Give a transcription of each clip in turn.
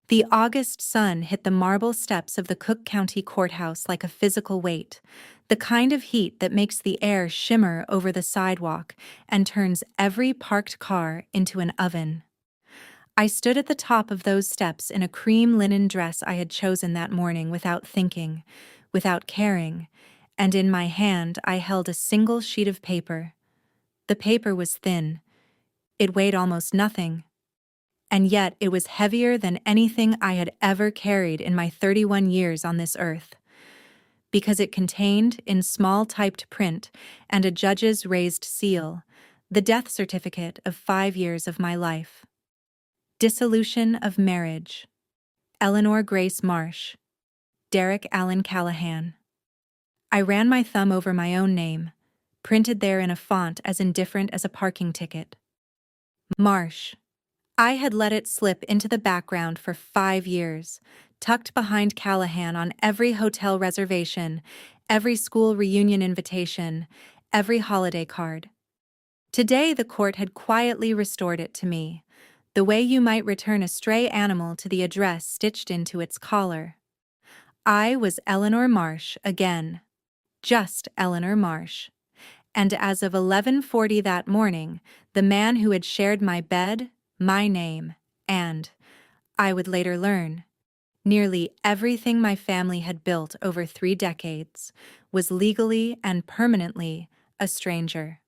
The August sun hit the marble steps of the Cook County Courthouse like a physical weight, the kind of heat that makes the air shimmer over the sidewalk and turns every parked car into an oven. I stood at the top of those steps in a cream linen dress I had chosen that morning without thinking, without caring, and in my hand I held a single sheet of paper. The paper was thin. It weighed almost nothing. And yet it was heavier than anything I had ever carried in my 31 years on this earth, because it contained, in small typed print and a judge's raised seal, the death certificate of 5 years of my life. Dissolution of marriage. Eleanor Grace Marsh. Derek Allen Callahan. I ran my thumb over my own name, printed there in a font as indifferent as a parking ticket. Marsh. I had let it slip into the background for 5 years, tucked behind Callahan on every hotel reservation, every school reunion invitation, every holiday card. Today the court had quietly restored it to me, the way you might return a stray animal to the address stitched into its collar. I was Eleanor Marsh again, just Eleanor Marsh. And as of 11:40 that morning, the man who had shared my bed, my name, and, I would later learn, nearly everything my family had built over 3 decades, was legally and permanently a stranger.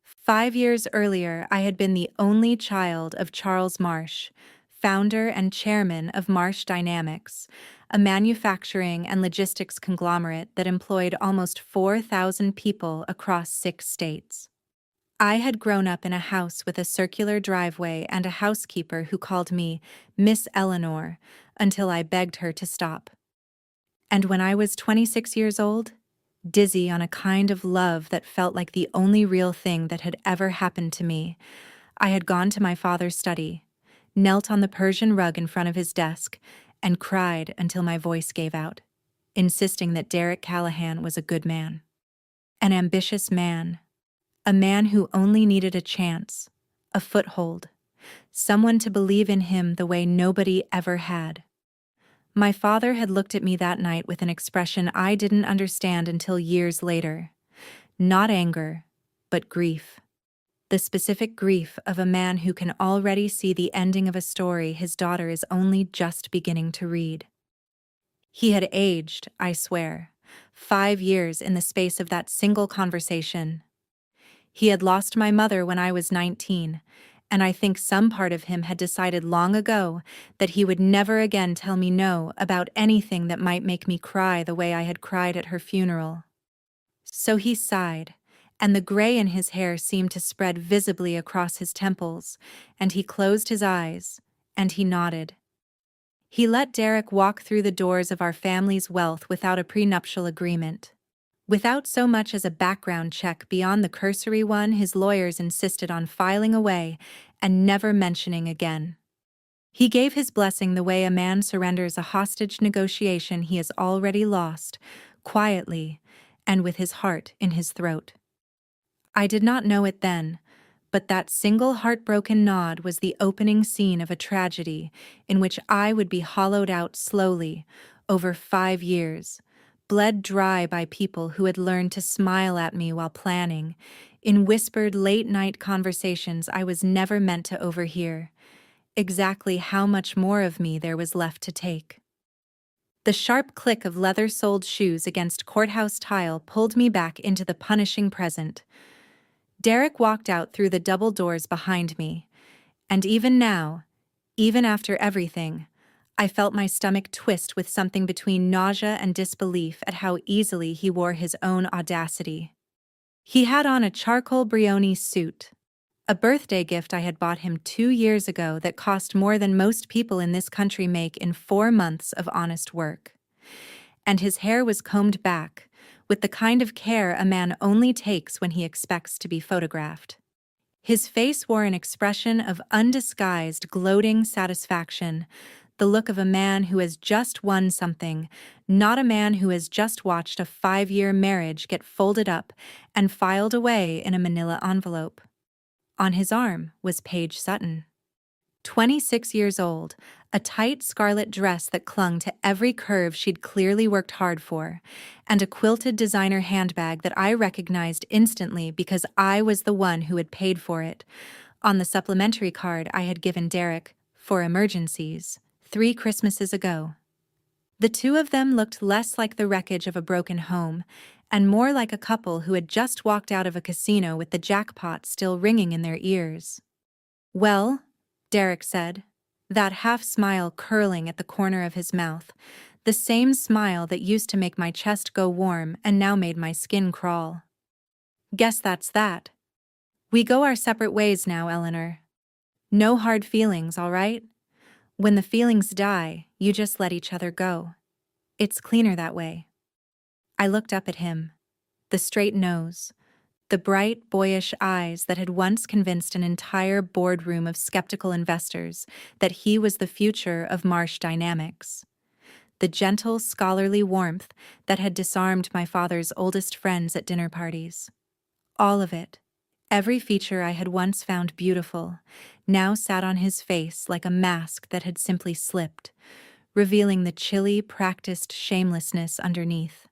5 years earlier, I had been the only child of Charles Marsh, founder and chairman of Marsh Dynamics, a manufacturing and logistics conglomerate that employed almost 4,000 people across 6 states. I had grown up in a house with a circular driveway and a housekeeper who called me Miss Eleanor until I begged her to stop. And when I was 26 years old, dizzy on a kind of love that felt like the only real thing that had ever happened to me, I had gone to my father's study, knelt on the Persian rug in front of his desk, and cried until my voice gave out, insisting that Derek Callahan was a good man. An ambitious man. A man who only needed a chance, a foothold, someone to believe in him the way nobody ever had. My father had looked at me that night with an expression I didn't understand until years later. Not anger, but grief. The specific grief of a man who can already see the ending of a story his daughter is only just beginning to read. He had aged, I swear, 5 years in the space of that single conversation. He had lost my mother when I was 19, and I think some part of him had decided long ago that he would never again tell me no about anything that might make me cry the way I had cried at her funeral. So he sighed, and the gray in his hair seemed to spread visibly across his temples, and he closed his eyes, and he nodded. He let Derek walk through the doors of our family's wealth without a prenuptial agreement. Without so much as a background check beyond the cursory one his lawyers insisted on filing away and never mentioning again. He gave his blessing the way a man surrenders a hostage negotiation he has already lost, quietly, and with his heart in his throat. I did not know it then, but that single heartbroken nod was the opening scene of a tragedy in which I would be hollowed out slowly, over 5 years, bled dry by people who had learned to smile at me while planning, in whispered late-night conversations I was never meant to overhear, exactly how much more of me there was left to take. The sharp click of leather-soled shoes against courthouse tile pulled me back into the punishing present. Derek walked out through the double doors behind me, and even now, even after everything, I felt my stomach twist with something between nausea and disbelief at how easily he wore his own audacity. He had on a charcoal Brioni suit, a birthday gift I had bought him 2 years ago that cost more than most people in this country make in 4 months of honest work. And his hair was combed back, with the kind of care a man only takes when he expects to be photographed. His face wore an expression of undisguised, gloating satisfaction, the look of a man who has just won something, not a man who has just watched a 5-year marriage get folded up and filed away in a manila envelope. On his arm was Paige Sutton. 26 years old, a tight scarlet dress that clung to every curve she'd clearly worked hard for, and a quilted designer handbag that I recognized instantly because I was the one who had paid for it, on the supplementary card I had given Derek, for emergencies, 3 Christmases ago. The two of them looked less like the wreckage of a broken home, and more like a couple who had just walked out of a casino with the jackpot still ringing in their ears. "Well," Derek said, that half-smile curling at the corner of his mouth, the same smile that used to make my chest go warm and now made my skin crawl. "Guess that's that. We go our separate ways now, Eleanor. No hard feelings, all right? When the feelings die, you just let each other go. It's cleaner that way." I looked up at him. The straight nose, the bright, boyish eyes that had once convinced an entire boardroom of skeptical investors that he was the future of Marsh Dynamics. The gentle, scholarly warmth that had disarmed my father's oldest friends at dinner parties. All of it, every feature I had once found beautiful, now sat on his face like a mask that had simply slipped, revealing the chilly, practiced shamelessness underneath.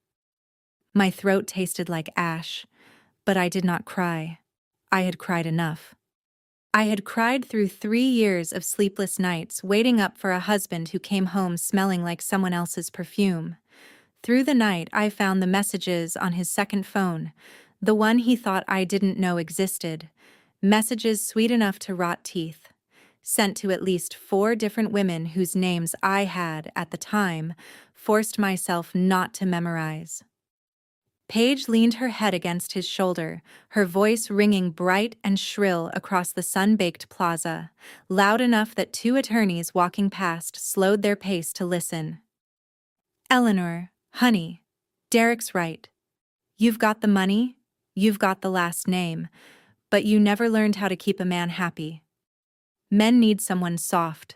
My throat tasted like ash, but I did not cry. I had cried enough. I had cried through 3 years of sleepless nights waiting up for a husband who came home smelling like someone else's perfume. Through the night I found the messages on his second phone, the one he thought I didn't know existed, messages sweet enough to rot teeth, sent to at least 4 different women whose names I had, at the time, forced myself not to memorize. Paige leaned her head against his shoulder, her voice ringing bright and shrill across the sun-baked plaza, loud enough that 2 attorneys walking past slowed their pace to listen. "Eleanor, honey, Derek's right. You've got the money, you've got the last name, but you never learned how to keep a man happy. Men need someone soft.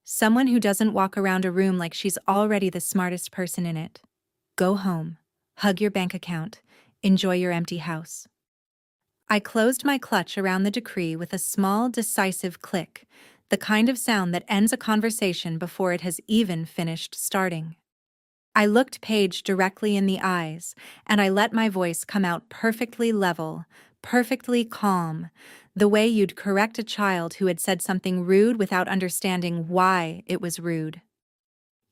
Someone who doesn't walk around a room like she's already the smartest person in it. Go home. Hug your bank account. Enjoy your empty house." I closed my clutch around the decree with a small, decisive click, the kind of sound that ends a conversation before it has even finished starting. I looked Paige directly in the eyes, and I let my voice come out perfectly level, perfectly calm, the way you'd correct a child who had said something rude without understanding why it was rude.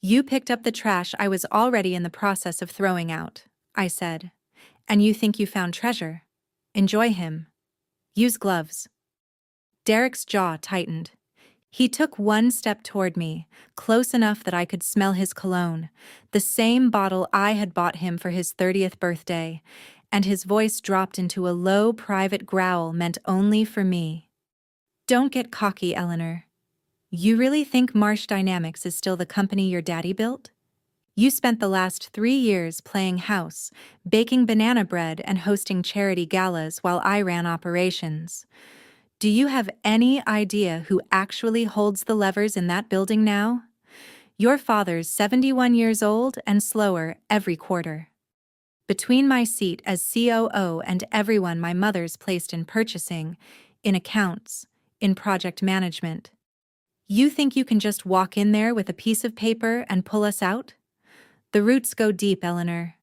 "You picked up the trash I was already in the process of throwing out," I said, "and you think you found treasure. Enjoy him. Use gloves." Derek's jaw tightened. He took 1 step toward me, close enough that I could smell his cologne, the same bottle I had bought him for his 30th birthday, and his voice dropped into a low, private growl meant only for me. "Don't get cocky, Eleanor. You really think Marsh Dynamics is still the company your daddy built? You spent the last 3 years playing house, baking banana bread and hosting charity galas while I ran operations. Do you have any idea who actually holds the levers in that building now? Your father's 71 years old and slower every quarter. Between my seat as COO and everyone my mother's placed in purchasing, in accounts, in project management, you think you can just walk in there with a piece of paper and pull us out? The roots go deep, Eleanor.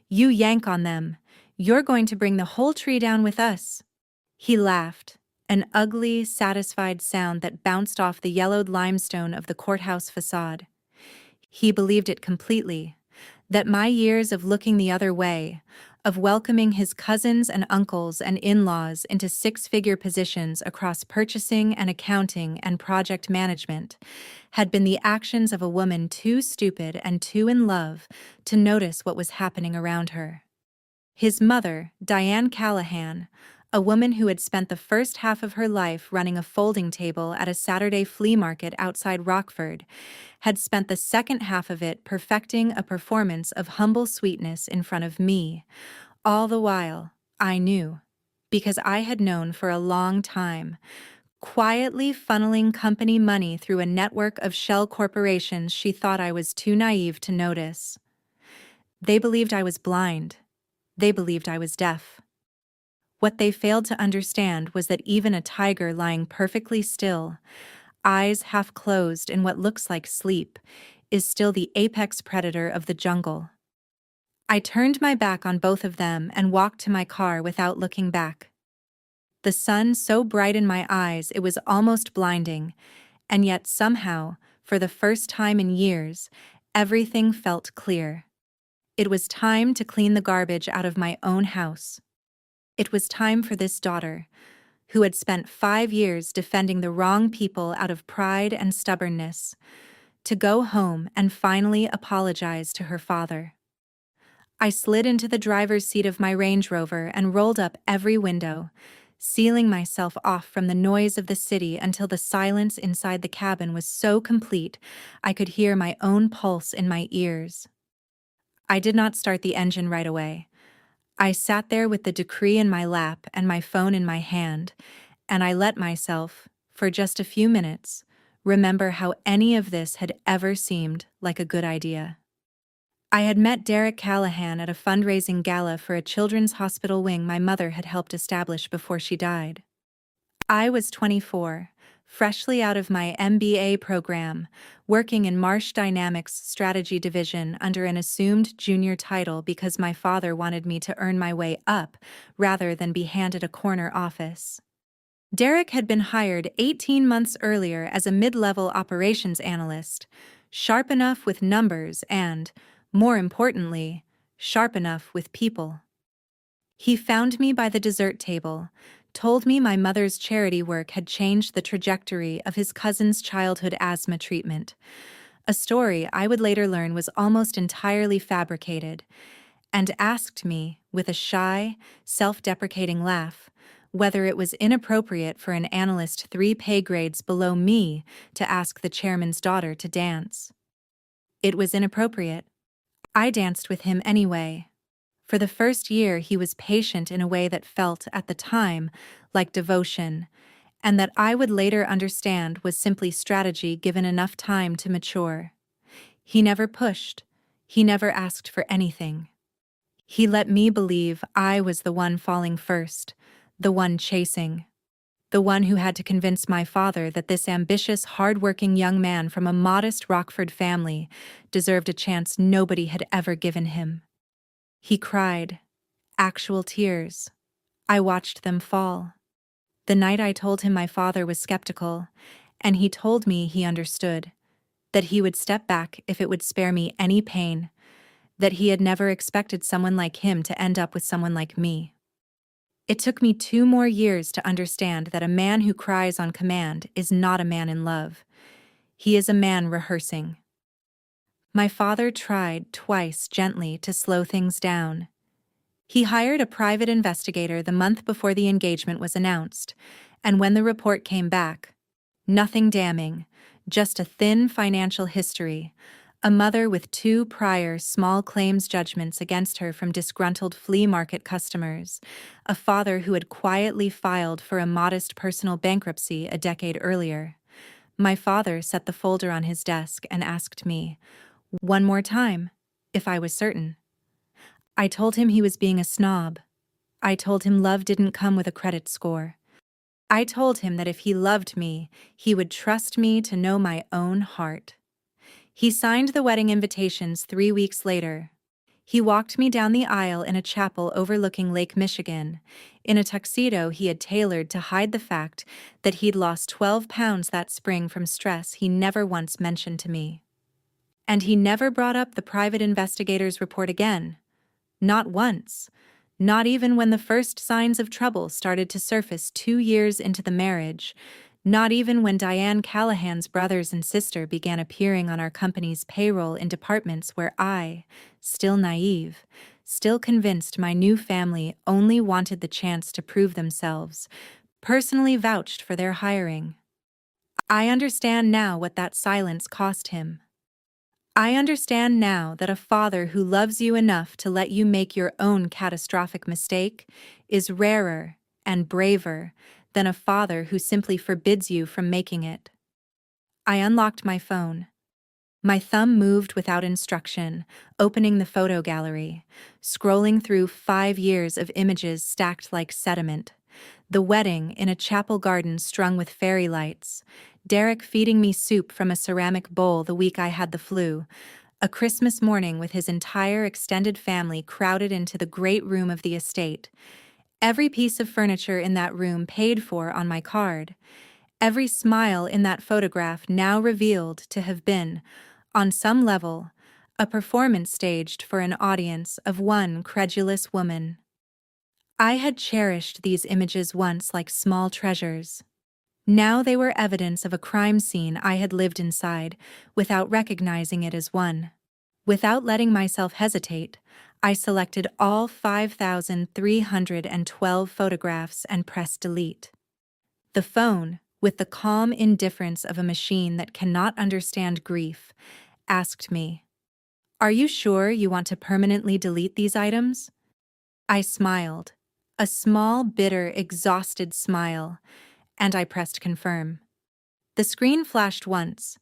You yank on them. You're going to bring the whole tree down with us." He laughed, an ugly, satisfied sound that bounced off the yellowed limestone of the courthouse facade. He believed it completely, that my years of looking the other way, of welcoming his cousins and uncles and in-laws into 6-figure positions across purchasing and accounting and project management, had been the actions of a woman too stupid and too in love to notice what was happening around her. His mother, Diane Callahan, a woman who had spent the first half of her life running a folding table at a Saturday flea market outside Rockford, had spent the second half of it perfecting a performance of humble sweetness in front of me. All the while, I knew, because I had known for a long time, quietly funneling company money through a network of shell corporations she thought I was too naive to notice. They believed I was blind. They believed I was deaf. What they failed to understand was that even a tiger lying perfectly still, eyes half closed in what looks like sleep, is still the apex predator of the jungle. I turned my back on both of them and walked to my car without looking back. The sun so bright in my eyes it was almost blinding, and yet somehow, for the first time in years, everything felt clear. It was time to clean the garbage out of my own house. It was time for this daughter, who had spent 5 years defending the wrong people out of pride and stubbornness, to go home and finally apologize to her father. I slid into the driver's seat of my Range Rover and rolled up every window, sealing myself off from the noise of the city until the silence inside the cabin was so complete I could hear my own pulse in my ears. I did not start the engine right away. I sat there with the decree in my lap and my phone in my hand, and I let myself, for just a few minutes, remember how any of this had ever seemed like a good idea. I had met Derek Callahan at a fundraising gala for a children's hospital wing my mother had helped establish before she died. I was 24, freshly out of my MBA program, working in Marsh Dynamics' strategy division under an assumed junior title because my father wanted me to earn my way up rather than be handed a corner office. Derek had been hired 18 months earlier as a mid-level operations analyst, sharp enough with numbers and, more importantly, sharp enough with people. He found me by the dessert table, told me my mother's charity work had changed the trajectory of his cousin's childhood asthma treatment, a story I would later learn was almost entirely fabricated, and asked me, with a shy, self-deprecating laugh, whether it was inappropriate for an analyst 3 pay grades below me to ask the chairman's daughter to dance. It was inappropriate. I danced with him anyway. For the first year, he was patient in a way that felt, at the time, like devotion, and that I would later understand was simply strategy given enough time to mature. He never pushed. He never asked for anything. He let me believe I was the one falling first, the one chasing, the one who had to convince my father that this ambitious, hard-working young man from a modest Rockford family deserved a chance nobody had ever given him. He cried, actual tears. I watched them fall. The night I told him my father was skeptical, and he told me he understood, that he would step back if it would spare me any pain, that he had never expected someone like him to end up with someone like me. It took me 2 more years to understand that a man who cries on command is not a man in love. He is a man rehearsing. My father tried twice gently to slow things down. He hired a private investigator the month before the engagement was announced, and when the report came back, nothing damning, just a thin financial history, a mother with 2 prior small claims judgments against her from disgruntled flea market customers, a father who had quietly filed for a modest personal bankruptcy a decade earlier. My father set the folder on his desk and asked me, one more time, if I was certain. I told him he was being a snob. I told him love didn't come with a credit score. I told him that if he loved me, he would trust me to know my own heart. He signed the wedding invitations 3 weeks later. He walked me down the aisle in a chapel overlooking Lake Michigan, in a tuxedo he had tailored to hide the fact that he'd lost 12 pounds that spring from stress he never once mentioned to me. And he never brought up the private investigator's report again. Not once. Not even when the first signs of trouble started to surface 2 years into the marriage. Not even when Diane Callahan's brothers and sister began appearing on our company's payroll in departments where I, still naive, still convinced my new family only wanted the chance to prove themselves, personally vouched for their hiring. I understand now what that silence cost him. I understand now that a father who loves you enough to let you make your own catastrophic mistake is rarer and braver than a father who simply forbids you from making it. I unlocked my phone. My thumb moved without instruction, opening the photo gallery, scrolling through 5 years of images stacked like sediment. The wedding in a chapel garden strung with fairy lights, Derek feeding me soup from a ceramic bowl the week I had the flu, a Christmas morning with his entire extended family crowded into the great room of the estate. Every piece of furniture in that room paid for on my card. Every smile in that photograph now revealed to have been, on some level, a performance staged for an audience of one credulous woman. I had cherished these images once like small treasures. Now they were evidence of a crime scene I had lived inside, without recognizing it as one. Without letting myself hesitate, I selected all 5,312 photographs and pressed delete. The phone, with the calm indifference of a machine that cannot understand grief, asked me, "Are you sure you want to permanently delete these items?" I smiled, a small, bitter, exhausted smile, and I pressed confirm. The screen flashed once.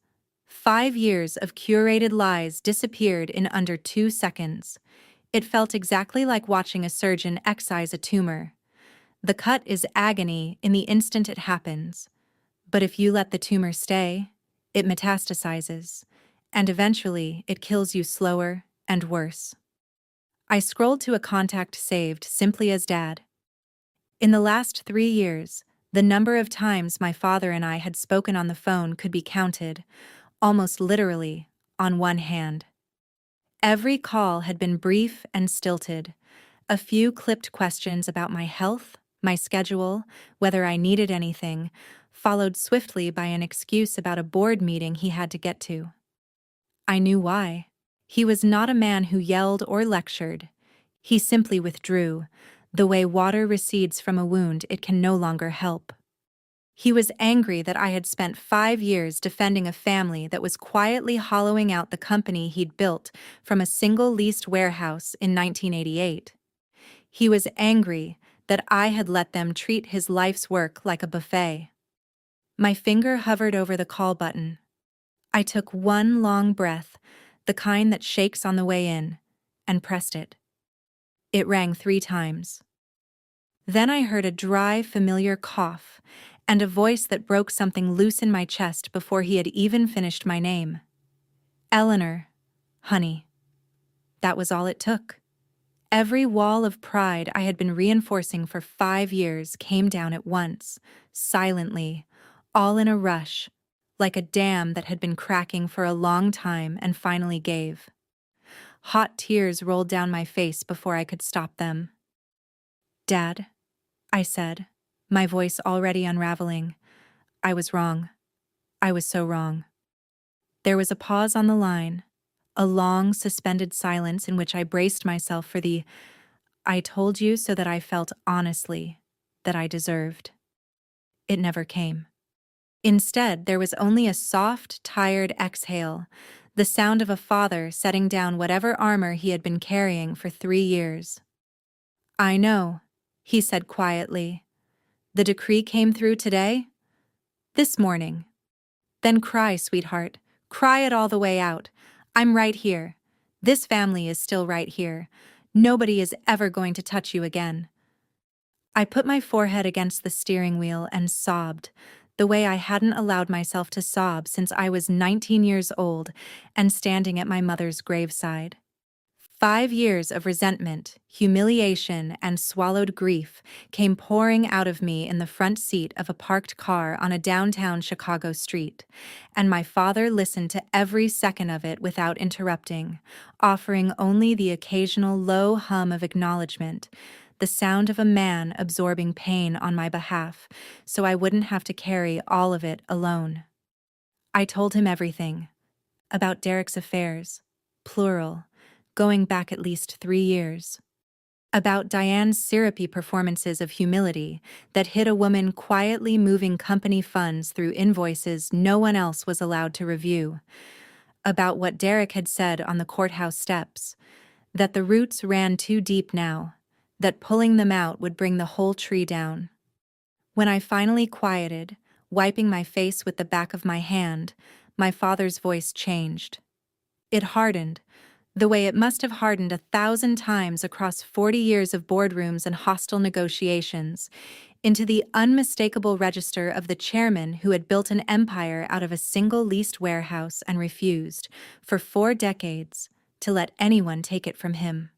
5 years of curated lies disappeared in under 2 seconds. It felt exactly like watching a surgeon excise a tumor. The cut is agony in the instant it happens. But if you let the tumor stay, it metastasizes, and eventually it kills you slower and worse. I scrolled to a contact saved simply as Dad. In the last 3 years, the number of times my father and I had spoken on the phone could be counted, almost literally, on one hand. Every call had been brief and stilted, a few clipped questions about my health, my schedule, whether I needed anything, followed swiftly by an excuse about a board meeting he had to get to. I knew why. He was not a man who yelled or lectured. He simply withdrew, the way water recedes from a wound it can no longer help. He was angry that I had spent 5 years defending a family that was quietly hollowing out the company he'd built from a single leased warehouse in 1988. He was angry that I had let them treat his life's work like a buffet. My finger hovered over the call button. I took one long breath, the kind that shakes on the way in, and pressed it. It rang 3 times. Then I heard a dry, familiar cough, and a voice that broke something loose in my chest before he had even finished my name. "Eleanor, honey." That was all it took. Every wall of pride I had been reinforcing for 5 years came down at once, silently, all in a rush, like a dam that had been cracking for a long time and finally gave. Hot tears rolled down my face before I could stop them. "Dad," I said, my voice already unraveling. I was wrong. I was so wrong. There was a pause on the line, a long, suspended silence in which I braced myself for the "I told you so that I felt honestly that I deserved." It never came. Instead, there was only a soft, tired exhale, the sound of a father setting down whatever armor he had been carrying for 3 years. "I know," he said quietly. "The decree came through today? This morning. Then cry, sweetheart. Cry it all the way out. I'm right here. This family is still right here. Nobody is ever going to touch you again." I put my forehead against the steering wheel and sobbed, the way I hadn't allowed myself to sob since I was 19 years old and standing at my mother's graveside. 5 years of resentment, humiliation, and swallowed grief came pouring out of me in the front seat of a parked car on a downtown Chicago street, and my father listened to every second of it without interrupting, offering only the occasional low hum of acknowledgement, the sound of a man absorbing pain on my behalf, so I wouldn't have to carry all of it alone. I told him everything. About Derek's affairs, plural, going back at least 3 years. About Diane's syrupy performances of humility that hid a woman quietly moving company funds through invoices no one else was allowed to review. About what Derek had said on the courthouse steps, that the roots ran too deep now, that pulling them out would bring the whole tree down. When I finally quieted, wiping my face with the back of my hand, my father's voice changed. It hardened, the way it must have hardened 1,000 times across 40 years of boardrooms and hostile negotiations, into the unmistakable register of the chairman who had built an empire out of a single leased warehouse and refused, for 4 decades, to let anyone take it from him.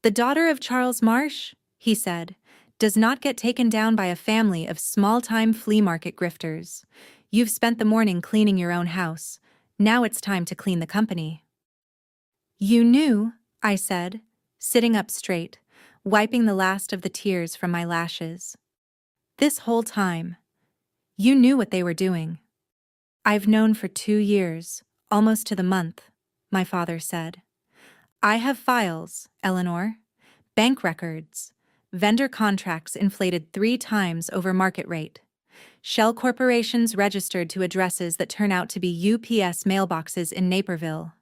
"The daughter of Charles Marsh," he said, "does not get taken down by a family of small-time flea market grifters. You've spent the morning cleaning your own house. Now it's time to clean the company." "You knew," I said, sitting up straight, wiping the last of the tears from my lashes. "This whole time. You knew what they were doing." "I've known for 2 years, almost to the month," my father said. "I have files, Eleanor. Bank records. Vendor contracts inflated 3 times over market rate. Shell corporations registered to addresses that turn out to be UPS mailboxes in Naperville.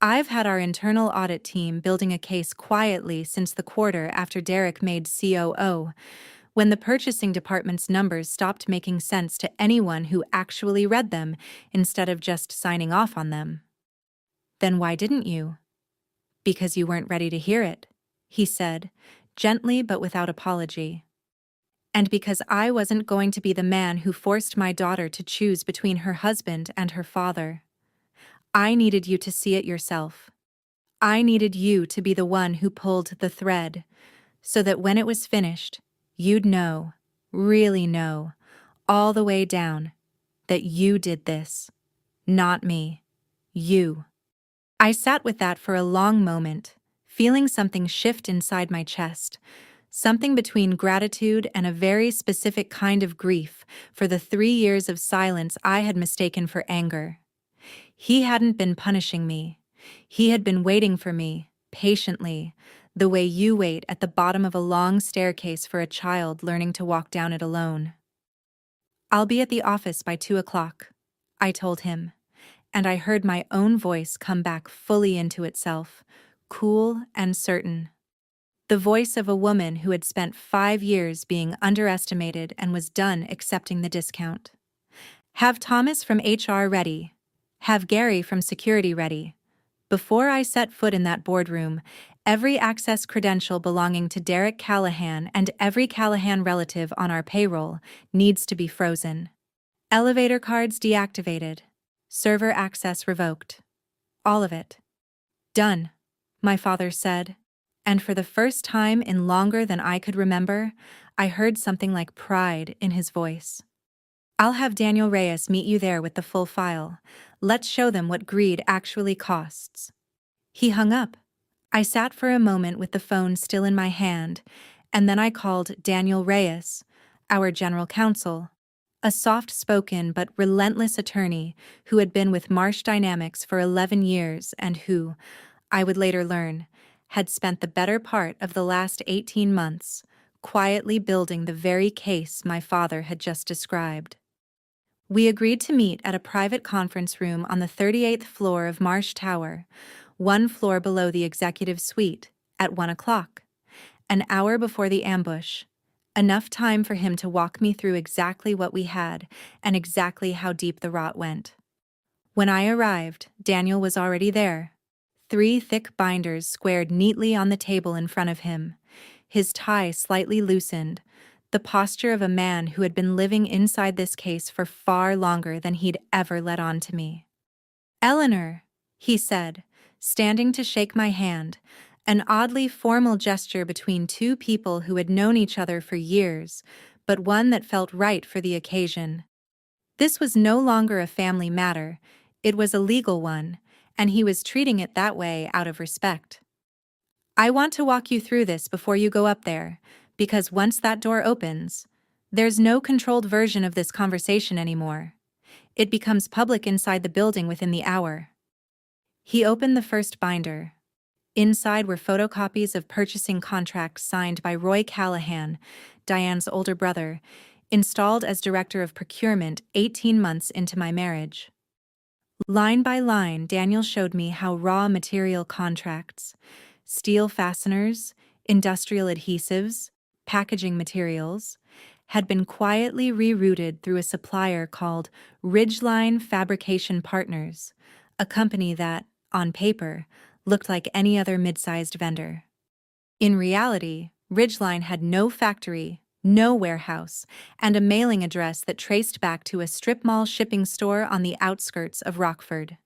I've had our internal audit team building a case quietly since the quarter after Derek made COO, when the purchasing department's numbers stopped making sense to anyone who actually read them instead of just signing off on them." "Then why didn't you?" "Because you weren't ready to hear it," he said, gently but without apology. "And because I wasn't going to be the man who forced my daughter to choose between her husband and her father. I needed you to see it yourself. I needed you to be the one who pulled the thread, so that when it was finished, you'd know, really know, all the way down, that you did this. Not me. You." I sat with that for a long moment, feeling something shift inside my chest, something between gratitude and a very specific kind of grief for the 3 years of silence I had mistaken for anger. He hadn't been punishing me. He had been waiting for me, patiently, the way you wait at the bottom of a long staircase for a child learning to walk down it alone. "I'll be at the office by 2 o'clock, I told him, and I heard my own voice come back fully into itself, cool and certain. The voice of a woman who had spent 5 years being underestimated and was done accepting the discount. "Have Thomas from HR ready. Have Gary from security ready. Before I set foot in that boardroom, every access credential belonging to Derek Callahan and every Callahan relative on our payroll needs to be frozen. Elevator cards deactivated. Server access revoked. All of it." "Done," my father said, and for the first time in longer than I could remember, I heard something like pride in his voice. "I'll have Daniel Reyes meet you there with the full file. Let's show them what greed actually costs." He hung up. I sat for a moment with the phone still in my hand, and then I called Daniel Reyes, our general counsel, a soft-spoken but relentless attorney who had been with Marsh Dynamics for 11 years and who, I would later learn, had spent the better part of the last 18 months quietly building the very case my father had just described. We agreed to meet at a private conference room on the 38th floor of Marsh Tower, 1 floor below the executive suite, at 1 o'clock, an hour before the ambush, enough time for him to walk me through exactly what we had and exactly how deep the rot went. When I arrived, Daniel was already there, 3 thick binders squared neatly on the table in front of him, his tie slightly loosened, the posture of a man who had been living inside this case for far longer than he'd ever let on to me. "Eleanor," he said, standing to shake my hand, an oddly formal gesture between 2 people who had known each other for years, but one that felt right for the occasion. This was no longer a family matter, it was a legal one, and he was treating it that way out of respect. "I want to walk you through this before you go up there, because once that door opens, there's no controlled version of this conversation anymore. It becomes public inside the building within the hour." He opened the first binder. Inside were photocopies of purchasing contracts signed by Roy Callahan, Diane's older brother, installed as director of procurement 18 months into my marriage. Line by line, Daniel showed me how raw material contracts, steel fasteners, industrial adhesives, packaging materials, had been quietly rerouted through a supplier called Ridgeline Fabrication Partners, a company that, on paper, looked like any other mid-sized vendor. In reality, Ridgeline had no factory, no warehouse, and a mailing address that traced back to a strip mall shipping store on the outskirts of Rockford.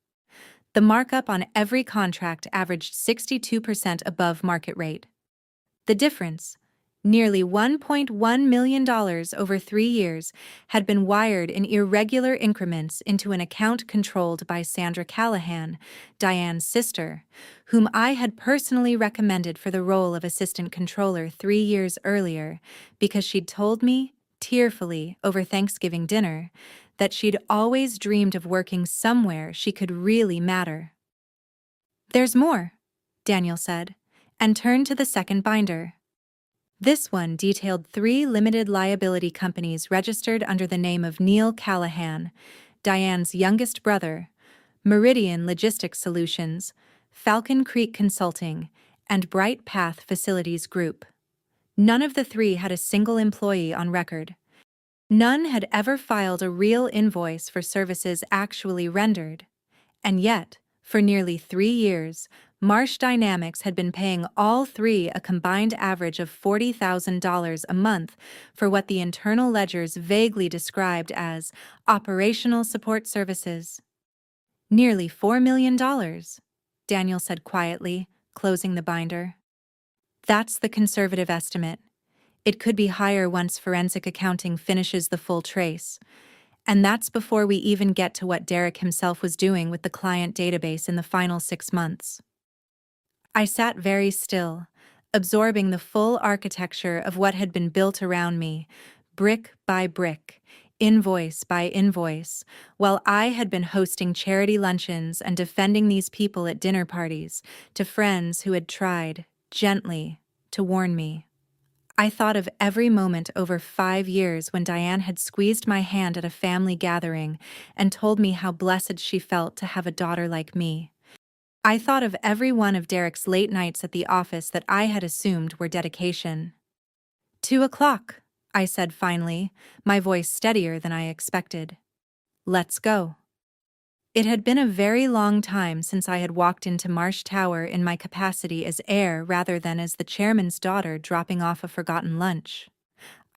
The markup on every contract averaged 62% above market rate. The difference, nearly $1.1 million over 3 years, had been wired in irregular increments into an account controlled by Sandra Callahan, Diane's sister, whom I had personally recommended for the role of assistant controller 3 years earlier because she'd told me, tearfully over Thanksgiving dinner, that she'd always dreamed of working somewhere she could really matter. "There's more," Daniel said, and turned to the second binder. This one detailed 3 limited liability companies registered under the name of Neil Callahan, Diane's youngest brother, Meridian Logistics Solutions, Falcon Creek Consulting, and Bright Path Facilities Group. None of the 3 had a single employee on record. None had ever filed a real invoice for services actually rendered. And yet, for nearly 3 years, Marsh Dynamics had been paying all 3 a combined average of $40,000 a month for what the internal ledgers vaguely described as operational support services. "Nearly $4 million, Daniel said quietly, closing the binder. "That's the conservative estimate. It could be higher once forensic accounting finishes the full trace. And that's before we even get to what Derek himself was doing with the client database in the final 6 months." I sat very still, absorbing the full architecture of what had been built around me, brick by brick, invoice by invoice, while I had been hosting charity luncheons and defending these people at dinner parties to friends who had tried, gently, to warn me. I thought of every moment over 5 years when Diane had squeezed my hand at a family gathering and told me how blessed she felt to have a daughter like me. I thought of every one of Derek's late nights at the office that I had assumed were dedication. 2 o'clock, I said finally, my voice steadier than I expected. "Let's go." It had been a very long time since I had walked into Marsh Tower in my capacity as heir rather than as the chairman's daughter dropping off a forgotten lunch.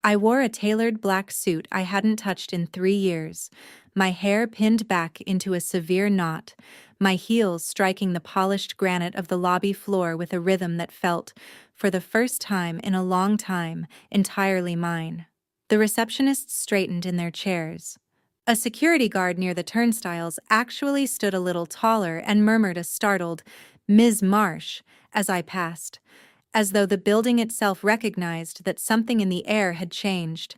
I wore a tailored black suit I hadn't touched in 3 years, my hair pinned back into a severe knot, my heels striking the polished granite of the lobby floor with a rhythm that felt, for the first time in a long time, entirely mine. The receptionists straightened in their chairs. A security guard near the turnstiles actually stood a little taller and murmured a startled, "Ms. Marsh," as I passed, as though the building itself recognized that something in the air had changed.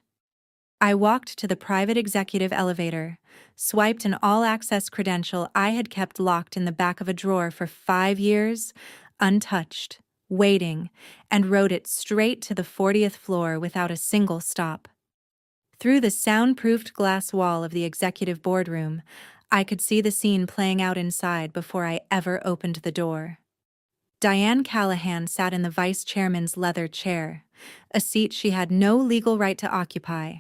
I walked to the private executive elevator, swiped an all-access credential I had kept locked in the back of a drawer for 5 years, untouched, waiting, and rode it straight to the 40th floor without a single stop. Through the soundproofed glass wall of the executive boardroom, I could see the scene playing out inside before I ever opened the door. Diane Callahan sat in the vice chairman's leather chair, a seat she had no legal right to occupy,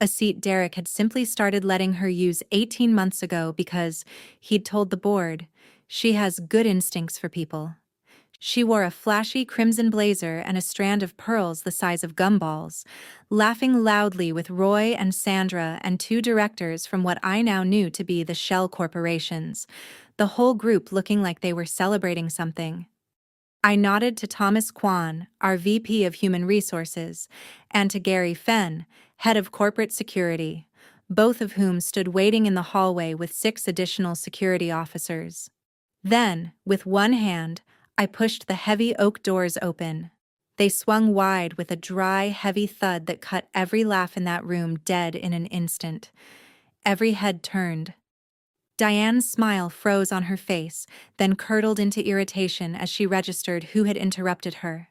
a seat Derek had simply started letting her use 18 months ago because, he'd told the board, she has good instincts for people. She wore a flashy crimson blazer and a strand of pearls the size of gumballs, laughing loudly with Roy and Sandra and 2 directors from what I now knew to be the shell corporations, the whole group looking like they were celebrating something. I nodded to Thomas Kwan, our VP of Human Resources, and to Gary Fenn, head of corporate security, both of whom stood waiting in the hallway with 6 additional security officers. Then, with one hand, I pushed the heavy oak doors open. They swung wide with a dry, heavy thud that cut every laugh in that room dead in an instant. Every head turned. Diane's smile froze on her face, then curdled into irritation as she registered who had interrupted her.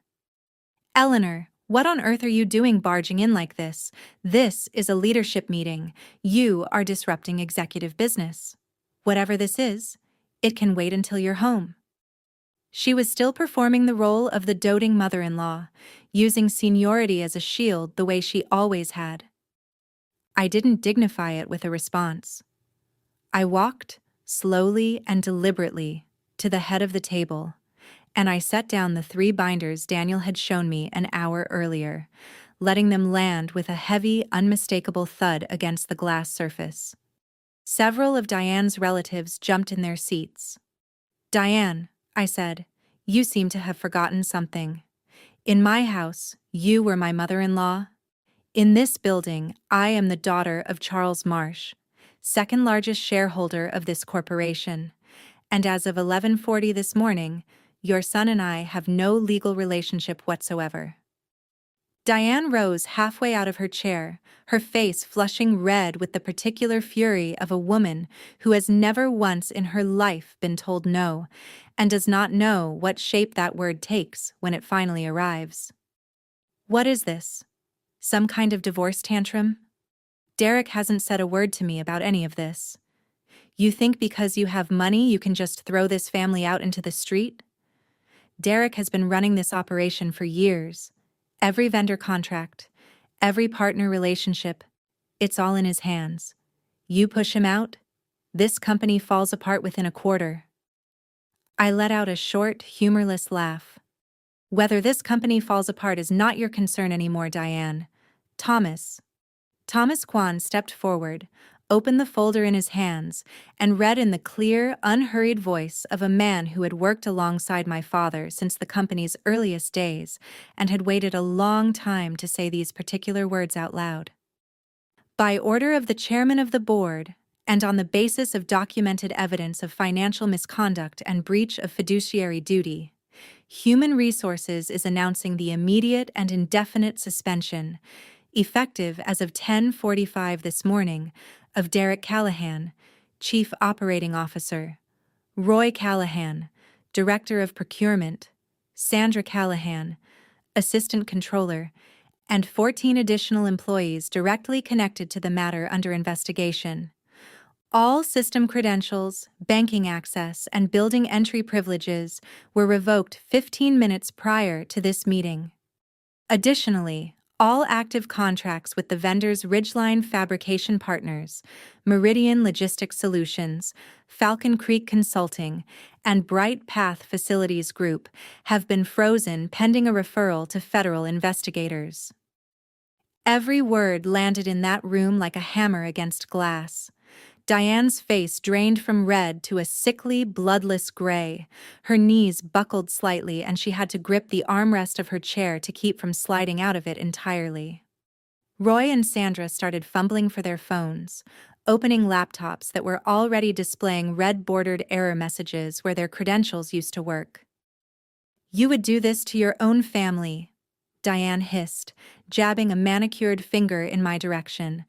"Eleanor, what on earth are you doing barging in like this? This is a leadership meeting. You are disrupting executive business. Whatever this is, it can wait until you're home." She was still performing the role of the doting mother-in-law, using seniority as a shield the way she always had. I didn't dignify it with a response. I walked, slowly and deliberately, to the head of the table, and I set down the 3 binders Daniel had shown me an hour earlier, letting them land with a heavy, unmistakable thud against the glass surface. Several of Diane's relatives jumped in their seats. "Diane," I said, "you seem to have forgotten something. In my house, you were my mother-in-law. In this building, I am the daughter of Charles Marsh, second largest shareholder of this corporation, and as of 11:40 this morning, your son and I have no legal relationship whatsoever." Diane rose halfway out of her chair, her face flushing red with the particular fury of a woman who has never once in her life been told no, and does not know what shape that word takes when it finally arrives. "What is this? Some kind of divorce tantrum? Derek hasn't said a word to me about any of this. You think because you have money you can just throw this family out into the street? Derek has been running this operation for years. Every vendor contract, every partner relationship, it's all in his hands. You push him out, this company falls apart within a quarter." I let out a short, humorless laugh. "Whether this company falls apart is not your concern anymore, Diane. Thomas." Thomas Kwan stepped forward, opened the folder in his hands, and read in the clear, unhurried voice of a man who had worked alongside my father since the company's earliest days and had waited a long time to say these particular words out loud. "By order of the chairman of the board, and on the basis of documented evidence of financial misconduct and breach of fiduciary duty, Human Resources is announcing the immediate and indefinite suspension, effective as of 10:45 this morning, of Derek Callahan, Chief Operating Officer, Roy Callahan, Director of Procurement, Sandra Callahan, Assistant Controller, and 14 additional employees directly connected to the matter under investigation. All system credentials, banking access, and building entry privileges were revoked 15 minutes prior to this meeting. Additionally, all active contracts with the vendor's Ridgeline Fabrication Partners, Meridian Logistics Solutions, Falcon Creek Consulting, and Bright Path Facilities Group have been frozen pending a referral to federal investigators." Every word landed in that room like a hammer against glass. Diane's face drained from red to a sickly, bloodless gray. Her knees buckled slightly and she had to grip the armrest of her chair to keep from sliding out of it entirely. Roy and Sandra started fumbling for their phones, opening laptops that were already displaying red-bordered error messages where their credentials used to work. "You would do this to your own family," Diane hissed, jabbing a manicured finger in my direction.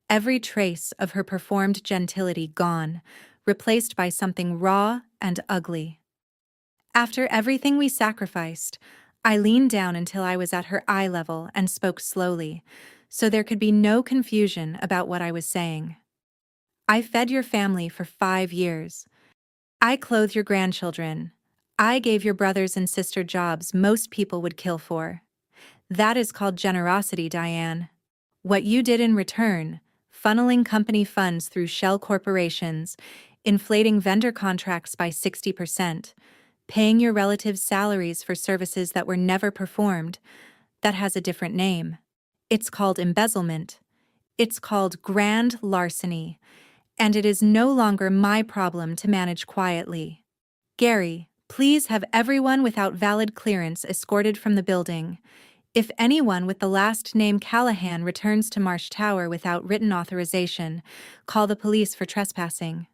Every trace of her performed gentility gone, replaced by something raw and ugly. After everything we sacrificed, I leaned down until I was at her eye level and spoke slowly, so there could be no confusion about what I was saying. "I fed your family for 5 years. I clothed your grandchildren. I gave your brothers and sister jobs most people would kill for. That is called generosity, Diane. What you did in return, funneling company funds through shell corporations, inflating vendor contracts by 60%, paying your relatives salaries for services that were never performed, that has a different name. It's called embezzlement. It's called grand larceny, and it is no longer my problem to manage quietly. Gary, please have everyone without valid clearance escorted from the building. If anyone with the last name Callahan returns to Marsh Tower without written authorization, call the police for trespassing."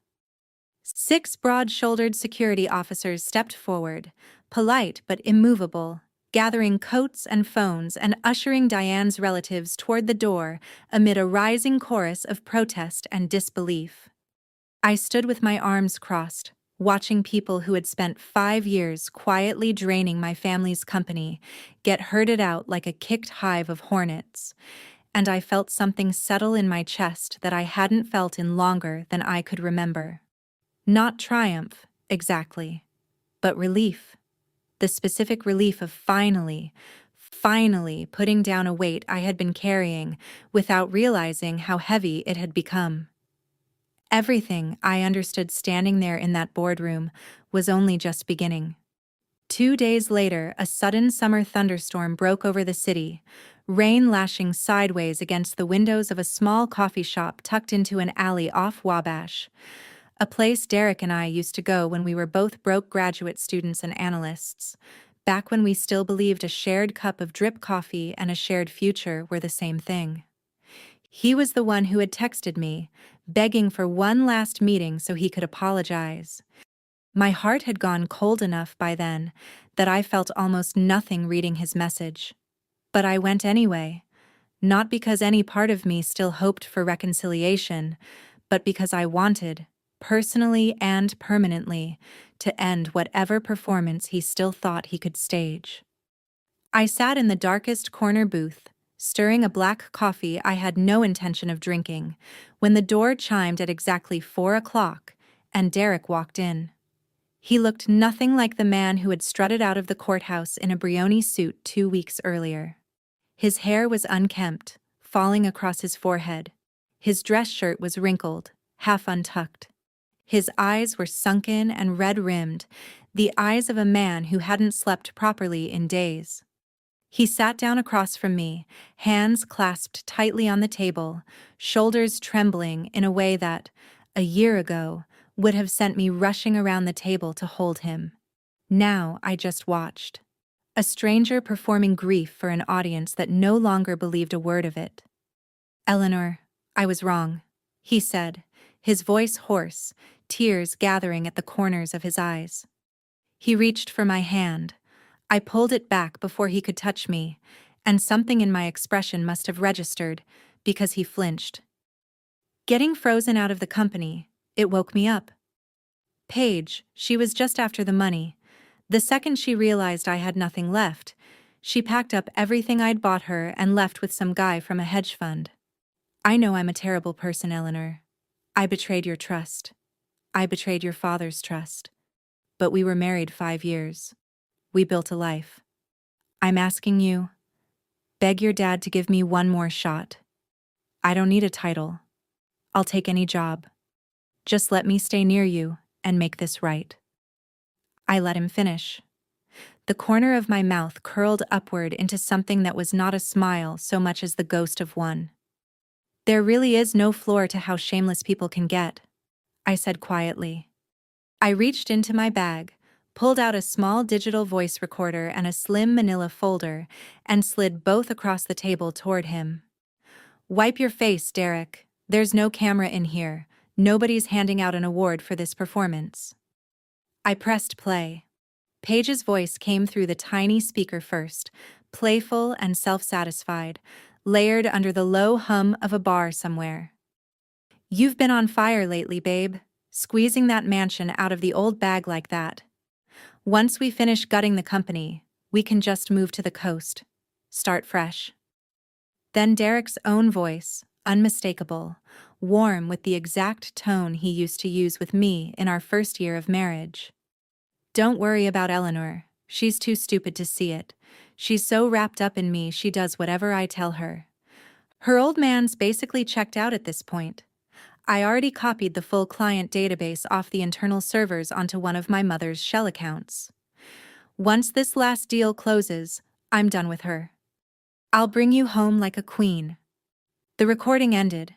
6 broad-shouldered security officers stepped forward, polite but immovable, gathering coats and phones and ushering Diane's relatives toward the door amid a rising chorus of protest and disbelief. I stood with my arms crossed, watching people who had spent 5 years quietly draining my family's company get herded out like a kicked hive of hornets, and I felt something settle in my chest that I hadn't felt in longer than I could remember. Not triumph, exactly, but relief. The specific relief of finally putting down a weight I had been carrying without realizing how heavy it had become. Everything I understood standing there in that boardroom was only just beginning. 2 days later, a sudden summer thunderstorm broke over the city, rain lashing sideways against the windows of a small coffee shop tucked into an alley off Wabash, a place Derek and I used to go when we were both broke graduate students and analysts, back when we still believed a shared cup of drip coffee and a shared future were the same thing. He was the one who had texted me, begging for one last meeting so he could apologize. My heart had gone cold enough by then that I felt almost nothing reading his message. But I went anyway, not because any part of me still hoped for reconciliation, but because I wanted, personally and permanently, to end whatever performance he still thought he could stage. I sat in the darkest corner booth, stirring a black coffee I had no intention of drinking, when the door chimed at exactly 4 o'clock, and Derek walked in. He looked nothing like the man who had strutted out of the courthouse in a Brioni suit 2 weeks earlier. His hair was unkempt, falling across his forehead. His dress shirt was wrinkled, half untucked. His eyes were sunken and red-rimmed, the eyes of a man who hadn't slept properly in days. He sat down across from me, hands clasped tightly on the table, shoulders trembling in a way that, a year ago, would have sent me rushing around the table to hold him. Now I just watched. A stranger performing grief for an audience that no longer believed a word of it. "Eleanor, I was wrong," he said, his voice hoarse, tears gathering at the corners of his eyes. He reached for my hand. I pulled it back before he could touch me, and something in my expression must have registered, because he flinched. Getting frozen out of the company, it woke me up. Paige, she was just after the money. The second she realized I had nothing left, she packed up everything I'd bought her and left with some guy from a hedge fund. I know I'm a terrible person, Eleanor. I betrayed your trust. I betrayed your father's trust. But we were married 5 years. We built a life. I'm asking you, beg your dad to give me one more shot. I don't need a title. I'll take any job. Just let me stay near you and make this right." I let him finish. The corner of my mouth curled upward into something that was not a smile so much as the ghost of one. "There really is no floor to how shameless people can get," I said quietly. I reached into my bag, pulled out a small digital voice recorder and a slim manila folder, and slid both across the table toward him. "Wipe your face, Derek. There's no camera in here. Nobody's handing out an award for this performance." I pressed play. Paige's voice came through the tiny speaker first, playful and self-satisfied, layered under the low hum of a bar somewhere. "You've been on fire lately, babe, squeezing that mansion out of the old bag like that. Once we finish gutting the company, we can just move to the coast. Start fresh." Then Derek's own voice, unmistakable, warm with the exact tone he used to use with me in our first year of marriage. "Don't worry about Eleanor. She's too stupid to see it. She's so wrapped up in me she does whatever I tell her. Her old man's basically checked out at this point. I already copied the full client database off the internal servers onto one of my mother's shell accounts. Once this last deal closes, I'm done with her. I'll bring you home like a queen." The recording ended.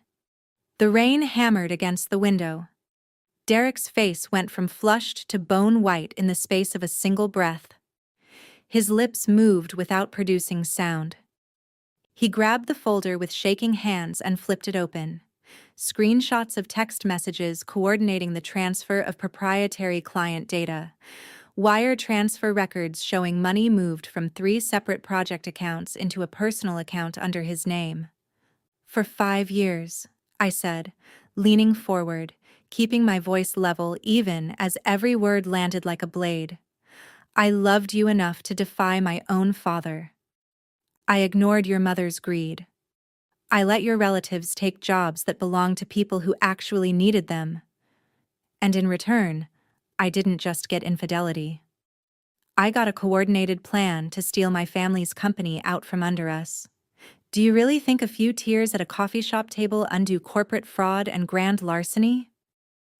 The rain hammered against the window. Derek's face went from flushed to bone white in the space of a single breath. His lips moved without producing sound. He grabbed the folder with shaking hands and flipped it open. Screenshots of text messages coordinating the transfer of proprietary client data. Wire transfer records showing money moved from 3 separate project accounts into a personal account under his name. "For 5 years," I said, leaning forward, keeping my voice level even as every word landed like a blade. "I loved you enough to defy my own father. I ignored your mother's greed. I let your relatives take jobs that belonged to people who actually needed them. And in return, I didn't just get infidelity. I got a coordinated plan to steal my family's company out from under us. Do you really think a few tears at a coffee shop table undo corporate fraud and grand larceny?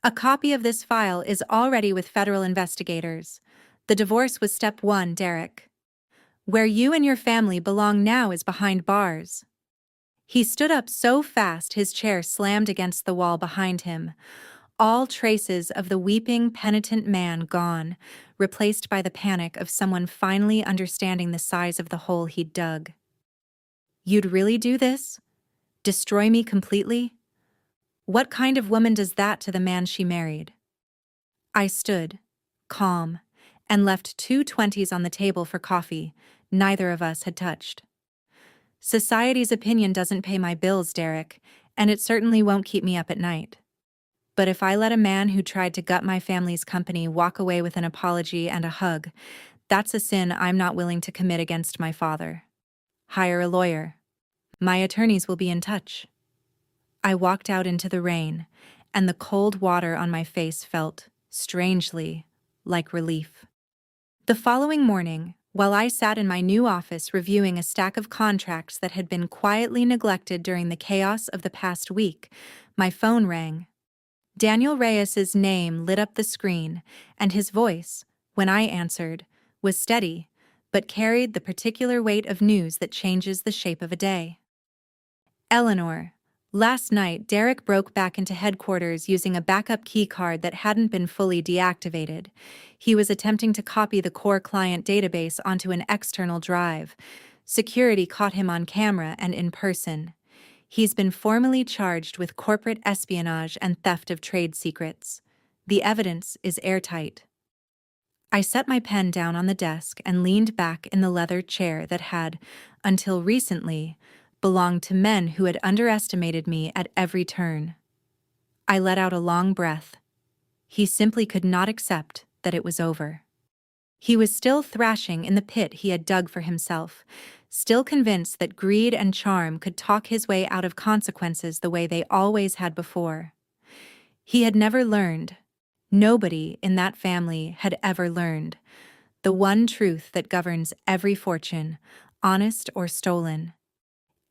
A copy of this file is already with federal investigators. The divorce was step 1, Derek. Where you and your family belong now is behind bars." He stood up so fast his chair slammed against the wall behind him, all traces of the weeping, penitent man gone, replaced by the panic of someone finally understanding the size of the hole he'd dug. "You'd really do this? Destroy me completely? What kind of woman does that to the man she married?" I stood, calm, and left 2 20s on the table for coffee neither of us had touched. "Society's opinion doesn't pay my bills, Derek, and it certainly won't keep me up at night. But if I let a man who tried to gut my family's company walk away with an apology and a hug, that's a sin I'm not willing to commit against my father. Hire a lawyer. My attorneys will be in touch." I walked out into the rain, and the cold water on my face felt, strangely, like relief. The following morning, while I sat in my new office reviewing a stack of contracts that had been quietly neglected during the chaos of the past week, my phone rang. Daniel Reyes's name lit up the screen, and his voice, when I answered, was steady, but carried the particular weight of news that changes the shape of a day. "Eleanor, last night Derek broke back into headquarters using a backup key card that hadn't been fully deactivated. He was attempting to copy the core client database onto an external drive. Security caught him on camera and in person. He's been formally charged with corporate espionage and theft of trade secrets. The evidence is airtight." I set my pen down on the desk and leaned back in the leather chair that had, until recently, belonged to men who had underestimated me at every turn. I let out a long breath. He simply could not accept that it was over. He was still thrashing in the pit he had dug for himself, still convinced that greed and charm could talk his way out of consequences the way they always had before. He had never learned, nobody in that family had ever learned, the one truth that governs every fortune, honest or stolen.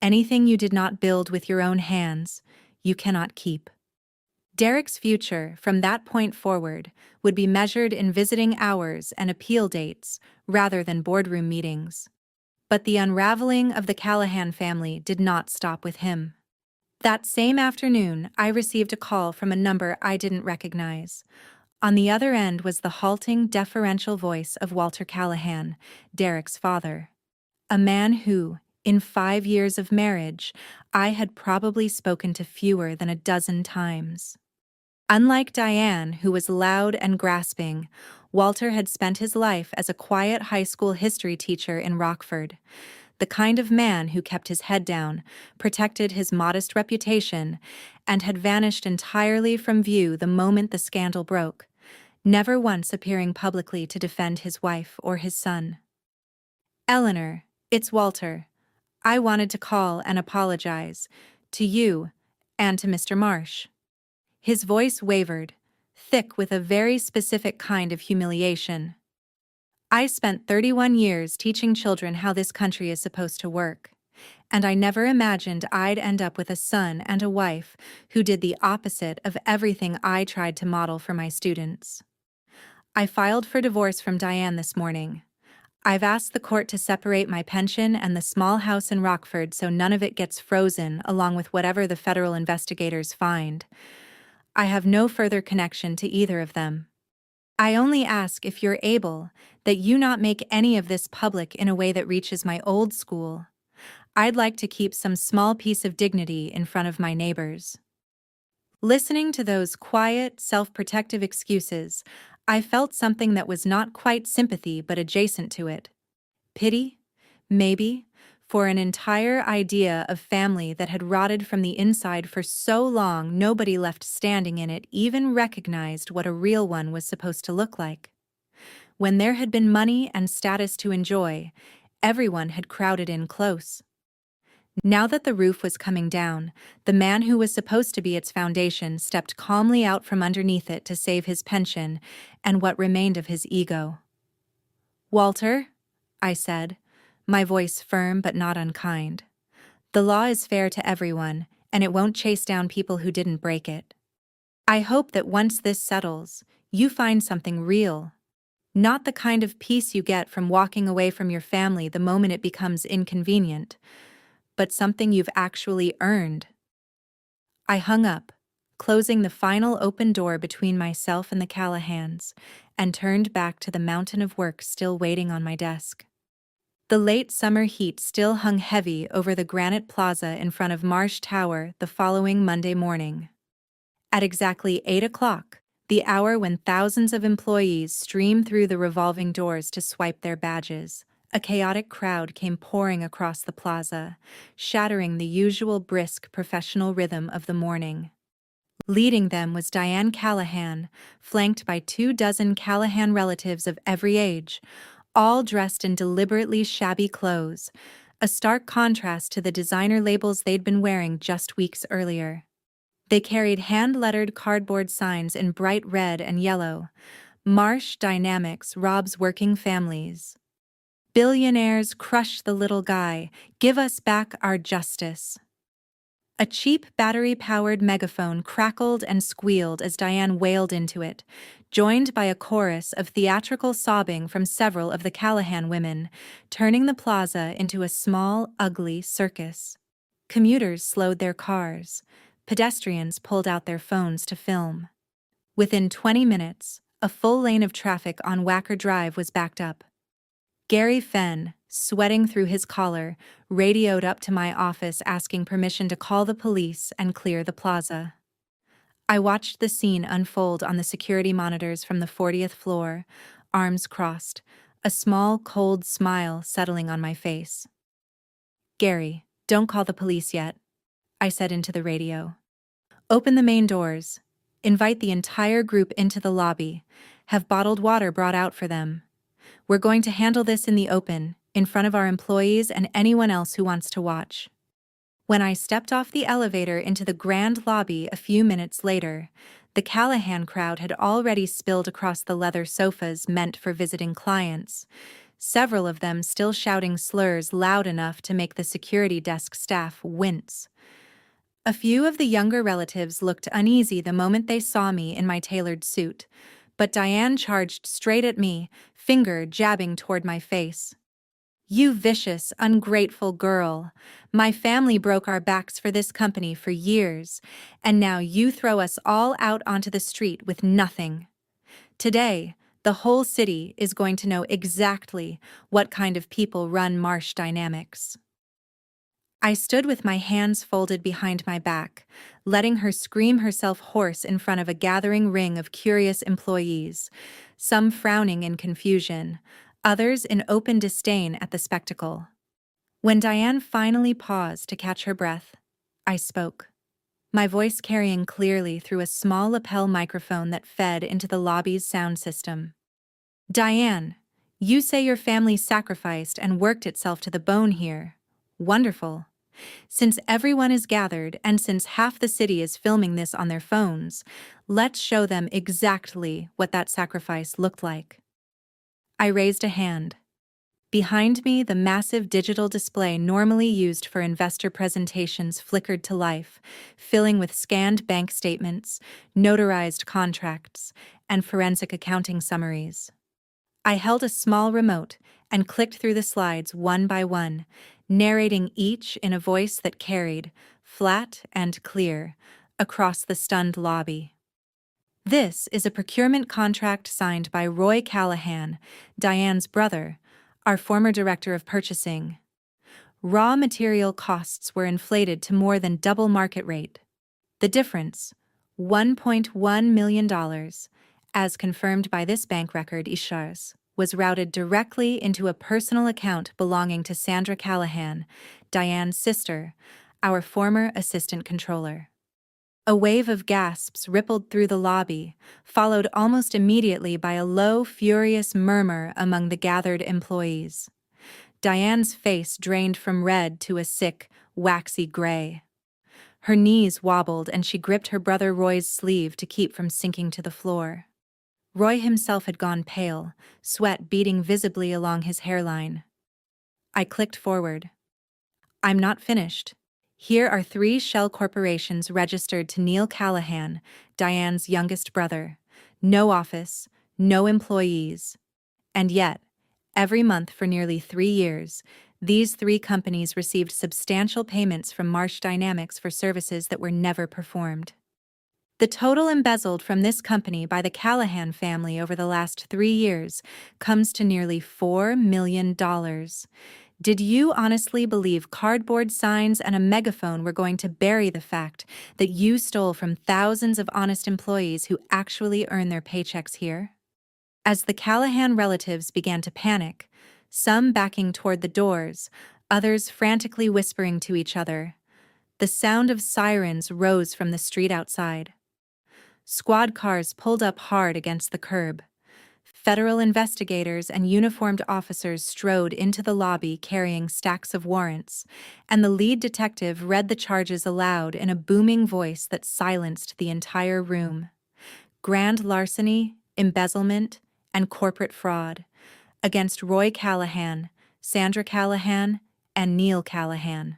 Anything you did not build with your own hands, you cannot keep. Derek's future, from that point forward, would be measured in visiting hours and appeal dates rather than boardroom meetings. But the unraveling of the Callahan family did not stop with him. That same afternoon, I received a call from a number I didn't recognize. On the other end was the halting, deferential voice of Walter Callahan, Derek's father. A man who, in 5 years of marriage, I had probably spoken to fewer than a dozen times. Unlike Diane, who was loud and grasping, Walter had spent his life as a quiet high school history teacher in Rockford, the kind of man who kept his head down, protected his modest reputation, and had vanished entirely from view the moment the scandal broke, never once appearing publicly to defend his wife or his son. "Eleanor, it's Walter. I wanted to call and apologize, to you and to Mr. Marsh." His voice wavered, thick with a very specific kind of humiliation. "I spent 31 years teaching children how this country is supposed to work, and I never imagined I'd end up with a son and a wife who did the opposite of everything I tried to model for my students. I filed for divorce from Diane this morning. I've asked the court to separate my pension and the small house in Rockford so none of it gets frozen along with whatever the federal investigators find. I have no further connection to either of them. I only ask, if you're able, that you not make any of this public in a way that reaches my old school. I'd like to keep some small piece of dignity in front of my neighbors." Listening to those quiet, self-protective excuses, I felt something that was not quite sympathy but adjacent to it. Pity, maybe, for an entire idea of family that had rotted from the inside for so long nobody left standing in it even recognized what a real one was supposed to look like. When there had been money and status to enjoy, everyone had crowded in close. Now that the roof was coming down, the man who was supposed to be its foundation stepped calmly out from underneath it to save his pension and what remained of his ego. "Walter," I said, my voice firm but not unkind, "the law is fair to everyone, and it won't chase down people who didn't break it. I hope that once this settles, you find something real, Not the kind of peace you get from walking away from your family the moment it becomes inconvenient, but something you've actually earned. I hung up, closing the final open door between myself and the Callahans, and turned back to the mountain of work still waiting on my desk. The late summer heat still hung heavy over the granite plaza in front of Marsh Tower the following Monday morning. At exactly 8 o'clock, the hour when thousands of employees stream through the revolving doors to swipe their badges, a chaotic crowd came pouring across the plaza, shattering the usual brisk professional rhythm of the morning. Leading them was Diane Callahan, flanked by 24 Callahan relatives of every age, all dressed in deliberately shabby clothes, a stark contrast to the designer labels they'd been wearing just weeks earlier. They carried hand-lettered cardboard signs in bright red and yellow. Marsh Dynamics robs working families. Billionaires crush the little guy. Give us back our justice. A cheap battery-powered megaphone crackled and squealed as Diane wailed into it, joined by a chorus of theatrical sobbing from several of the Callahan women, turning the plaza into a small, ugly circus. Commuters slowed their cars. Pedestrians pulled out their phones to film. Within 20 minutes, a full lane of traffic on Wacker Drive was backed up. Gary Fenn, sweating through his collar, radioed up to my office asking permission to call the police and clear the plaza. I watched the scene unfold on the security monitors from the 40th floor, arms crossed, a small, cold smile settling on my face. "Gary, don't call the police yet," I said into the radio. "Open the main doors, invite the entire group into the lobby, have bottled water brought out for them. We're going to handle this in the open, in front of our employees and anyone else who wants to watch." When I stepped off the elevator into the grand lobby a few minutes later, the Callahan crowd had already spilled across the leather sofas meant for visiting clients, several of them still shouting slurs loud enough to make the security desk staff wince. A few of the younger relatives looked uneasy the moment they saw me in my tailored suit, but Diane charged straight at me, finger jabbing toward my face. "You vicious, ungrateful girl. My family broke our backs for this company for years, and now you throw us all out onto the street with nothing. Today, the whole city is going to know exactly what kind of people run Marsh Dynamics." I stood with my hands folded behind my back, letting her scream herself hoarse in front of a gathering ring of curious employees, some frowning in confusion, others in open disdain at the spectacle. When Diane finally paused to catch her breath, I spoke, my voice carrying clearly through a small lapel microphone that fed into the lobby's sound system. "Diane, you say your family sacrificed and worked itself to the bone here. Wonderful. Since everyone is gathered and since half the city is filming this on their phones, let's show them exactly what that sacrifice looked like." I raised a hand. Behind me, the massive digital display normally used for investor presentations flickered to life, filling with scanned bank statements, notarized contracts, and forensic accounting summaries. I held a small remote and clicked through the slides one by one, narrating each in a voice that carried, flat and clear, across the stunned lobby. "This is a procurement contract signed by Roy Callahan, Diane's brother, our former director of purchasing. Raw material costs were inflated to more than double market rate. The difference, $1.1 million, as confirmed by this bank record Ishars, was routed directly into a personal account belonging to Sandra Callahan, Diane's sister, our former assistant controller." A wave of gasps rippled through the lobby, followed almost immediately by a low, furious murmur among the gathered employees. Diane's face drained from red to a sick, waxy gray. Her knees wobbled and she gripped her brother Roy's sleeve to keep from sinking to the floor. Roy himself had gone pale, sweat beading visibly along his hairline. I clicked forward. "I'm not finished. Here are 3 shell corporations registered to Neil Callahan, Diane's youngest brother. No office, no employees. And yet, every month for nearly 3 years, these three companies received substantial payments from Marsh Dynamics for services that were never performed. The total embezzled from this company by the Callahan family over the last 3 years comes to nearly $4 million. Did you honestly believe cardboard signs and a megaphone were going to bury the fact that you stole from thousands of honest employees who actually earn their paychecks here? As the Callahan relatives began to panic, some backing toward the doors, others frantically whispering to each other, the sound of sirens rose from the street outside. Squad cars pulled up hard against the curb. Federal investigators and uniformed officers strode into the lobby carrying stacks of warrants, and the lead detective read the charges aloud in a booming voice that silenced the entire room. Grand larceny, embezzlement, and corporate fraud against Roy Callahan, Sandra Callahan, and Neil Callahan.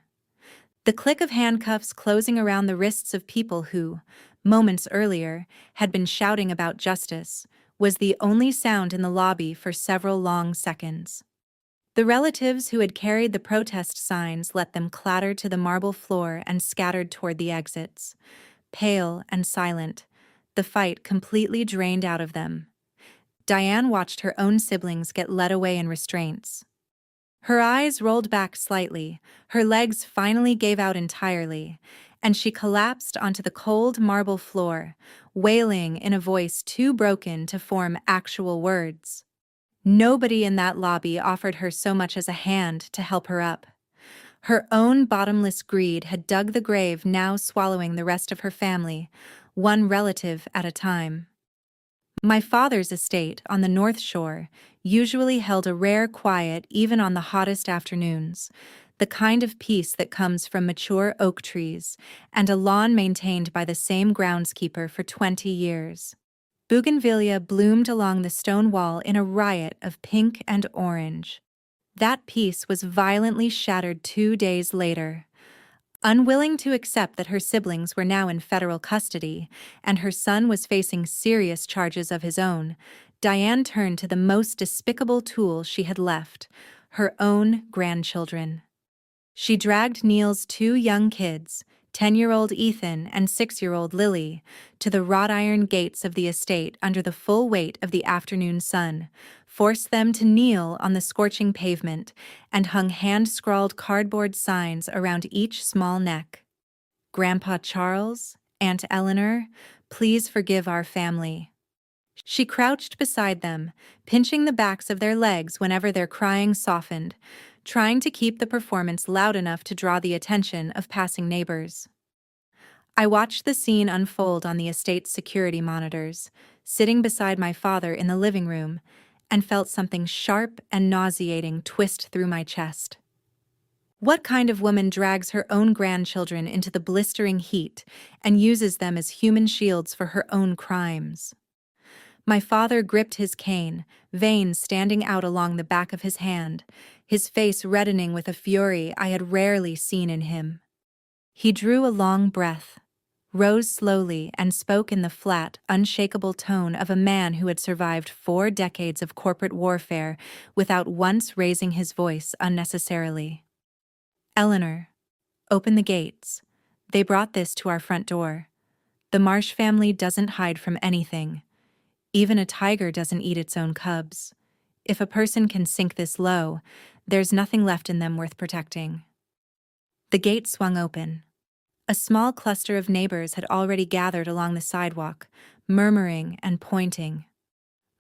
The click of handcuffs closing around the wrists of people who, moments earlier, had been shouting about justice was the only sound in the lobby for several long seconds. The relatives who had carried the protest signs let them clatter to the marble floor and scattered toward the exits. Pale and silent, the fight completely drained out of them. Diane watched her own siblings get led away in restraints. Her eyes rolled back slightly, her legs finally gave out entirely, and she collapsed onto the cold marble floor, wailing in a voice too broken to form actual words. Nobody in that lobby offered her so much as a hand to help her up. Her own bottomless greed had dug the grave, now swallowing the rest of her family, one relative at a time. My father's estate on the North Shore usually held a rare quiet even on the hottest afternoons, the kind of peace that comes from mature oak trees and a lawn maintained by the same groundskeeper for 20 years. Bougainvillea bloomed along the stone wall in a riot of pink and orange. That peace was violently shattered 2 days later. Unwilling to accept that her siblings were now in federal custody and her son was facing serious charges of his own, Diane turned to the most despicable tool she had left, her own grandchildren. She dragged Neil's two young kids, 10-year-old Ethan and 6-year-old Lily, to the wrought iron gates of the estate under the full weight of the afternoon sun, forced them to kneel on the scorching pavement, and hung hand-scrawled cardboard signs around each small neck. Grandpa Charles, Aunt Eleanor, please forgive our family. She crouched beside them, pinching the backs of their legs whenever their crying softened, trying to keep the performance loud enough to draw the attention of passing neighbors. I watched the scene unfold on the estate's security monitors, sitting beside my father in the living room, and felt something sharp and nauseating twist through my chest. What kind of woman drags her own grandchildren into the blistering heat and uses them as human shields for her own crimes? My father gripped his cane, veins standing out along the back of his hand, his face reddening with a fury I had rarely seen in him. He drew a long breath, rose slowly, and spoke in the flat, unshakable tone of a man who had survived 4 decades of corporate warfare without once raising his voice unnecessarily. Eleanor, open the gates. They brought this to our front door. The Marsh family doesn't hide from anything. Even a tiger doesn't eat its own cubs. If a person can sink this low, there's nothing left in them worth protecting. The gate swung open. A small cluster of neighbors had already gathered along the sidewalk, murmuring and pointing.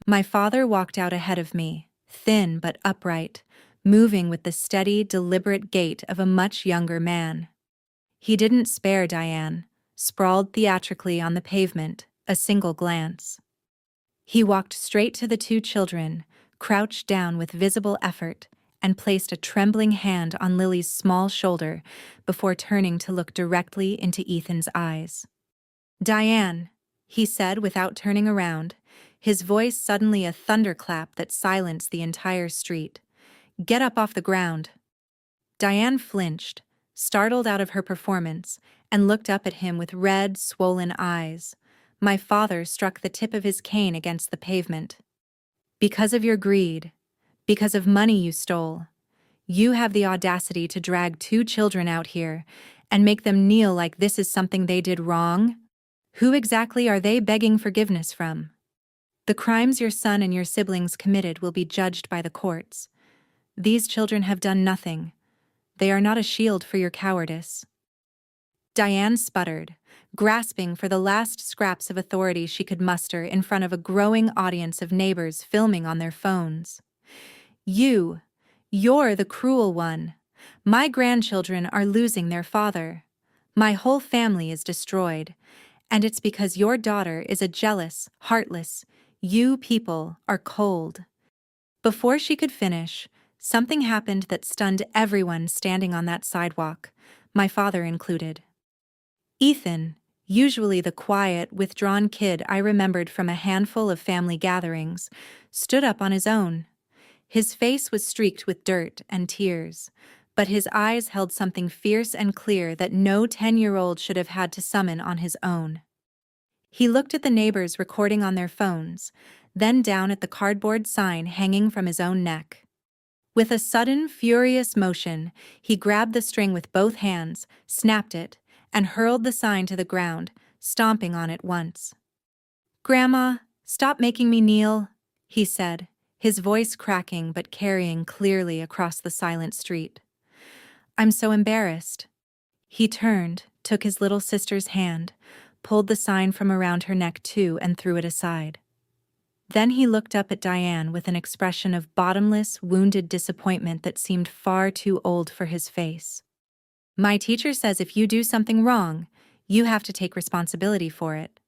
My father walked out ahead of me, thin but upright, moving with the steady, deliberate gait of a much younger man. He didn't spare Diane, sprawled theatrically on the pavement, a single glance. He walked straight to the 2 children, crouched down with visible effort, and placed a trembling hand on Lily's small shoulder before turning to look directly into Ethan's eyes. "Diane," he said without turning around, his voice suddenly a thunderclap that silenced the entire street. "Get up off the ground." Diane flinched, startled out of her performance, and looked up at him with red, swollen eyes. My father struck the tip of his cane against the pavement. Because of your greed, because of money you stole, you have the audacity to drag 2 children out here and make them kneel like this is something they did wrong? Who exactly are they begging forgiveness from? The crimes your son and your siblings committed will be judged by the courts. These children have done nothing. They are not a shield for your cowardice. Diane sputtered, grasping for the last scraps of authority she could muster in front of a growing audience of neighbors filming on their phones. You're the cruel one. My grandchildren are losing their father. My whole family is destroyed. And it's because your daughter is a jealous, heartless. You people are cold. Before she could finish, something happened that stunned everyone standing on that sidewalk, my father included. Ethan, usually the quiet, withdrawn kid I remembered from a handful of family gatherings, stood up on his own. His face was streaked with dirt and tears, but his eyes held something fierce and clear that no 10-year-old should have had to summon on his own. He looked at the neighbors recording on their phones, then down at the cardboard sign hanging from his own neck. With a sudden, furious motion, he grabbed the string with both hands, snapped it, and hurled the sign to the ground, stomping on it once. "Grandma, stop making me kneel," he said, his voice cracking but carrying clearly across the silent street. "I'm so embarrassed." He turned, took his little sister's hand, pulled the sign from around her neck too, and threw it aside. Then he looked up at Diane with an expression of bottomless, wounded disappointment that seemed far too old for his face. "My teacher says if you do something wrong, you have to take responsibility for it.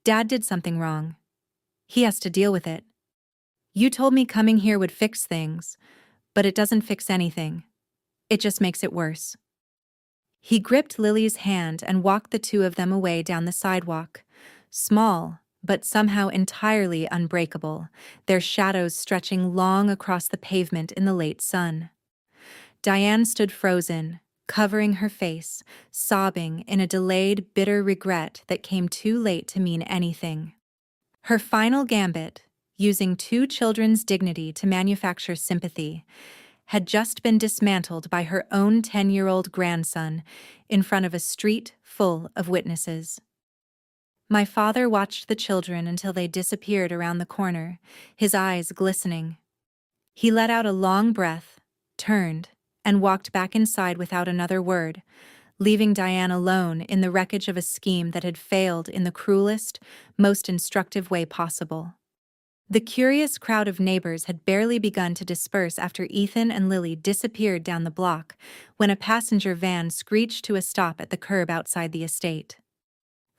Dad did something wrong. He has to deal with it. You told me coming here would fix things, but it doesn't fix anything. It just makes it worse." He gripped Lily's hand and walked the two of them away down the sidewalk, small, but somehow entirely unbreakable, their shadows stretching long across the pavement in the late sun. Diane stood frozen, covering her face, sobbing in a delayed, bitter regret that came too late to mean anything. Her final gambit, using 2 children's dignity to manufacture sympathy, had just been dismantled by her own 10-year-old grandson in front of a street full of witnesses. My father watched the children until they disappeared around the corner, his eyes glistening. He let out a long breath, turned, and walked back inside without another word, leaving Diane alone in the wreckage of a scheme that had failed in the cruelest, most instructive way possible. The curious crowd of neighbors had barely begun to disperse after Ethan and Lily disappeared down the block when a passenger van screeched to a stop at the curb outside the estate.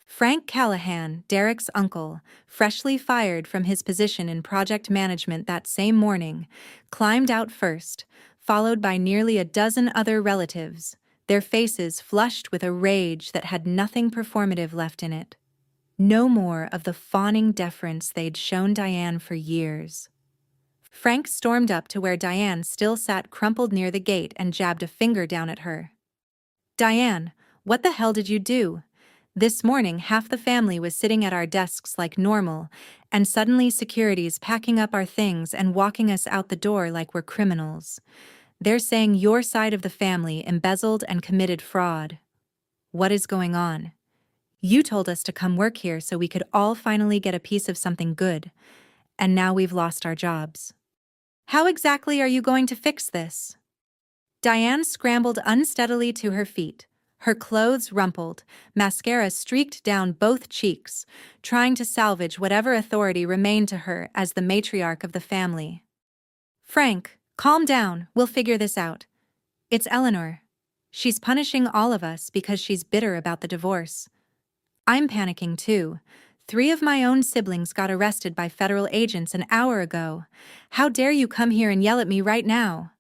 Frank Callahan, Derek's uncle, freshly fired from his position in project management that same morning, climbed out first, followed by nearly a dozen other relatives, their faces flushed with a rage that had nothing performative left in it. No more of the fawning deference they'd shown Diane for years. Frank stormed up to where Diane still sat crumpled near the gate and jabbed a finger down at her. "Diane, what the hell did you do? This morning half the family was sitting at our desks like normal, and suddenly security's packing up our things and walking us out the door like we're criminals. They're saying your side of the family embezzled and committed fraud. What is going on? You told us to come work here so we could all finally get a piece of something good, and now we've lost our jobs. How exactly are you going to fix this?" Diane scrambled unsteadily to her feet, her clothes rumpled, mascara streaked down both cheeks, trying to salvage whatever authority remained to her as the matriarch of the family. "Frank, calm down, we'll figure this out. It's Eleanor. She's punishing all of us because she's bitter about the divorce. I'm panicking too. 3 of my own siblings got arrested by federal agents an hour ago. How dare you come here and yell at me right now?"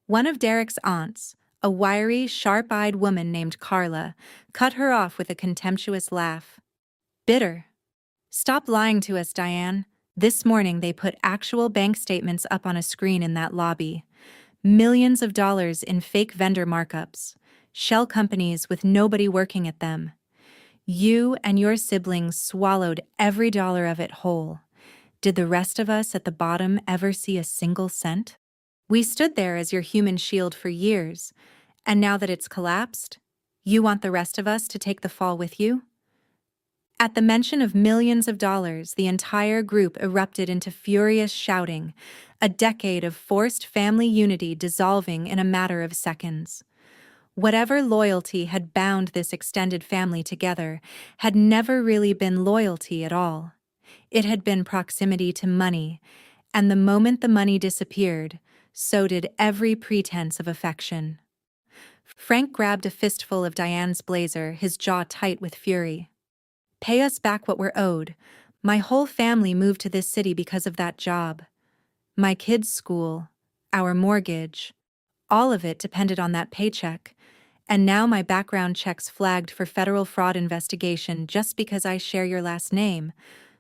One of Derek's aunts, a wiry, sharp-eyed woman named Carla, cut her off with a contemptuous laugh. "Bitter? Stop lying to us, Diane. This morning they put actual bank statements up on a screen in that lobby. Millions of dollars in fake vendor markups. Shell companies with nobody working at them. You and your siblings swallowed every dollar of it whole. Did the rest of us at the bottom ever see a single cent? We stood there as your human shield for years, and now that it's collapsed, you want the rest of us to take the fall with you? At the mention of millions of dollars, the entire group erupted into furious shouting, a decade of forced family unity dissolving in a matter of seconds. Whatever loyalty had bound this extended family together had never really been loyalty at all. It had been proximity to money, and the moment the money disappeared, so did every pretense of affection. Frank grabbed a fistful of Diane's blazer, his jaw tight with fury. Pay us back what we're owed. My whole family moved to this city because of that job. My kids' school, our mortgage, all of it depended on that paycheck. And now my background check's flagged for federal fraud investigation just because I share your last name.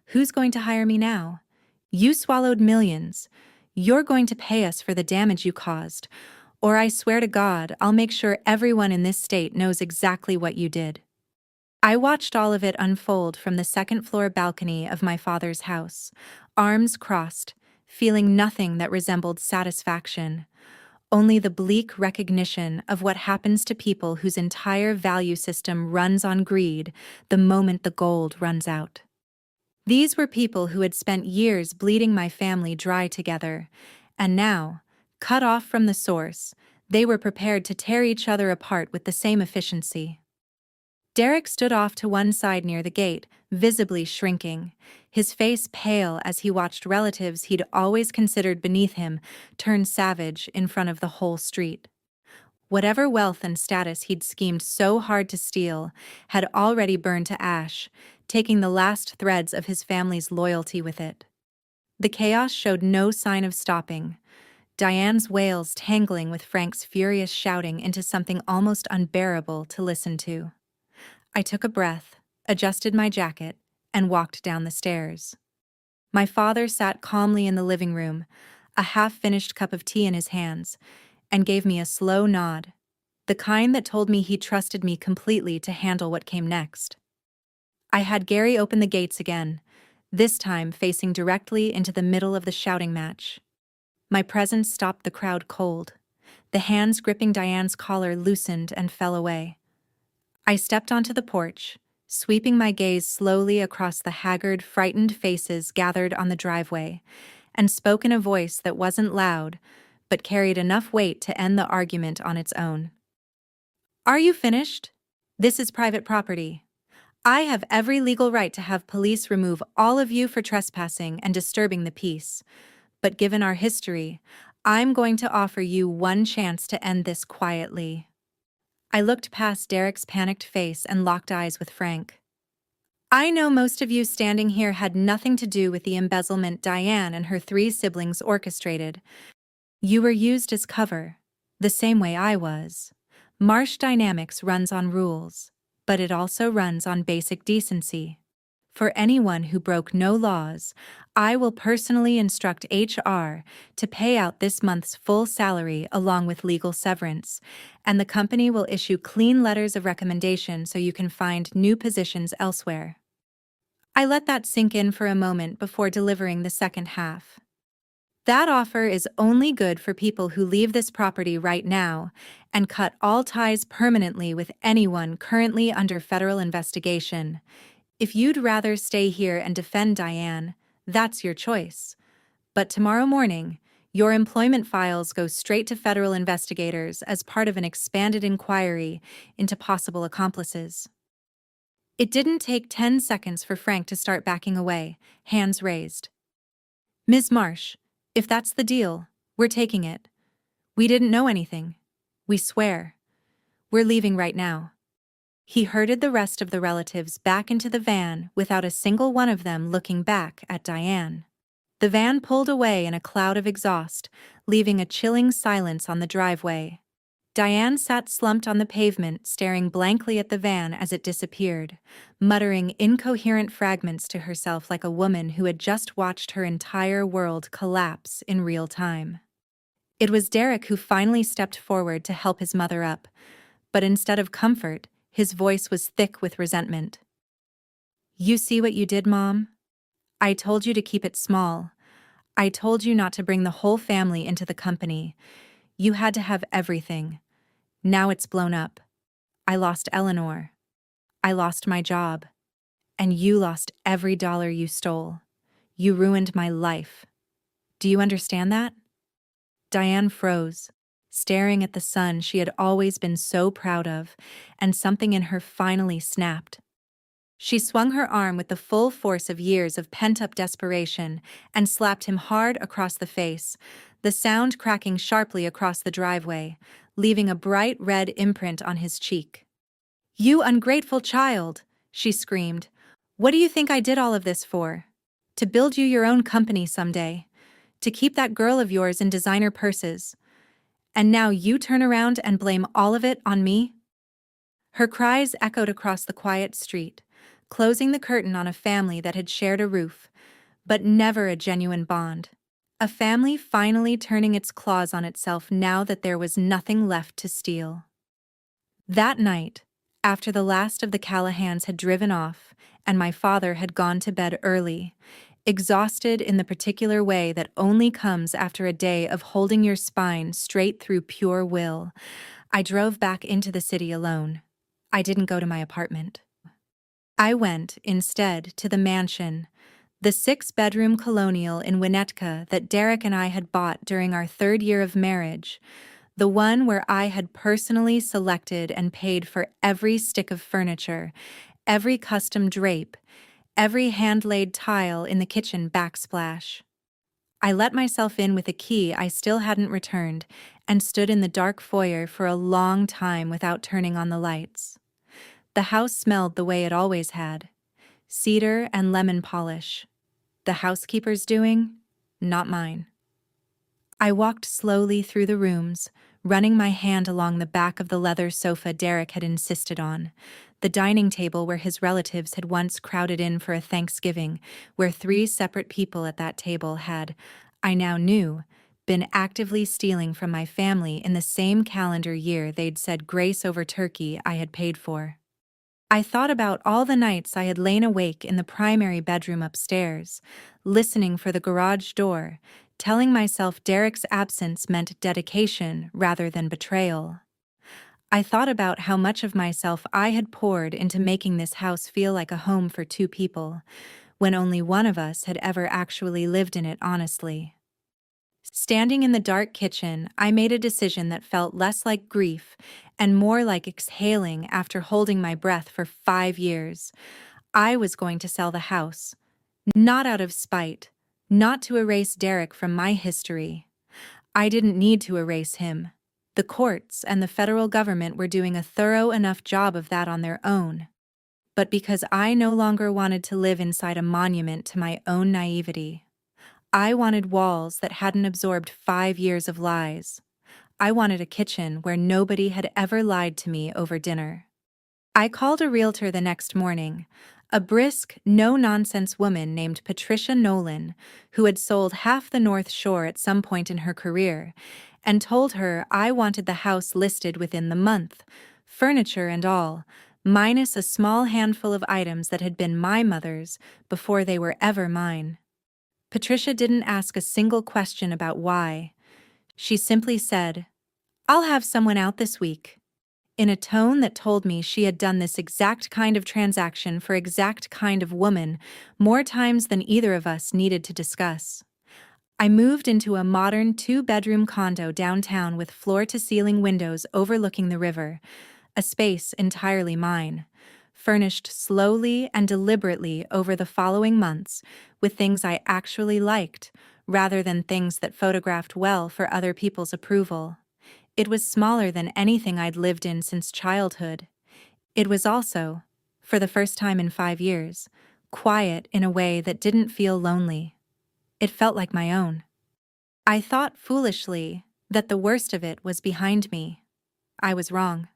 Who's going to hire me now? You swallowed millions. You're going to pay us for the damage you caused. Or I swear to God, I'll make sure everyone in this state knows exactly what you did. I watched all of it unfold from the second-floor balcony of my father's house, arms crossed, feeling nothing that resembled satisfaction, only the bleak recognition of what happens to people whose entire value system runs on greed the moment the gold runs out. These were people who had spent years bleeding my family dry together, and now, cut off from the source, they were prepared to tear each other apart with the same efficiency. Derek stood off to one side near the gate, visibly shrinking, his face pale as he watched relatives he'd always considered beneath him turn savage in front of the whole street. Whatever wealth and status he'd schemed so hard to steal had already burned to ash, taking the last threads of his family's loyalty with it. The chaos showed no sign of stopping, Diane's wails tangling with Frank's furious shouting into something almost unbearable to listen to. I took a breath, adjusted my jacket, and walked down the stairs. My father sat calmly in the living room, a half-finished cup of tea in his hands, and gave me a slow nod, the kind that told me he trusted me completely to handle what came next. I had Gary open the gates again, this time facing directly into the middle of the shouting match. My presence stopped the crowd cold. The hands gripping Diane's collar loosened and fell away. I stepped onto the porch, sweeping my gaze slowly across the haggard, frightened faces gathered on the driveway, and spoke in a voice that wasn't loud, but carried enough weight to end the argument on its own. Are you finished? This is private property. I have every legal right to have police remove all of you for trespassing and disturbing the peace, but given our history, I'm going to offer you one chance to end this quietly. I looked past Derek's panicked face and locked eyes with Frank. I know most of you standing here had nothing to do with the embezzlement Diane and her 3 siblings orchestrated. You were used as cover, the same way I was. Marsh Dynamics runs on rules, but it also runs on basic decency. For anyone who broke no laws, I will personally instruct HR to pay out this month's full salary along with legal severance, and the company will issue clean letters of recommendation so you can find new positions elsewhere. I let that sink in for a moment before delivering the second half. That offer is only good for people who leave this property right now and cut all ties permanently with anyone currently under federal investigation. If you'd rather stay here and defend Diane, that's your choice. But tomorrow morning, your employment files go straight to federal investigators as part of an expanded inquiry into possible accomplices. It didn't take 10 seconds for Frank to start backing away, hands raised. Ms. Marsh, if that's the deal, we're taking it. We didn't know anything. We swear. We're leaving right now. He herded the rest of the relatives back into the van without a single one of them looking back at Diane. The van pulled away in a cloud of exhaust, leaving a chilling silence on the driveway. Diane sat slumped on the pavement, staring blankly at the van as it disappeared, muttering incoherent fragments to herself like a woman who had just watched her entire world collapse in real time. It was Derek who finally stepped forward to help his mother up, but instead of comfort, his voice was thick with resentment. You see what you did, Mom? I told you to keep it small. I told you not to bring the whole family into the company. You had to have everything. Now it's blown up. I lost Eleanor. I lost my job. And you lost every dollar you stole. You ruined my life. Do you understand that?" Diane froze, staring at the son she had always been so proud of, and something in her finally snapped. She swung her arm with the full force of years of pent-up desperation and slapped him hard across the face, the sound cracking sharply across the driveway, leaving a bright red imprint on his cheek. "You ungrateful child!" she screamed. "What do you think I did all of this for? To build you your own company someday. To keep that girl of yours in designer purses. And now you turn around and blame all of it on me?" Her cries echoed across the quiet street, closing the curtain on a family that had shared a roof, but never a genuine bond. A family finally turning its claws on itself now that there was nothing left to steal. That night, after the last of the Callahans had driven off and my father had gone to bed early, exhausted in the particular way that only comes after a day of holding your spine straight through pure will, I drove back into the city alone. I didn't go to my apartment. I went, instead, to the mansion, the 6-bedroom colonial in Winnetka that Derek and I had bought during our 3rd year of marriage, the one where I had personally selected and paid for every stick of furniture, every custom drape, every hand-laid tile in the kitchen backsplash. I let myself in with a key I still hadn't returned and stood in the dark foyer for a long time without turning on the lights. The house smelled the way it always had. Cedar and lemon polish. The housekeeper's doing, not mine. I walked slowly through the rooms, running my hand along the back of the leather sofa Derek had insisted on, the dining table where his relatives had once crowded in for a Thanksgiving, where 3 separate people at that table had, I now knew, been actively stealing from my family in the same calendar year they'd said grace over turkey I had paid for. I thought about all the nights I had lain awake in the primary bedroom upstairs, listening for the garage door, telling myself Derek's absence meant dedication rather than betrayal. I thought about how much of myself I had poured into making this house feel like a home for 2 people, when only one of us had ever actually lived in it honestly. Standing in the dark kitchen, I made a decision that felt less like grief and more like exhaling after holding my breath for 5 years. I was going to sell the house. Not out of spite, not to erase Derek from my history. I didn't need to erase him. The courts and the federal government were doing a thorough enough job of that on their own. But because I no longer wanted to live inside a monument to my own naivety. I wanted walls that hadn't absorbed 5 years of lies. I wanted a kitchen where nobody had ever lied to me over dinner. I called a realtor the next morning, a brisk, no-nonsense woman named Patricia Nolan, who had sold half the North Shore at some point in her career, and told her I wanted the house listed within the month, furniture and all, minus a small handful of items that had been my mother's before they were ever mine. Patricia didn't ask a single question about why. She simply said, "I'll have someone out this week," in a tone that told me she had done this exact kind of transaction for exact kind of woman more times than either of us needed to discuss. I moved into a modern 2-bedroom condo downtown with floor-to-ceiling windows overlooking the river, a space entirely mine, furnished slowly and deliberately over the following months with things I actually liked, rather than things that photographed well for other people's approval. It was smaller than anything I'd lived in since childhood. It was also, for the first time in 5 years, quiet in a way that didn't feel lonely. It felt like my own. I thought foolishly that the worst of it was behind me. I was wrong.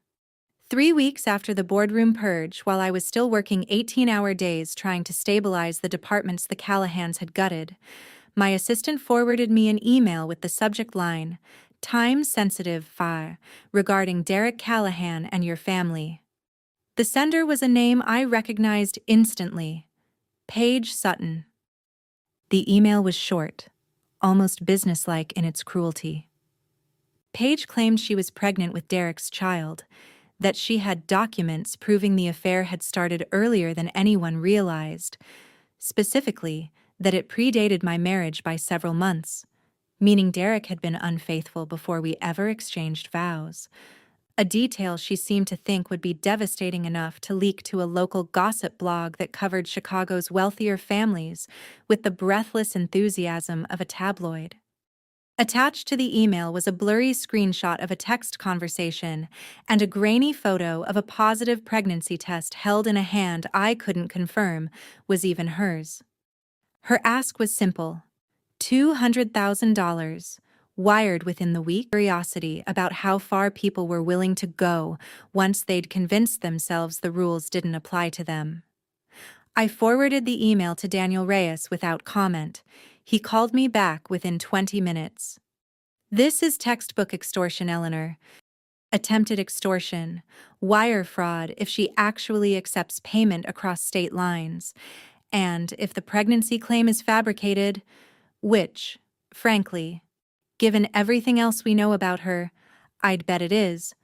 3 weeks after the boardroom purge, while I was still working 18-hour days trying to stabilize the departments the Callahans had gutted, my assistant forwarded me an email with the subject line, "Time-sensitive file regarding Derek Callahan and your family." The sender was a name I recognized instantly, Paige Sutton. The email was short, almost businesslike in its cruelty. Paige claimed she was pregnant with Derek's child, that she had documents proving the affair had started earlier than anyone realized, specifically that it predated my marriage by several months, meaning Derek had been unfaithful before we ever exchanged vows. A detail she seemed to think would be devastating enough to leak to a local gossip blog that covered Chicago's wealthier families with the breathless enthusiasm of a tabloid. Attached to the email was a blurry screenshot of a text conversation and a grainy photo of a positive pregnancy test held in a hand I couldn't confirm was even hers. Her ask was simple: $200,000, wired within the week. Curiosity about how far people were willing to go once they'd convinced themselves the rules didn't apply to them. I forwarded the email to Daniel Reyes without comment. He called me back within 20 minutes. This is textbook extortion, Eleanor. Attempted extortion, wire fraud if she actually accepts payment across state lines, and if the pregnancy claim is fabricated, which, frankly, given everything else we know about her, I'd bet it is,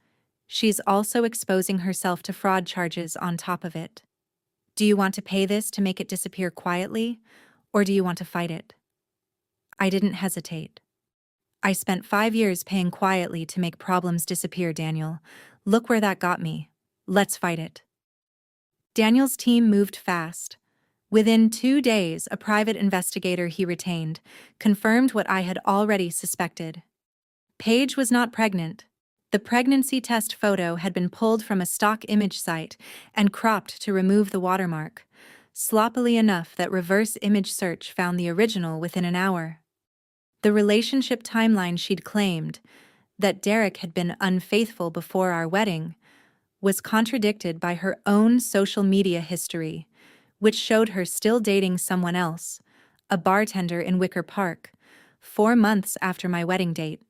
she's also exposing herself to fraud charges on top of it. Do you want to pay this to make it disappear quietly, or do you want to fight it? I didn't hesitate. I spent 5 years paying quietly to make problems disappear, Daniel. Look where that got me. Let's fight it. Daniel's team moved fast. Within 2 days, a private investigator he retained confirmed what I had already suspected. Paige was not pregnant. The pregnancy test photo had been pulled from a stock image site and cropped to remove the watermark, sloppily enough that reverse image search found the original within an hour. The relationship timeline she'd claimed, that Derek had been unfaithful before our wedding, was contradicted by her own social media history, which showed her still dating someone else, a bartender in Wicker Park, 4 months after my wedding date.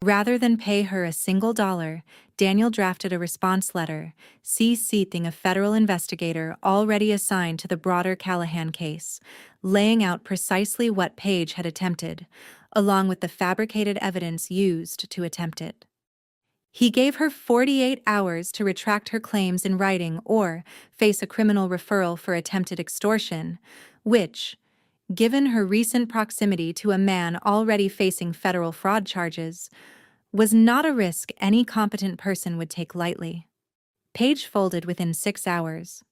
Rather than pay her a single dollar, Daniel drafted a response letter, CCing a federal investigator already assigned to the broader Callahan case, laying out precisely what Paige had attempted, along with the fabricated evidence used to attempt it. He gave her 48 hours to retract her claims in writing or face a criminal referral for attempted extortion, which, given her recent proximity to a man already facing federal fraud charges, was not a risk any competent person would take lightly. Paige folded within 6 hours.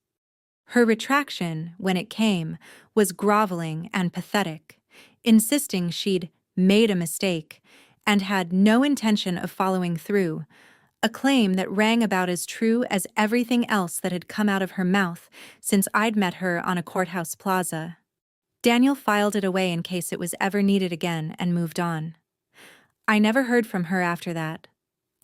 Her retraction, when it came, was groveling and pathetic, insisting she'd made a mistake and had no intention of following through, a claim that rang about as true as everything else that had come out of her mouth since I'd met her on a courthouse plaza. Daniel filed it away in case it was ever needed again and moved on. I never heard from her after that.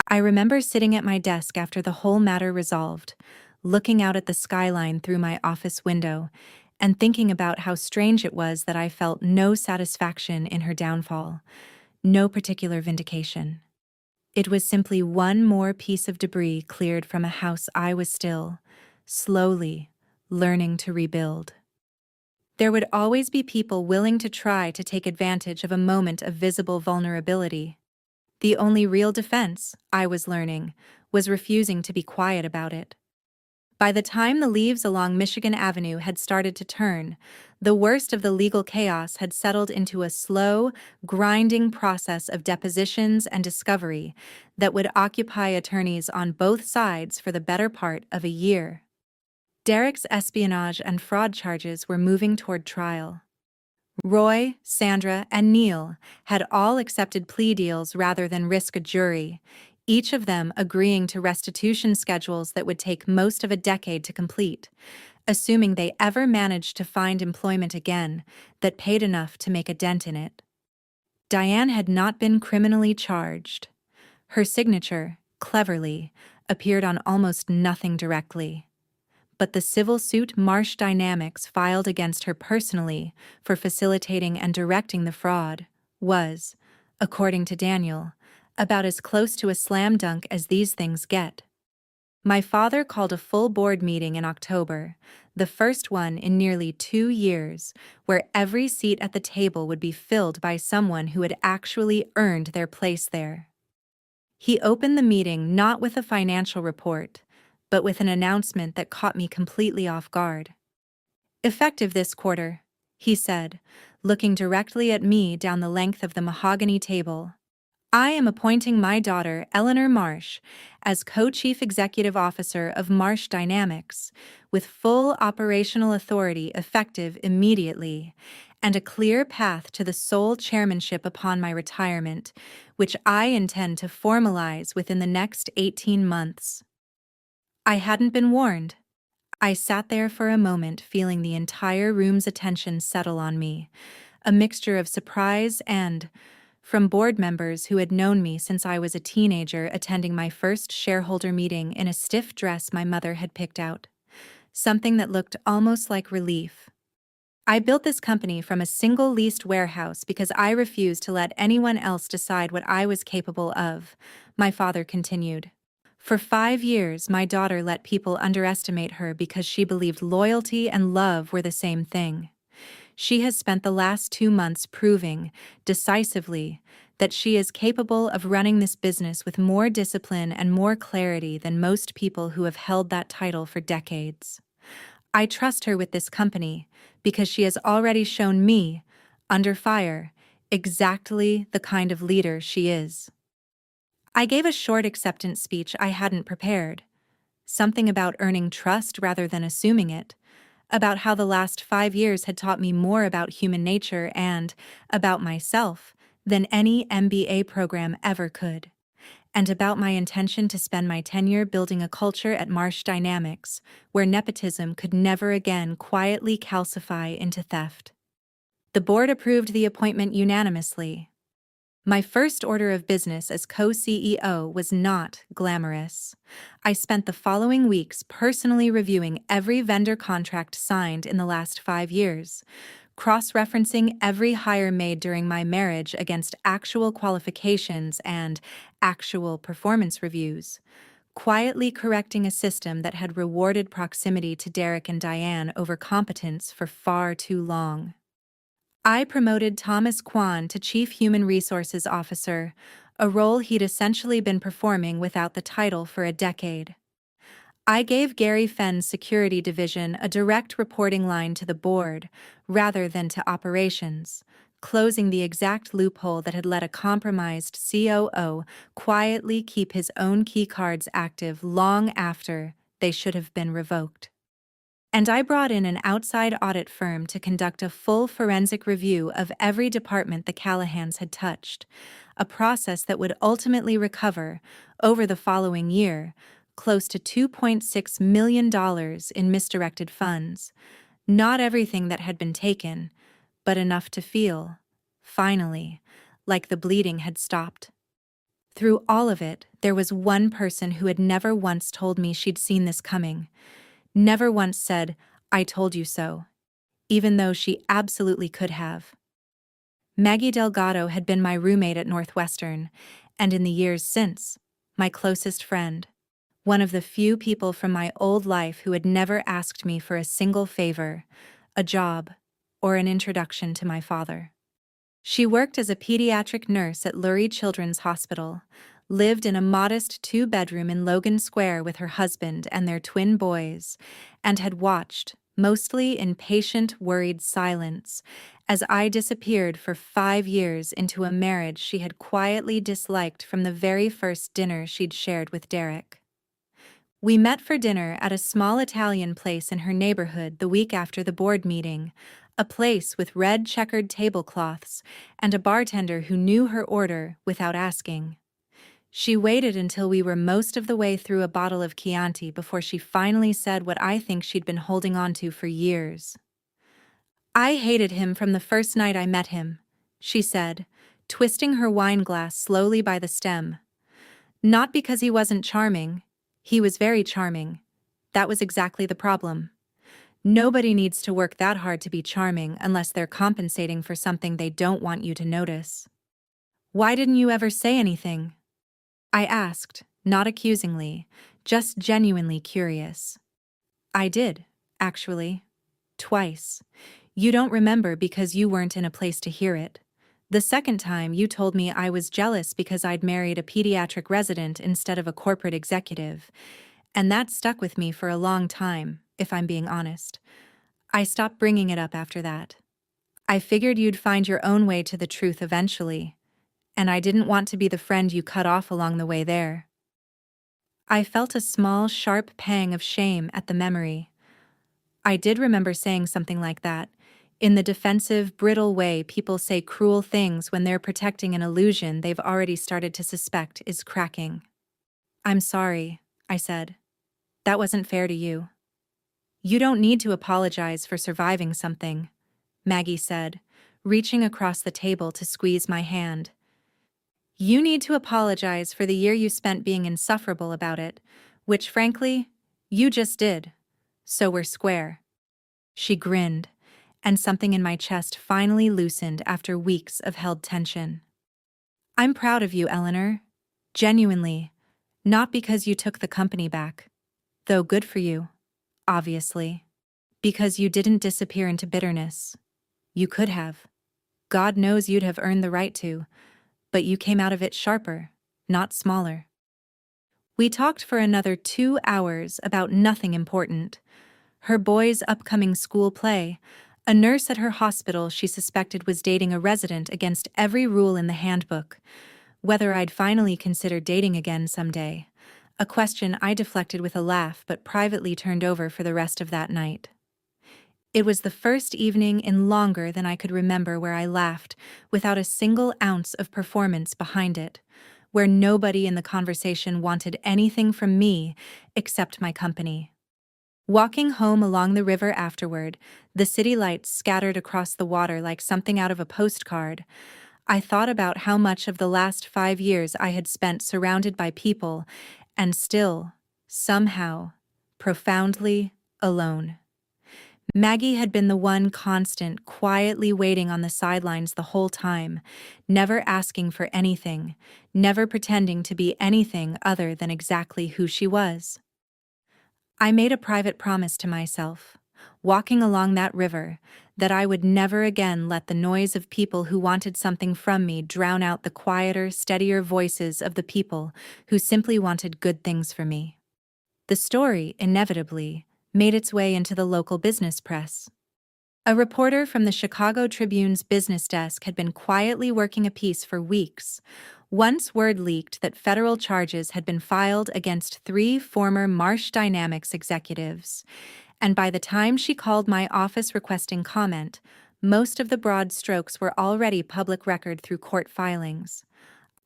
I remember sitting at my desk after the whole matter resolved, looking out at the skyline through my office window, and thinking about how strange it was that I felt no satisfaction in her downfall, no particular vindication. It was simply one more piece of debris cleared from a house I was still, slowly, learning to rebuild. There would always be people willing to try to take advantage of a moment of visible vulnerability. The only real defense, I was learning, was refusing to be quiet about it. By the time the leaves along Michigan Avenue had started to turn, the worst of the legal chaos had settled into a slow, grinding process of depositions and discovery that would occupy attorneys on both sides for the better part of a year. Derek's espionage and fraud charges were moving toward trial. Roy, Sandra, and Neil had all accepted plea deals rather than risk a jury, each of them agreeing to restitution schedules that would take most of a decade to complete, assuming they ever managed to find employment again that paid enough to make a dent in it. Diane had not been criminally charged. Her signature, cleverly, appeared on almost nothing directly. But the civil suit Marsh Dynamics filed against her personally for facilitating and directing the fraud was, according to Daniel, about as close to a slam dunk as these things get. My father called a full board meeting in October, the first one in nearly 2 years, where every seat at the table would be filled by someone who had actually earned their place there. He opened the meeting not with a financial report, but with an announcement that caught me completely off guard. "Effective this quarter," he said, looking directly at me down the length of the mahogany table. "I am appointing my daughter, Eleanor Marsh, as co-chief executive officer of Marsh Dynamics, with full operational authority effective immediately, and a clear path to the sole chairmanship upon my retirement, which I intend to formalize within the next 18 months. I hadn't been warned. I sat there for a moment, feeling the entire room's attention settle on me, a mixture of surprise and, from board members who had known me since I was a teenager attending my first shareholder meeting in a stiff dress my mother had picked out, something that looked almost like relief. "I built this company from a single leased warehouse because I refused to let anyone else decide what I was capable of," my father continued. "For 5 years, my daughter let people underestimate her because she believed loyalty and love were the same thing. She has spent the last 2 months proving, decisively, that she is capable of running this business with more discipline and more clarity than most people who have held that title for decades. I trust her with this company because she has already shown me, under fire, exactly the kind of leader she is." I gave a short acceptance speech I hadn't prepared. Something about earning trust rather than assuming it, about how the last 5 years had taught me more about human nature and about myself than any MBA program ever could, and about my intention to spend my tenure building a culture at Marsh Dynamics where nepotism could never again quietly calcify into theft. The board approved the appointment unanimously. My first order of business as co-CEO was not glamorous. I spent the following weeks personally reviewing every vendor contract signed in the last 5 years, cross-referencing every hire made during my marriage against actual qualifications and actual performance reviews, quietly correcting a system that had rewarded proximity to Derek and Diane over competence for far too long. I promoted Thomas Kwan to Chief Human Resources Officer, a role he'd essentially been performing without the title for a decade. I gave Gary Fenn's security division a direct reporting line to the board, rather than to operations, closing the exact loophole that had let a compromised COO quietly keep his own keycards active long after they should have been revoked. And I brought in an outside audit firm to conduct a full forensic review of every department the Callahans had touched, a process that would ultimately recover, over the following year, close to $2.6 million in misdirected funds. Not everything that had been taken, but enough to feel, finally, like the bleeding had stopped. Through all of it, there was one person who had never once told me she'd seen this coming. Never once said, "I told you so," even though she absolutely could have. Maggie Delgado had been my roommate at Northwestern, and in the years since, my closest friend. One of the few people from my old life who had never asked me for a single favor, a job, or an introduction to my father. She worked as a pediatric nurse at Lurie Children's Hospital, lived in a modest 2-bedroom in Logan Square with her husband and their twin boys, and had watched, mostly in patient, worried silence, as I disappeared for 5 years into a marriage she had quietly disliked from the very first dinner she'd shared with Derek. We met for dinner at a small Italian place in her neighborhood the week after the board meeting, a place with red checkered tablecloths and a bartender who knew her order without asking. She waited until we were most of the way through a bottle of Chianti before she finally said what I think she'd been holding on to for years. "I hated him from the first night I met him," she said, twisting her wine glass slowly by the stem. "Not because he wasn't charming. He was very charming. That was exactly the problem. Nobody needs to work that hard to be charming unless they're compensating for something they don't want you to notice." "Why didn't you ever say anything?" I asked, not accusingly, just genuinely curious. I did, actually. Twice. You don't remember because you weren't in a place to hear it. The second time, you told me I was jealous because I'd married a pediatric resident instead of a corporate executive, and that stuck with me for a long time, if I'm being honest. I stopped bringing it up after that. I figured you'd find your own way to the truth eventually, and I didn't want to be the friend you cut off along the way there. I felt a small, sharp pang of shame at the memory. I did remember saying something like that, in the defensive, brittle way people say cruel things when they're protecting an illusion they've already started to suspect is cracking. I'm sorry, I said. That wasn't fair to you. You don't need to apologize for surviving something, Maggie said, reaching across the table to squeeze my hand. You need to apologize for the year you spent being insufferable about it, which, frankly, you just did. So we're square. She grinned, and something in my chest finally loosened after weeks of held tension. I'm proud of you, Eleanor. Genuinely. Not because you took the company back. Though good for you, obviously. Because you didn't disappear into bitterness. You could have. God knows you'd have earned the right to, but you came out of it sharper, not smaller. We talked for another 2 hours about nothing important. Her boy's upcoming school play, a nurse at her hospital she suspected was dating a resident against every rule in the handbook, whether I'd finally consider dating again someday, a question I deflected with a laugh but privately turned over for the rest of that night. It was the first evening in longer than I could remember where I laughed without a single ounce of performance behind it, where nobody in the conversation wanted anything from me except my company. Walking home along the river afterward, the city lights scattered across the water like something out of a postcard, I thought about how much of the last 5 years I had spent surrounded by people and still, somehow, profoundly alone. Maggie had been the one constant, quietly waiting on the sidelines the whole time, never asking for anything, never pretending to be anything other than exactly who she was. I made a private promise to myself, walking along that river, that I would never again let the noise of people who wanted something from me drown out the quieter, steadier voices of the people who simply wanted good things for me. The story, inevitably, made its way into the local business press. A reporter from the Chicago Tribune's business desk had been quietly working a piece for weeks, once word leaked that federal charges had been filed against 3 former Marsh Dynamics executives, and by the time she called my office requesting comment, most of the broad strokes were already public record through court filings.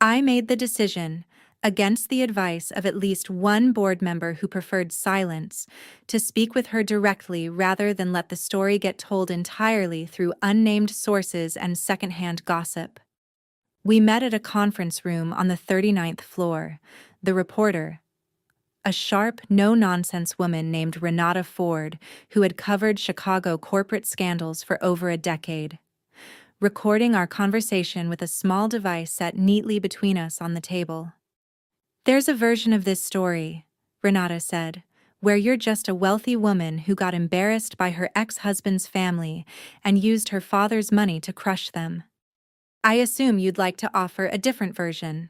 I made the decision, against the advice of at least one board member who preferred silence, to speak with her directly rather than let the story get told entirely through unnamed sources and secondhand gossip. We met at a conference room on the 39th floor. The reporter, a sharp, no-nonsense woman named Renata Ford, who had covered Chicago corporate scandals for over a decade, recording our conversation with a small device set neatly between us on the table. There's a version of this story, Renata said, where you're just a wealthy woman who got embarrassed by her ex-husband's family and used her father's money to crush them. I assume you'd like to offer a different version.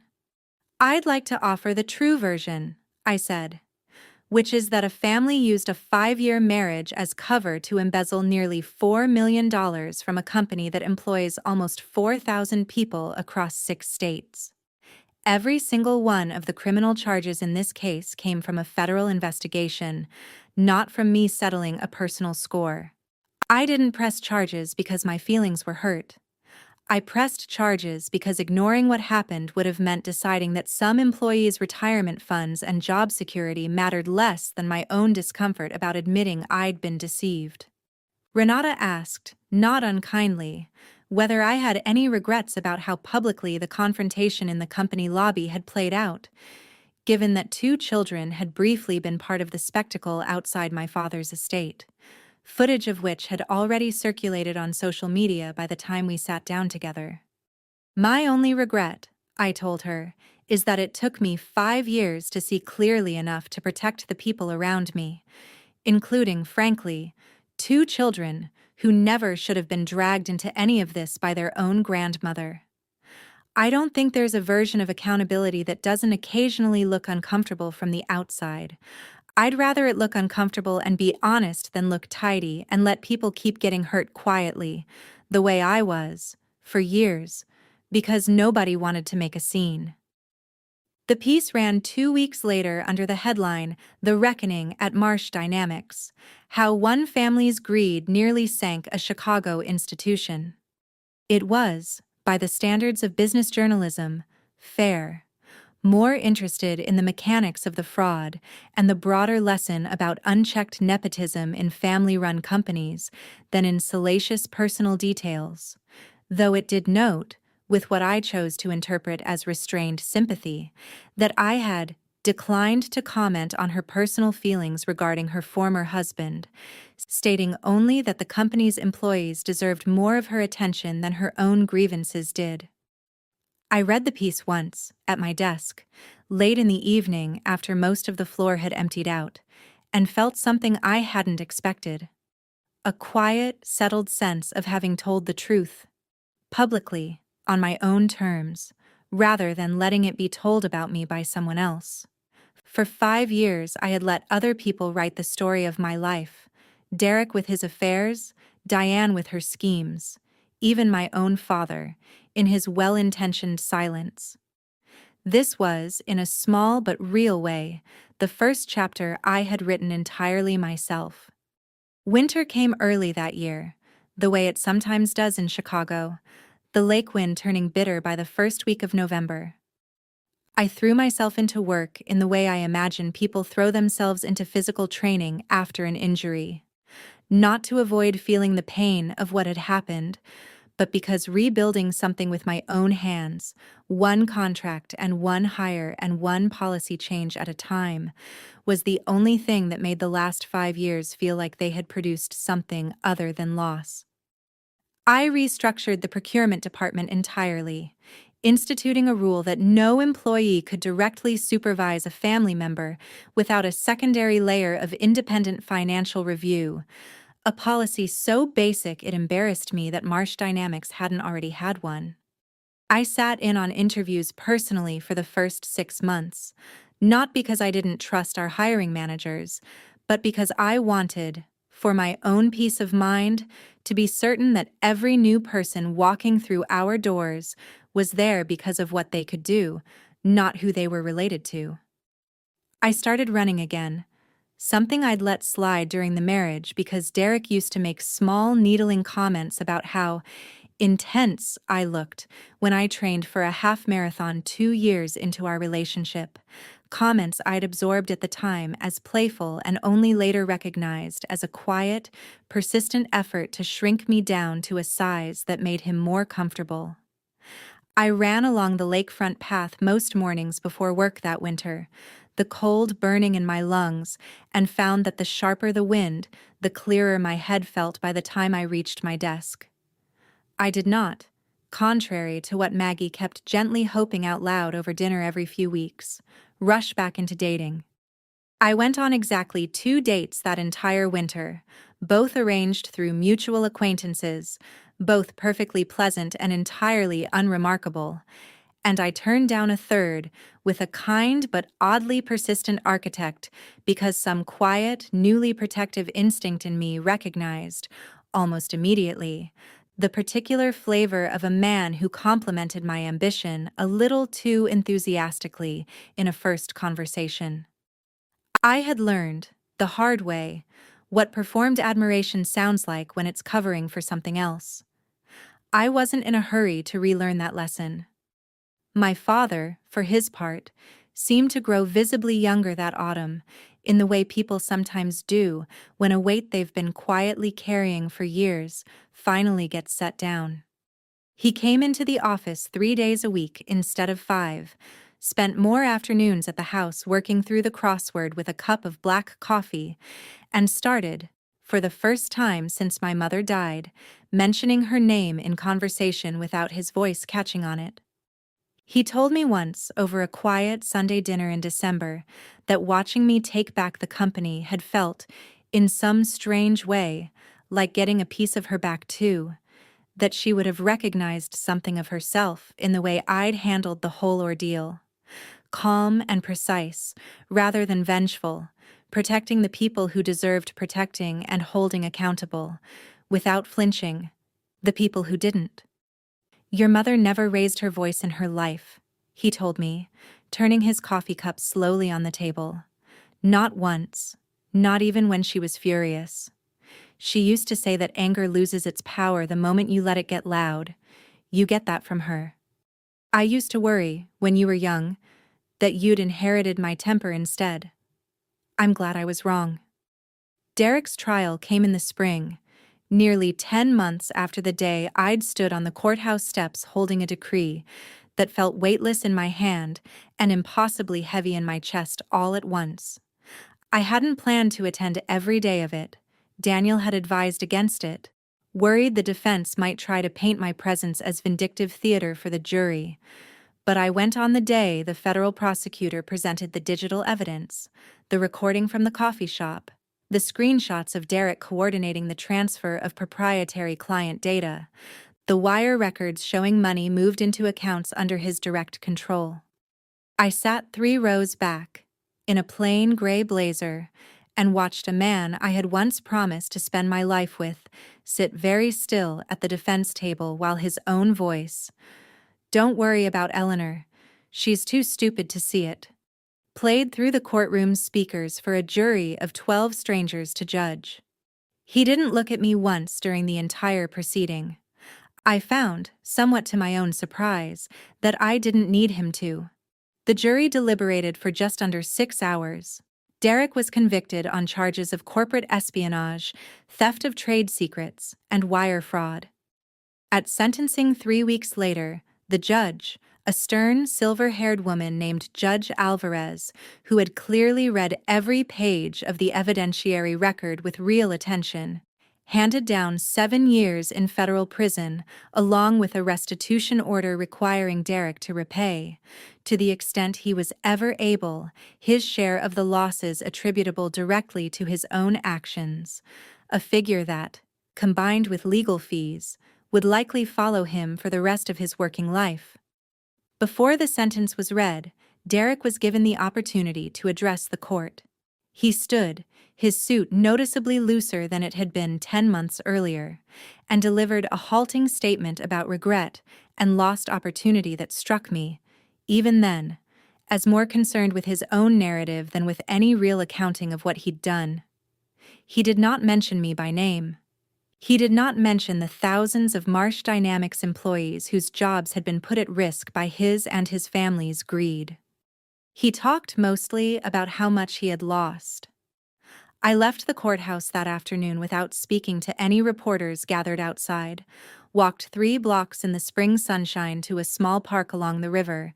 I'd like to offer the true version, I said, which is that a family used a 5-year marriage as cover to embezzle nearly $4 million from a company that employs almost 4,000 people across 6 states. Every single one of the criminal charges in this case came from a federal investigation, not from me settling a personal score. I didn't press charges because my feelings were hurt. I pressed charges because ignoring what happened would have meant deciding that some employees' retirement funds and job security mattered less than my own discomfort about admitting I'd been deceived. Renata asked, not unkindly, whether I had any regrets about how publicly the confrontation in the company lobby had played out, given that 2 children had briefly been part of the spectacle outside my father's estate, footage of which had already circulated on social media by the time we sat down together. My only regret, I told her, is that it took me 5 years to see clearly enough to protect the people around me, including, frankly, 2 children who never should have been dragged into any of this by their own grandmother. I don't think there's a version of accountability that doesn't occasionally look uncomfortable from the outside. I'd rather it look uncomfortable and be honest than look tidy and let people keep getting hurt quietly, the way I was, for years, because nobody wanted to make a scene. The piece ran 2 weeks later under the headline, The Reckoning at Marsh Dynamics: How One Family's Greed Nearly Sank a Chicago Institution. It was, by the standards of business journalism, fair, more interested in the mechanics of the fraud and the broader lesson about unchecked nepotism in family-run companies than in salacious personal details, though it did note, with what I chose to interpret as restrained sympathy, that I had declined to comment on her personal feelings regarding her former husband, stating only that the company's employees deserved more of her attention than her own grievances did. I read the piece once, at my desk, late in the evening after most of the floor had emptied out, and felt something I hadn't expected. A quiet, settled sense of having told the truth, publicly, on my own terms, rather than letting it be told about me by someone else. For 5 years, I had let other people write the story of my life, Derek with his affairs, Diane with her schemes, even my own father, in his well-intentioned silence. This was, in a small but real way, the first chapter I had written entirely myself. Winter came early that year, the way it sometimes does in Chicago, the lake wind turning bitter by the first week of November. I threw myself into work in the way I imagine people throw themselves into physical training after an injury. Not to avoid feeling the pain of what had happened, but because rebuilding something with my own hands, one contract and one hire and one policy change at a time, was the only thing that made the last 5 years feel like they had produced something other than loss. I restructured the procurement department entirely, instituting a rule that no employee could directly supervise a family member without a secondary layer of independent financial review, a policy so basic it embarrassed me that Marsh Dynamics hadn't already had one. I sat in on interviews personally for the first 6 months, not because I didn't trust our hiring managers, but because I wanted, for my own peace of mind, to be certain that every new person walking through our doors was there because of what they could do, not who they were related to. I started running again, something I'd let slide during the marriage because Derek used to make small, needling comments about how intense I looked when I trained for a half marathon 2 years into our relationship, comments I'd absorbed at the time as playful and only later recognized as a quiet, persistent effort to shrink me down to a size that made him more comfortable. I ran along the lakefront path most mornings before work that winter, the cold burning in my lungs, and found that the sharper the wind, the clearer my head felt by the time I reached my desk. I did not, contrary to what Maggie kept gently hoping out loud over dinner every few weeks, rush back into dating. I went on exactly 2 dates that entire winter, both arranged through mutual acquaintances, both perfectly pleasant and entirely unremarkable, and I turned down a third with a kind but oddly persistent architect because some quiet, newly protective instinct in me recognized, almost immediately, the particular flavor of a man who complimented my ambition a little too enthusiastically in a first conversation. I had learned, the hard way, what performed admiration sounds like when it's covering for something else. I wasn't in a hurry to relearn that lesson. My father, for his part, seemed to grow visibly younger that autumn, in the way people sometimes do when a weight they've been quietly carrying for years finally gets set down. He came into the office 3 days a week instead of 5, spent more afternoons at the house working through the crossword with a cup of black coffee, and started, for the first time since my mother died, mentioning her name in conversation without his voice catching on it. He told me once, over a quiet Sunday dinner in December, that watching me take back the company had felt, in some strange way, like getting a piece of her back too, that she would have recognized something of herself in the way I'd handled the whole ordeal. Calm and precise, rather than vengeful, protecting the people who deserved protecting and holding accountable, without flinching, the people who didn't. Your mother never raised her voice in her life, he told me, turning his coffee cup slowly on the table. Not once, not even when she was furious. She used to say that anger loses its power the moment you let it get loud. You get that from her. I used to worry, when you were young, that you'd inherited my temper instead. I'm glad I was wrong. Derek's trial came in the spring, nearly 10 months after the day I'd stood on the courthouse steps holding a decree that felt weightless in my hand and impossibly heavy in my chest all at once. I hadn't planned to attend every day of it. Daniel had advised against it, worried the defense might try to paint my presence as vindictive theater for the jury. But I went on the day the federal prosecutor presented the digital evidence, the recording from the coffee shop, the screenshots of Derek coordinating the transfer of proprietary client data, the wire records showing money moved into accounts under his direct control. I sat 3 rows back, in a plain gray blazer, and watched a man I had once promised to spend my life with sit very still at the defense table while his own voice, "Don't worry about Eleanor. She's too stupid to see it," played through the courtroom's speakers for a jury of 12 strangers to judge. He didn't look at me once during the entire proceeding. I found, somewhat to my own surprise, that I didn't need him to. The jury deliberated for just under 6 hours. Derek was convicted on charges of corporate espionage, theft of trade secrets, and wire fraud. At sentencing 3 weeks later, the judge, a stern, silver-haired woman named Judge Alvarez, who had clearly read every page of the evidentiary record with real attention, handed down 7 years in federal prison, along with a restitution order requiring Derek to repay, to the extent he was ever able, his share of the losses attributable directly to his own actions, a figure that, combined with legal fees, would likely follow him for the rest of his working life. Before the sentence was read, Derek was given the opportunity to address the court. He stood, his suit noticeably looser than it had been 10 months earlier, and delivered a halting statement about regret and lost opportunity that struck me, even then, as more concerned with his own narrative than with any real accounting of what he'd done. He did not mention me by name. He did not mention the thousands of Marsh Dynamics employees whose jobs had been put at risk by his and his family's greed. He talked mostly about how much he had lost. I left the courthouse that afternoon without speaking to any reporters gathered outside, walked 3 blocks in the spring sunshine to a small park along the river,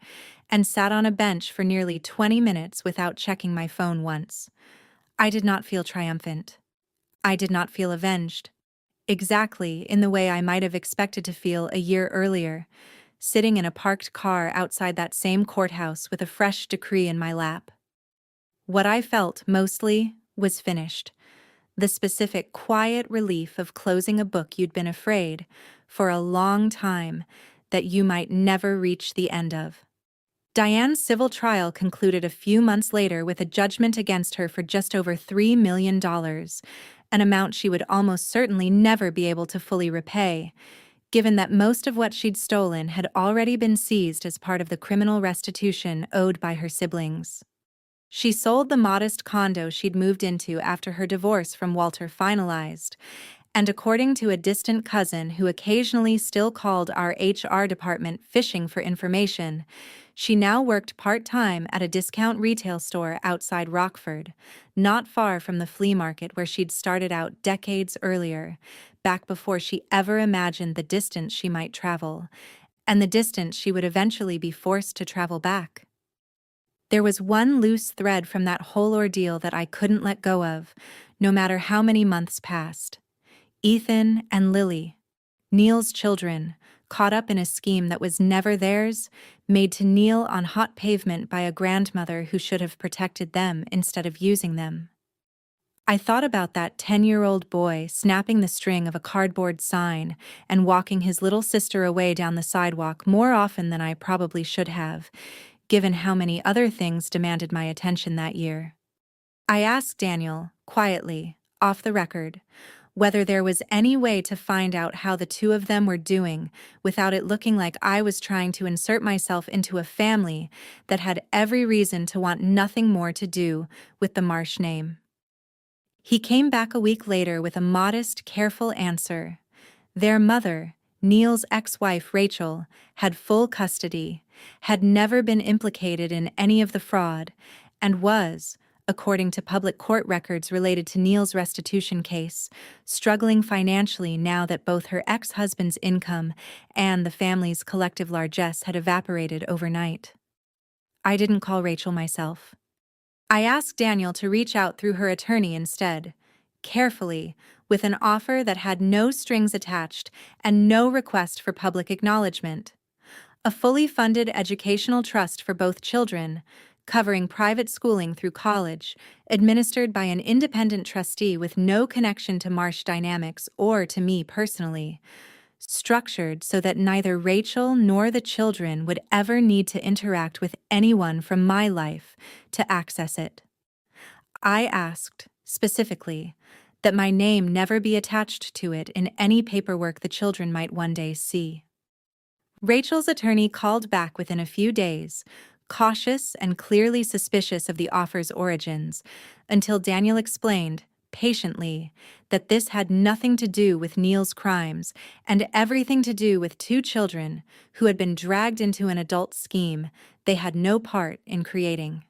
and sat on a bench for nearly 20 minutes without checking my phone once. I did not feel triumphant. I did not feel avenged. Exactly in the way I might have expected to feel a year earlier, sitting in a parked car outside that same courthouse with a fresh decree in my lap. What I felt, mostly, was finished. The specific quiet relief of closing a book you'd been afraid, for a long time, that you might never reach the end of. Diane's civil trial concluded a few months later with a judgment against her for just over $3 million, an amount she would almost certainly never be able to fully repay, given that most of what she'd stolen had already been seized as part of the criminal restitution owed by her siblings. She sold the modest condo she'd moved into after her divorce from Walter finalized, and according to a distant cousin who occasionally still called our HR department fishing for information, she now worked part-time at a discount retail store outside Rockford, not far from the flea market where she'd started out decades earlier, back before she ever imagined the distance she might travel, and the distance she would eventually be forced to travel back. There was one loose thread from that whole ordeal that I couldn't let go of, no matter how many months passed. Ethan and Lily, Neil's children, caught up in a scheme that was never theirs, made to kneel on hot pavement by a grandmother who should have protected them instead of using them. I thought about that 10-year-old boy snapping the string of a cardboard sign and walking his little sister away down the sidewalk more often than I probably should have, given how many other things demanded my attention that year. I asked Daniel, quietly, off the record, whether there was any way to find out how the two of them were doing without it looking like I was trying to insert myself into a family that had every reason to want nothing more to do with the Marsh name. He came back a week later with a modest, careful answer. Their mother, Neil's ex-wife Rachel, had full custody, had never been implicated in any of the fraud, and was, according to public court records related to Neil's restitution case, struggling financially now that both her ex-husband's income and the family's collective largesse had evaporated overnight. I didn't call Rachel myself. I asked Daniel to reach out through her attorney instead, carefully, with an offer that had no strings attached and no request for public acknowledgement. A fully funded educational trust for both children, covering private schooling through college, administered by an independent trustee with no connection to Marsh Dynamics or to me personally, structured so that neither Rachel nor the children would ever need to interact with anyone from my life to access it. I asked, specifically, that my name never be attached to it in any paperwork the children might one day see. Rachel's attorney called back within a few days, cautious and clearly suspicious of the offer's origins, until Daniel explained, patiently, that this had nothing to do with Neil's crimes and everything to do with two children who had been dragged into an adult scheme they had no part in creating.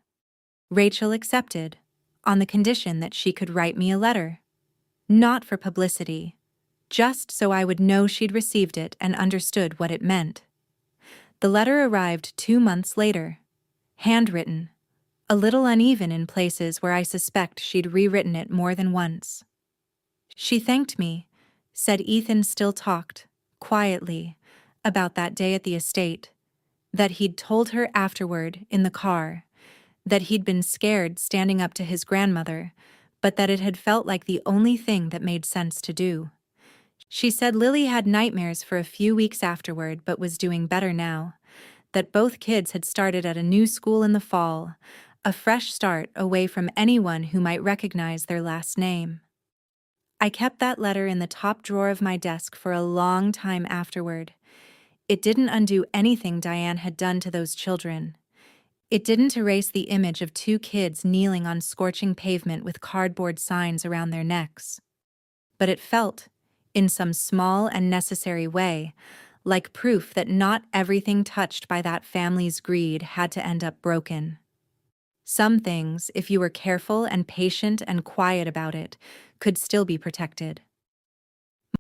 Rachel accepted, on the condition that she could write me a letter. Not for publicity, just so I would know she'd received it and understood what it meant. The letter arrived 2 months later, handwritten, a little uneven in places where I suspect she'd rewritten it more than once. She thanked me, said Ethan still talked, quietly, about that day at the estate, that he'd told her afterward in the car, that he'd been scared standing up to his grandmother, but that it had felt like the only thing that made sense to do. She said Lily had nightmares for a few weeks afterward but was doing better now, that both kids had started at a new school in the fall, a fresh start away from anyone who might recognize their last name. I kept that letter in the top drawer of my desk for a long time afterward. It didn't undo anything Diane had done to those children. It didn't erase the image of two kids kneeling on scorching pavement with cardboard signs around their necks. But it felt, in some small and necessary way, like proof that not everything touched by that family's greed had to end up broken. Some things, if you were careful and patient and quiet about it, could still be protected.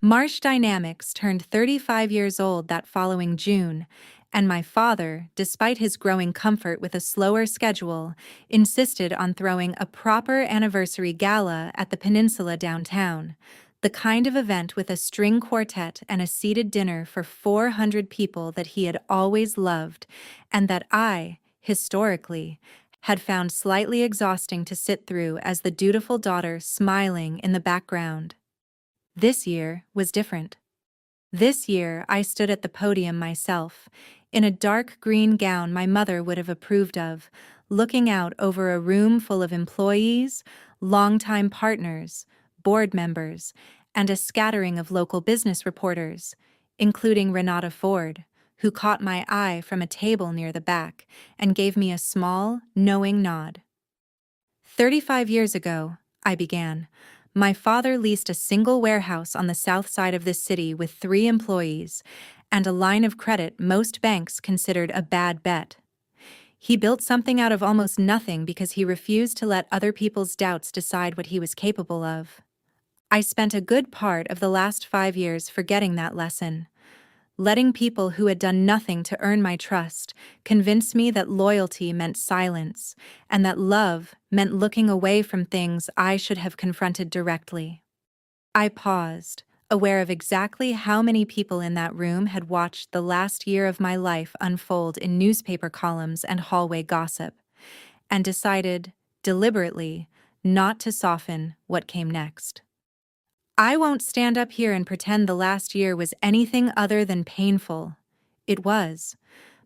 Marsh Dynamics turned 35 years old that following June, and my father, despite his growing comfort with a slower schedule, insisted on throwing a proper anniversary gala at the Peninsula downtown, the kind of event with a string quartet and a seated dinner for 400 people that he had always loved, and that I, historically, had found slightly exhausting to sit through as the dutiful daughter smiling in the background. This year was different. This year I stood at the podium myself, in a dark green gown my mother would have approved of, looking out over a room full of employees, longtime partners, board members, and a scattering of local business reporters, including Renata Ford, who caught my eye from a table near the back and gave me a small, knowing nod. 35 years ago, I began, my father leased a single warehouse on the south side of this city with 3 employees and a line of credit most banks considered a bad bet. He built something out of almost nothing because he refused to let other people's doubts decide what he was capable of. I spent a good part of the last 5 years forgetting that lesson, letting people who had done nothing to earn my trust convince me that loyalty meant silence and that love meant looking away from things I should have confronted directly. I paused, aware of exactly how many people in that room had watched the last year of my life unfold in newspaper columns and hallway gossip, and decided, deliberately, not to soften what came next. I won't stand up here and pretend the last year was anything other than painful. It was.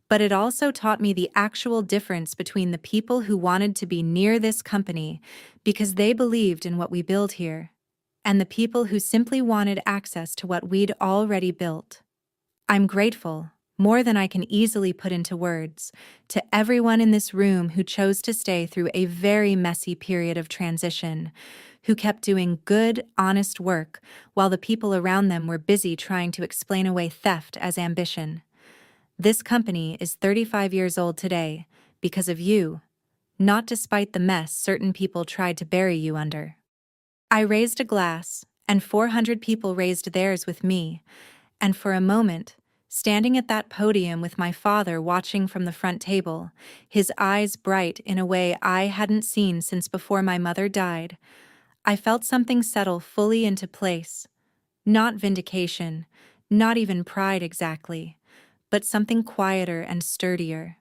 But it also taught me the actual difference between the people who wanted to be near this company because they believed in what we build here, and the people who simply wanted access to what we'd already built. I'm grateful, more than I can easily put into words, to everyone in this room who chose to stay through a very messy period of transition, who kept doing good, honest work while the people around them were busy trying to explain away theft as ambition. This company is 35 years old today because of you, not despite the mess certain people tried to bury you under. I raised a glass, and 400 people raised theirs with me, and for a moment, standing at that podium with my father watching from the front table, his eyes bright in a way I hadn't seen since before my mother died, I felt something settle fully into place. Not vindication, not even pride exactly, but something quieter and sturdier.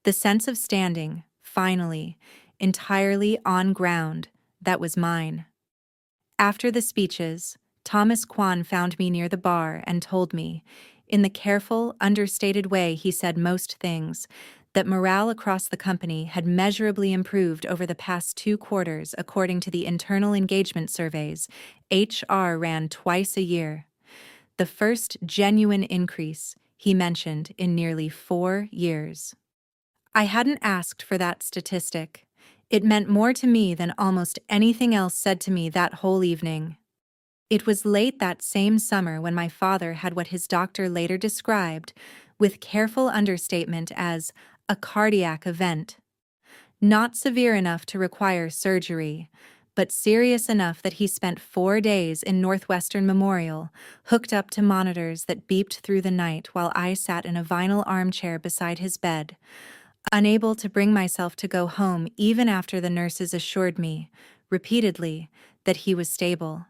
The sense of standing, finally, entirely on ground that was mine. After the speeches, Thomas Kwan found me near the bar and told me, in the careful, understated way he said most things, that morale across the company had measurably improved over the past 2 quarters according to the internal engagement surveys HR ran twice a year. The first genuine increase, he mentioned, in nearly 4 years. I hadn't asked for that statistic. It meant more to me than almost anything else said to me that whole evening. It was late that same summer when my father had what his doctor later described, with careful understatement, as a cardiac event. Not severe enough to require surgery, but serious enough that he spent 4 days in Northwestern Memorial, hooked up to monitors that beeped through the night while I sat in a vinyl armchair beside his bed, unable to bring myself to go home even after the nurses assured me, repeatedly, that he was stable.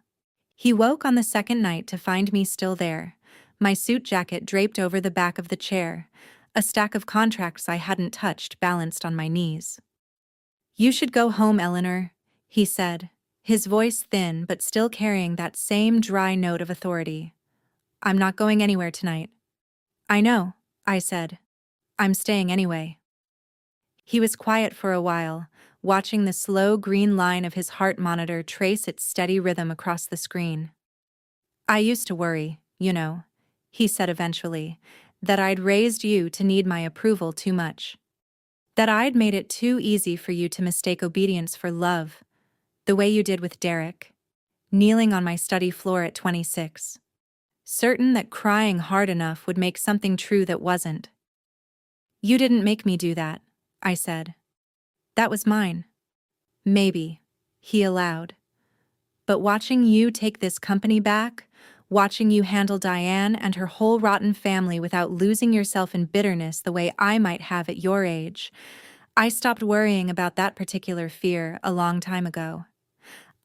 He woke on the second night to find me still there, my suit jacket draped over the back of the chair, a stack of contracts I hadn't touched balanced on my knees. "You should go home, Eleanor," he said, his voice thin but still carrying that same dry note of authority. "I'm not going anywhere tonight." "I know," I said. "I'm staying anyway." He was quiet for a while, watching the slow green line of his heart monitor trace its steady rhythm across the screen. "I used to worry, you know," he said eventually, "that I'd raised you to need my approval too much. That I'd made it too easy for you to mistake obedience for love, the way you did with Derek, kneeling on my study floor at 26. Certain that crying hard enough would make something true that wasn't." "You didn't make me do that," I said. "That was mine." "Maybe," he allowed. "But watching you take this company back, watching you handle Diane and her whole rotten family without losing yourself in bitterness the way I might have at your age, I stopped worrying about that particular fear a long time ago.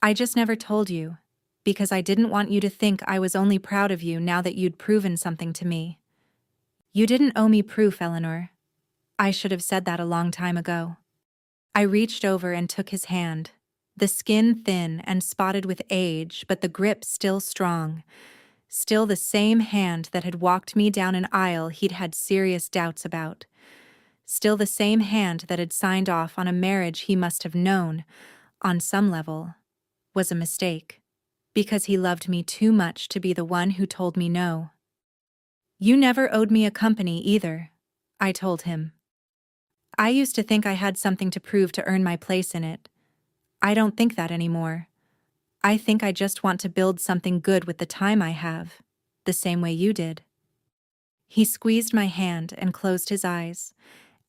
I just never told you, because I didn't want you to think I was only proud of you now that you'd proven something to me. You didn't owe me proof, Eleanor. I should have said that a long time ago." I reached over and took his hand, the skin thin and spotted with age, but the grip still strong. Still the same hand that had walked me down an aisle he'd had serious doubts about. Still the same hand that had signed off on a marriage he must have known, on some level, was a mistake, because he loved me too much to be the one who told me no. "You never owed me a company either," I told him. "I used to think I had something to prove to earn my place in it. I don't think that anymore. I think I just want to build something good with the time I have, the same way you did." He squeezed my hand and closed his eyes,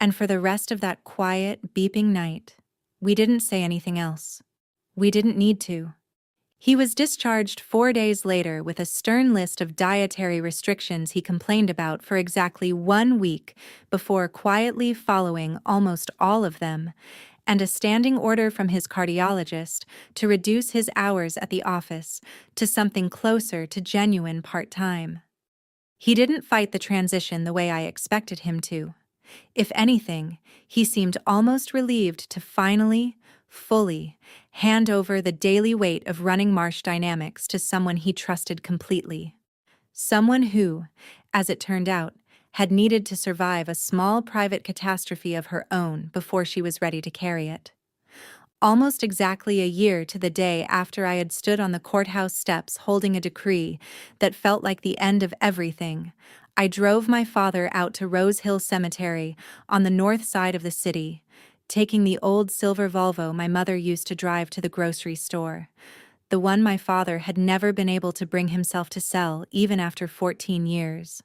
and for the rest of that quiet, beeping night, we didn't say anything else. We didn't need to. He was discharged 4 days later with a stern list of dietary restrictions he complained about for exactly 1 week before quietly following almost all of them, and a standing order from his cardiologist to reduce his hours at the office to something closer to genuine part-time. He didn't fight the transition the way I expected him to. If anything, he seemed almost relieved to finally, fully, hand over the daily weight of running Marsh Dynamics to someone he trusted completely. Someone who, as it turned out, had needed to survive a small private catastrophe of her own before she was ready to carry it. Almost exactly a year to the day after I had stood on the courthouse steps holding a decree that felt like the end of everything, I drove my father out to Rose Hill Cemetery on the north side of the city, taking the old silver Volvo my mother used to drive to the grocery store, the one my father had never been able to bring himself to sell even after 14 years.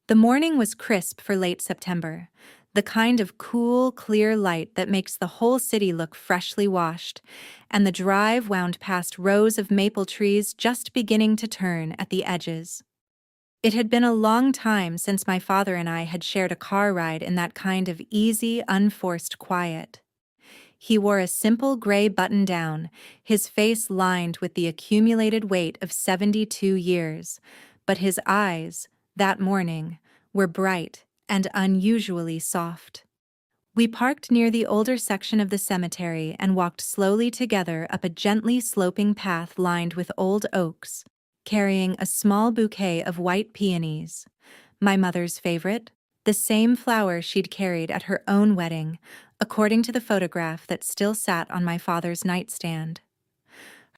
The morning was crisp for late September, the kind of cool, clear light that makes the whole city look freshly washed, and the drive wound past rows of maple trees just beginning to turn at the edges. It had been a long time since my father and I had shared a car ride in that kind of easy, unforced quiet. He wore a simple gray button-down, his face lined with the accumulated weight of 72 years, but his eyes, that morning, were bright and unusually soft. We parked near the older section of the cemetery and walked slowly together up a gently sloping path lined with old oaks, carrying a small bouquet of white peonies, my mother's favorite, the same flower she'd carried at her own wedding, according to the photograph that still sat on my father's nightstand.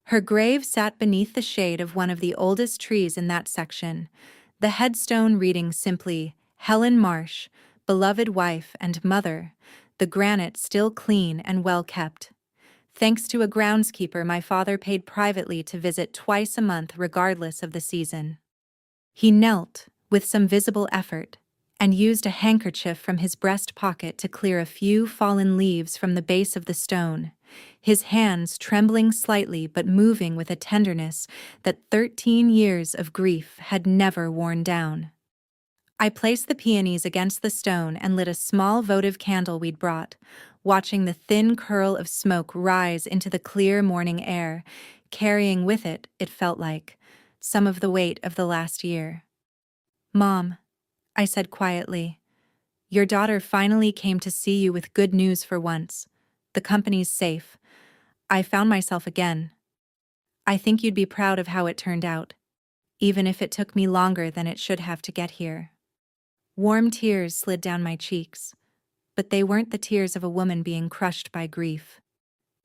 Her grave sat beneath the shade of one of the oldest trees in that section, the headstone reading simply, Helen Marsh, beloved wife and mother, the granite still clean and well kept. Thanks to a groundskeeper my father paid privately to visit twice a month regardless of the season. He knelt, with some visible effort, and used a handkerchief from his breast pocket to clear a few fallen leaves from the base of the stone, his hands trembling slightly but moving with a tenderness that 13 years of grief had never worn down. I placed the peonies against the stone and lit a small votive candle we'd brought, watching the thin curl of smoke rise into the clear morning air, carrying with it, it felt like, some of the weight of the last year. "Mom," I said quietly, "your daughter finally came to see you with good news for once. The company's safe. I found myself again. I think you'd be proud of how it turned out, even if it took me longer than it should have to get here." Warm tears slid down my cheeks, but they weren't the tears of a woman being crushed by grief.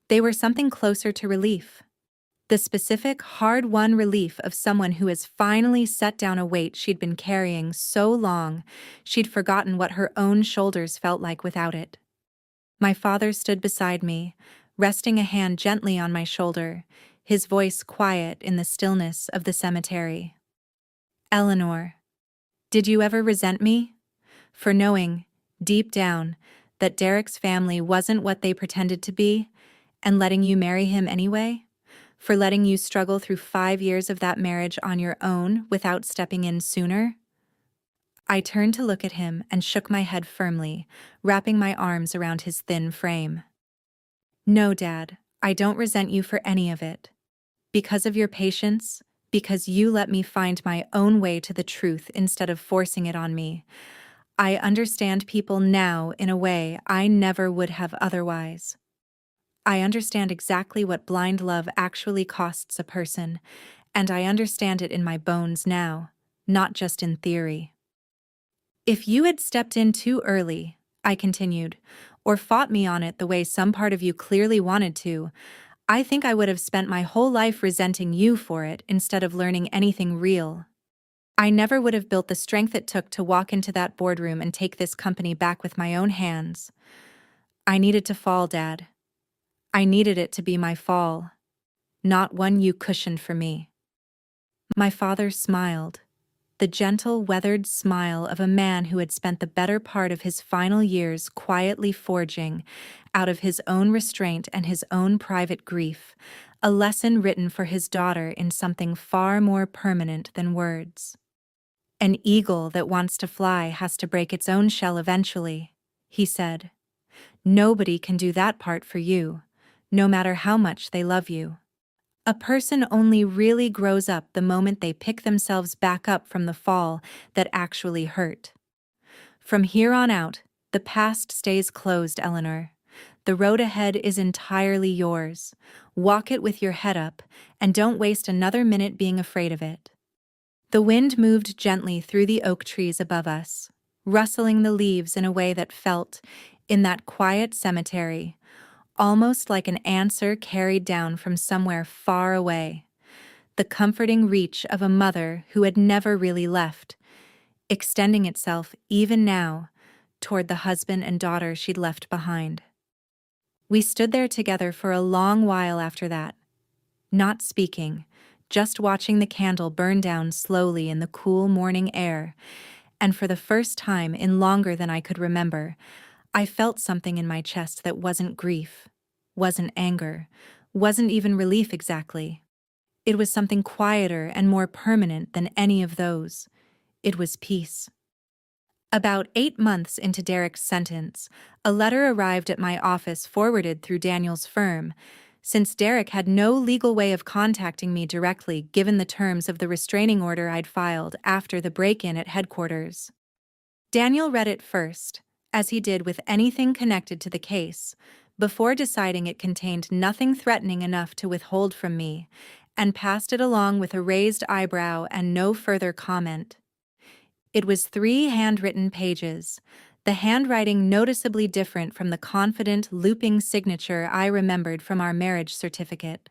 They were something closer to relief. The specific, hard-won relief of someone who has finally set down a weight she'd been carrying so long she'd forgotten what her own shoulders felt like without it. My father stood beside me, resting a hand gently on my shoulder, his voice quiet in the stillness of the cemetery. "Eleanor, did you ever resent me for knowing, deep down, that Derek's family wasn't what they pretended to be, and letting you marry him anyway? For letting you struggle through 5 years of that marriage on your own without stepping in sooner?" I turned to look at him and shook my head firmly, wrapping my arms around his thin frame. "No, Dad, I don't resent you for any of it. Because of your patience, because you let me find my own way to the truth instead of forcing it on me. I understand people now in a way I never would have otherwise. I understand exactly what blind love actually costs a person, and I understand it in my bones now, not just in theory." "If you had stepped in too early," I continued, "or fought me on it the way some part of you clearly wanted to, I think I would have spent my whole life resenting you for it instead of learning anything real. I never would have built the strength it took to walk into that boardroom and take this company back with my own hands. I needed to fall, Dad. I needed it to be my fall, not one you cushioned for me." My father smiled, the gentle, weathered smile of a man who had spent the better part of his final years quietly forging, out of his own restraint and his own private grief, a lesson written for his daughter in something far more permanent than words. "An eagle that wants to fly has to break its own shell eventually," he said. Nobody can do that part for you, no matter how much they love you. A person only really grows up the moment they pick themselves back up from the fall that actually hurt. From here on out, the past stays closed, Eleanor. The road ahead is entirely yours. Walk it with your head up, and don't waste another minute being afraid of it. The wind moved gently through the oak trees above us, rustling the leaves in a way that felt, in that quiet cemetery, almost like an answer carried down from somewhere far away. The comforting reach of a mother who had never really left, extending itself, even now, toward the husband and daughter she'd left behind. We stood there together for a long while after that, not speaking, just watching the candle burn down slowly in the cool morning air, and for the first time in longer than I could remember, I felt something in my chest that wasn't grief, wasn't anger, wasn't even relief exactly. It was something quieter and more permanent than any of those. It was peace. About 8 months into Derek's sentence, a letter arrived at my office forwarded through Daniel's firm, since Derek had no legal way of contacting me directly given the terms of the restraining order I'd filed after the break-in at headquarters. Daniel read it first, as he did with anything connected to the case, before deciding it contained nothing threatening enough to withhold from me, and passed it along with a raised eyebrow and no further comment. It was 3 handwritten pages, the handwriting noticeably different from the confident, looping signature I remembered from our marriage certificate.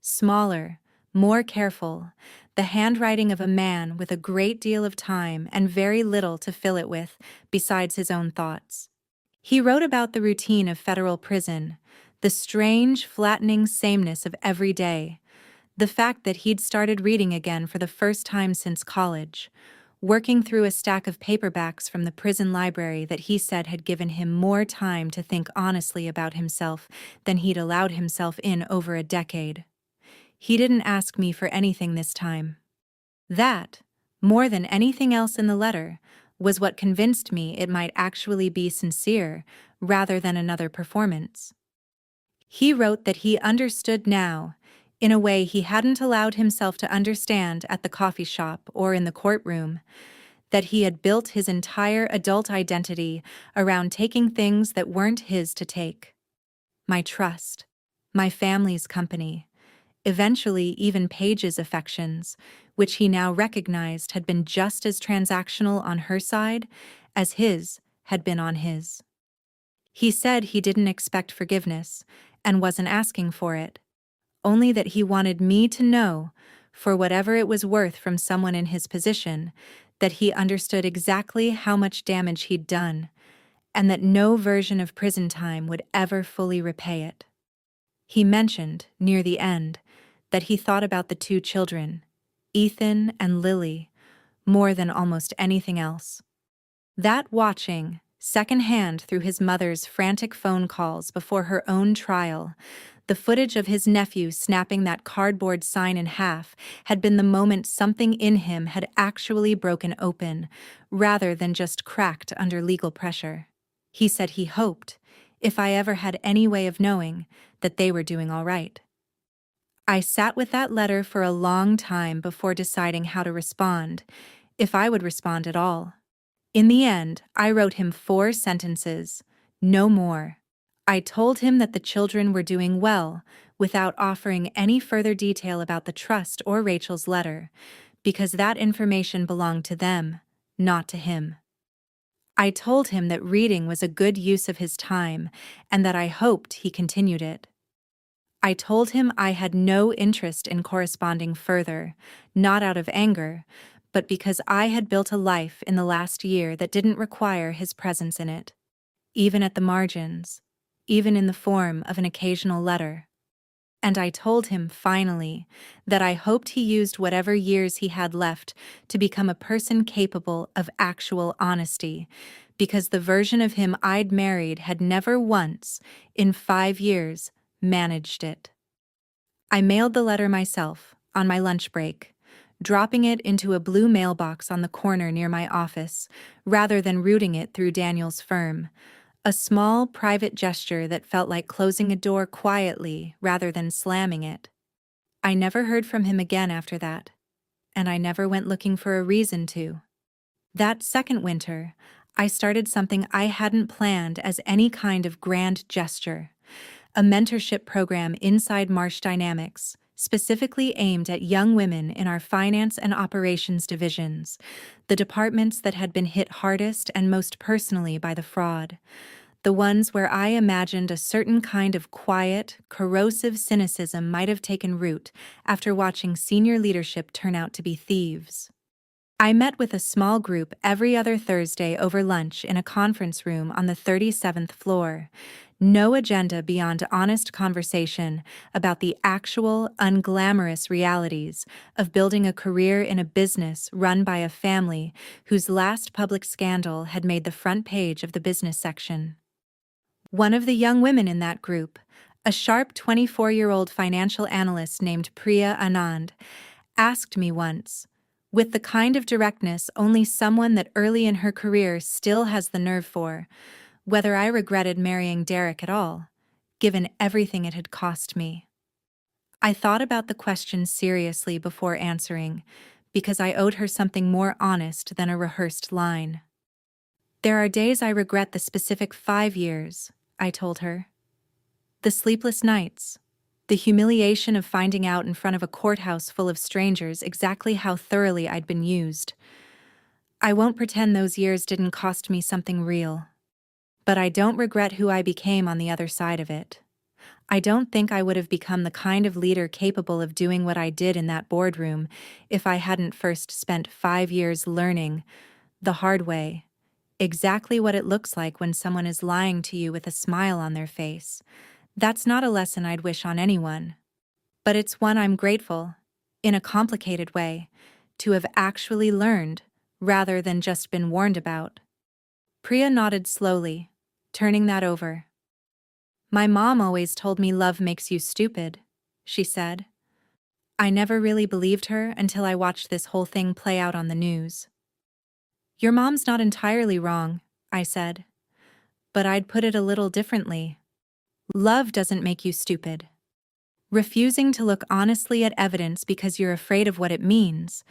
Smaller, more careful, the handwriting of a man with a great deal of time and very little to fill it with, besides his own thoughts. He wrote about the routine of federal prison, the strange, flattening sameness of every day, the fact that he'd started reading again for the first time since college, working through a stack of paperbacks from the prison library that he said had given him more time to think honestly about himself than he'd allowed himself in over a decade. He didn't ask me for anything this time. That, more than anything else in the letter, was what convinced me it might actually be sincere rather than another performance. He wrote that he understood now, in a way he hadn't allowed himself to understand at the coffee shop or in the courtroom, that he had built his entire adult identity around taking things that weren't his to take. My trust, my family's company, eventually even Paige's affections, which he now recognized had been just as transactional on her side as his had been on his. He said he didn't expect forgiveness and wasn't asking for it, only that he wanted me to know, for whatever it was worth from someone in his position, that he understood exactly how much damage he'd done, and that no version of prison time would ever fully repay it. He mentioned, near the end, that he thought about the 2 children, Ethan and Lily, more than almost anything else. That watching, secondhand through his mother's frantic phone calls before her own trial, the footage of his nephew snapping that cardboard sign in half had been the moment something in him had actually broken open, rather than just cracked under legal pressure. He said he hoped, if I ever had any way of knowing, that they were doing all right. I sat with that letter for a long time before deciding how to respond, if I would respond at all. In the end, I wrote him 4 sentences, no more. I told him that the children were doing well, without offering any further detail about the trust or Rachel's letter, because that information belonged to them, not to him. I told him that reading was a good use of his time, and that I hoped he continued it. I told him I had no interest in corresponding further, not out of anger, but because I had built a life in the last year that didn't require his presence in it, even at the margins, even in the form of an occasional letter. And I told him, finally, that I hoped he used whatever years he had left to become a person capable of actual honesty, because the version of him I'd married had never once, in 5 years, managed it. I mailed the letter myself, on my lunch break, dropping it into a blue mailbox on the corner near my office, rather than routing it through Daniel's firm, A small, private gesture that felt like closing a door quietly rather than slamming it. I never heard from him again after that, and I never went looking for a reason to. That second winter, I started something I hadn't planned as any kind of grand gesture, a mentorship program inside Marsh Dynamics, specifically aimed at young women in our finance and operations divisions, the departments that had been hit hardest and most personally by the fraud, the ones where I imagined a certain kind of quiet, corrosive cynicism might have taken root after watching senior leadership turn out to be thieves. I met with a small group every other Thursday over lunch in a conference room on the 37th floor. No agenda beyond honest conversation about the actual, unglamorous realities of building a career in a business run by a family whose last public scandal had made the front page of the business section. One of the young women in that group, a sharp 24-year-old financial analyst named Priya Anand, asked me once, with the kind of directness only someone that early in her career still has the nerve for, whether I regretted marrying Derek at all, given everything it had cost me. I thought about the question seriously before answering, because I owed her something more honest than a rehearsed line. There are days I regret the specific 5 years, I told her. The sleepless nights, the humiliation of finding out in front of a courthouse full of strangers exactly how thoroughly I'd been used. I won't pretend those years didn't cost me something real. But I don't regret who I became on the other side of it. I don't think I would have become the kind of leader capable of doing what I did in that boardroom if I hadn't first spent 5 years learning, the hard way, exactly what it looks like when someone is lying to you with a smile on their face. That's not a lesson I'd wish on anyone. But it's one I'm grateful, in a complicated way, to have actually learned, rather than just been warned about. Priya nodded slowly, turning that over. My mom always told me love makes you stupid, she said. I never really believed her until I watched this whole thing play out on the news. Your mom's not entirely wrong, I said. But I'd put it a little differently. Love doesn't make you stupid. Refusing to look honestly at evidence because you're afraid of what it means,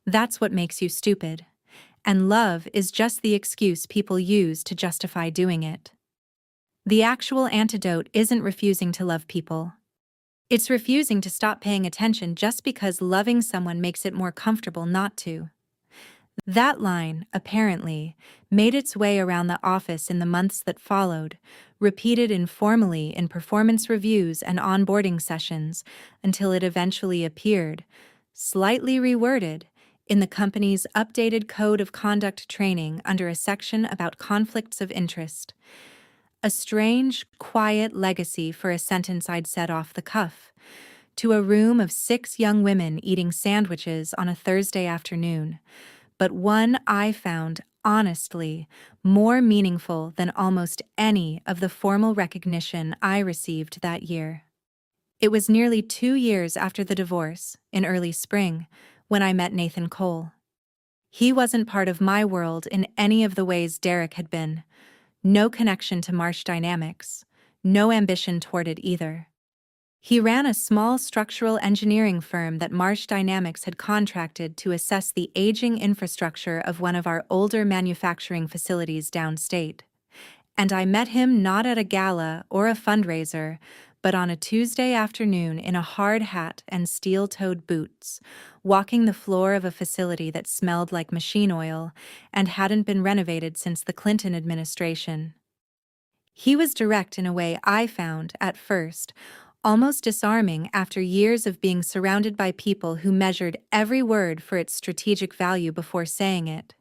that's what makes you stupid. And love is just the excuse people use to justify doing it. The actual antidote isn't refusing to love people. It's refusing to stop paying attention just because loving someone makes it more comfortable not to. That line, apparently, made its way around the office in the months that followed, repeated informally in performance reviews and onboarding sessions until it eventually appeared, slightly reworded, in the company's updated Code of Conduct training under a section about conflicts of interest. A strange, quiet legacy for a sentence I'd said off the cuff, to a room of 6 young women eating sandwiches on a Thursday afternoon, but one I found, honestly, more meaningful than almost any of the formal recognition I received that year. It was nearly 2 years after the divorce, in early spring, when I met Nathan Cole. He wasn't part of my world in any of the ways Derek had been. No connection to Marsh Dynamics, no ambition toward it either. He ran a small structural engineering firm that Marsh Dynamics had contracted to assess the aging infrastructure of one of our older manufacturing facilities downstate. And I met him not at a gala or a fundraiser, but on a Tuesday afternoon in a hard hat and steel-toed boots, walking the floor of a facility that smelled like machine oil and hadn't been renovated since the Clinton administration. He was direct in a way I found, at first, almost disarming after years of being surrounded by people who measured every word for its strategic value before saying it.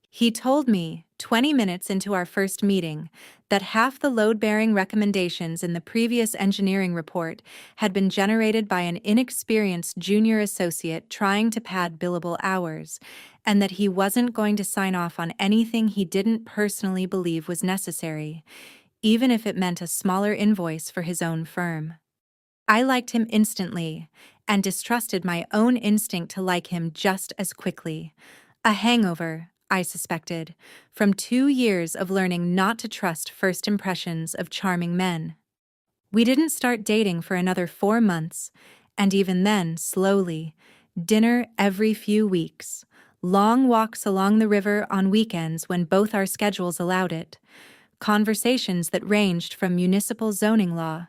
He told me, 20 minutes into our first meeting, that half the load-bearing recommendations in the previous engineering report had been generated by an inexperienced junior associate trying to pad billable hours, and that he wasn't going to sign off on anything he didn't personally believe was necessary, even if it meant a smaller invoice for his own firm. I liked him instantly, and distrusted my own instinct to like him just as quickly. A hangover, I suspected, from 2 years of learning not to trust first impressions of charming men. We didn't start dating for another 4 months, and even then, slowly, dinner every few weeks, long walks along the river on weekends when both our schedules allowed it, conversations that ranged from municipal zoning law,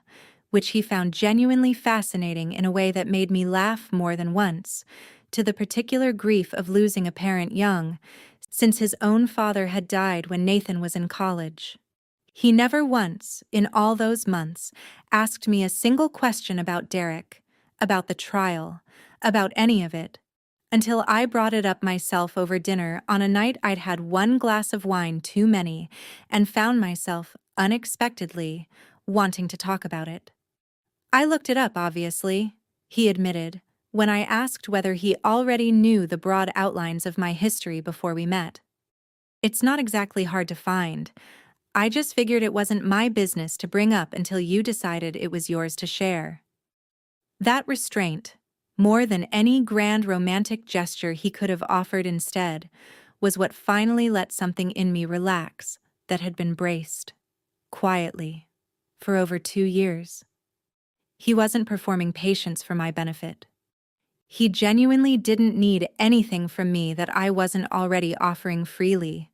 which he found genuinely fascinating in a way that made me laugh more than once, to the particular grief of losing a parent young, since his own father had died when Nathan was in college. He never once, in all those months, asked me a single question about Derek, about the trial, about any of it, until I brought it up myself over dinner on a night I'd had one glass of wine too many and found myself, unexpectedly, wanting to talk about it. I looked it up, obviously, he admitted, when I asked whether he already knew the broad outlines of my history before we met. It's not exactly hard to find. I just figured it wasn't my business to bring up until you decided it was yours to share. That restraint, more than any grand romantic gesture he could have offered instead, was what finally let something in me relax that had been braced, quietly, for over 2 years. He wasn't performing patience for my benefit. He genuinely didn't need anything from me that I wasn't already offering freely,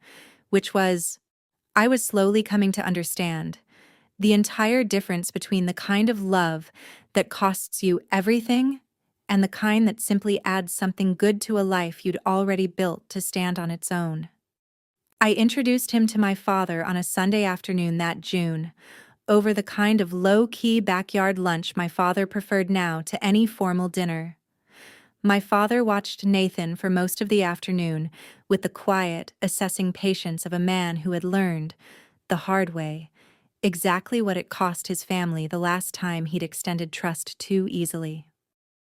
which was, I was slowly coming to understand, the entire difference between the kind of love that costs you everything and the kind that simply adds something good to a life you'd already built to stand on its own. I introduced him to my father on a Sunday afternoon that June, over the kind of low-key backyard lunch my father preferred now to any formal dinner. My father watched Nathan for most of the afternoon with the quiet, assessing patience of a man who had learned, the hard way, exactly what it cost his family the last time he'd extended trust too easily.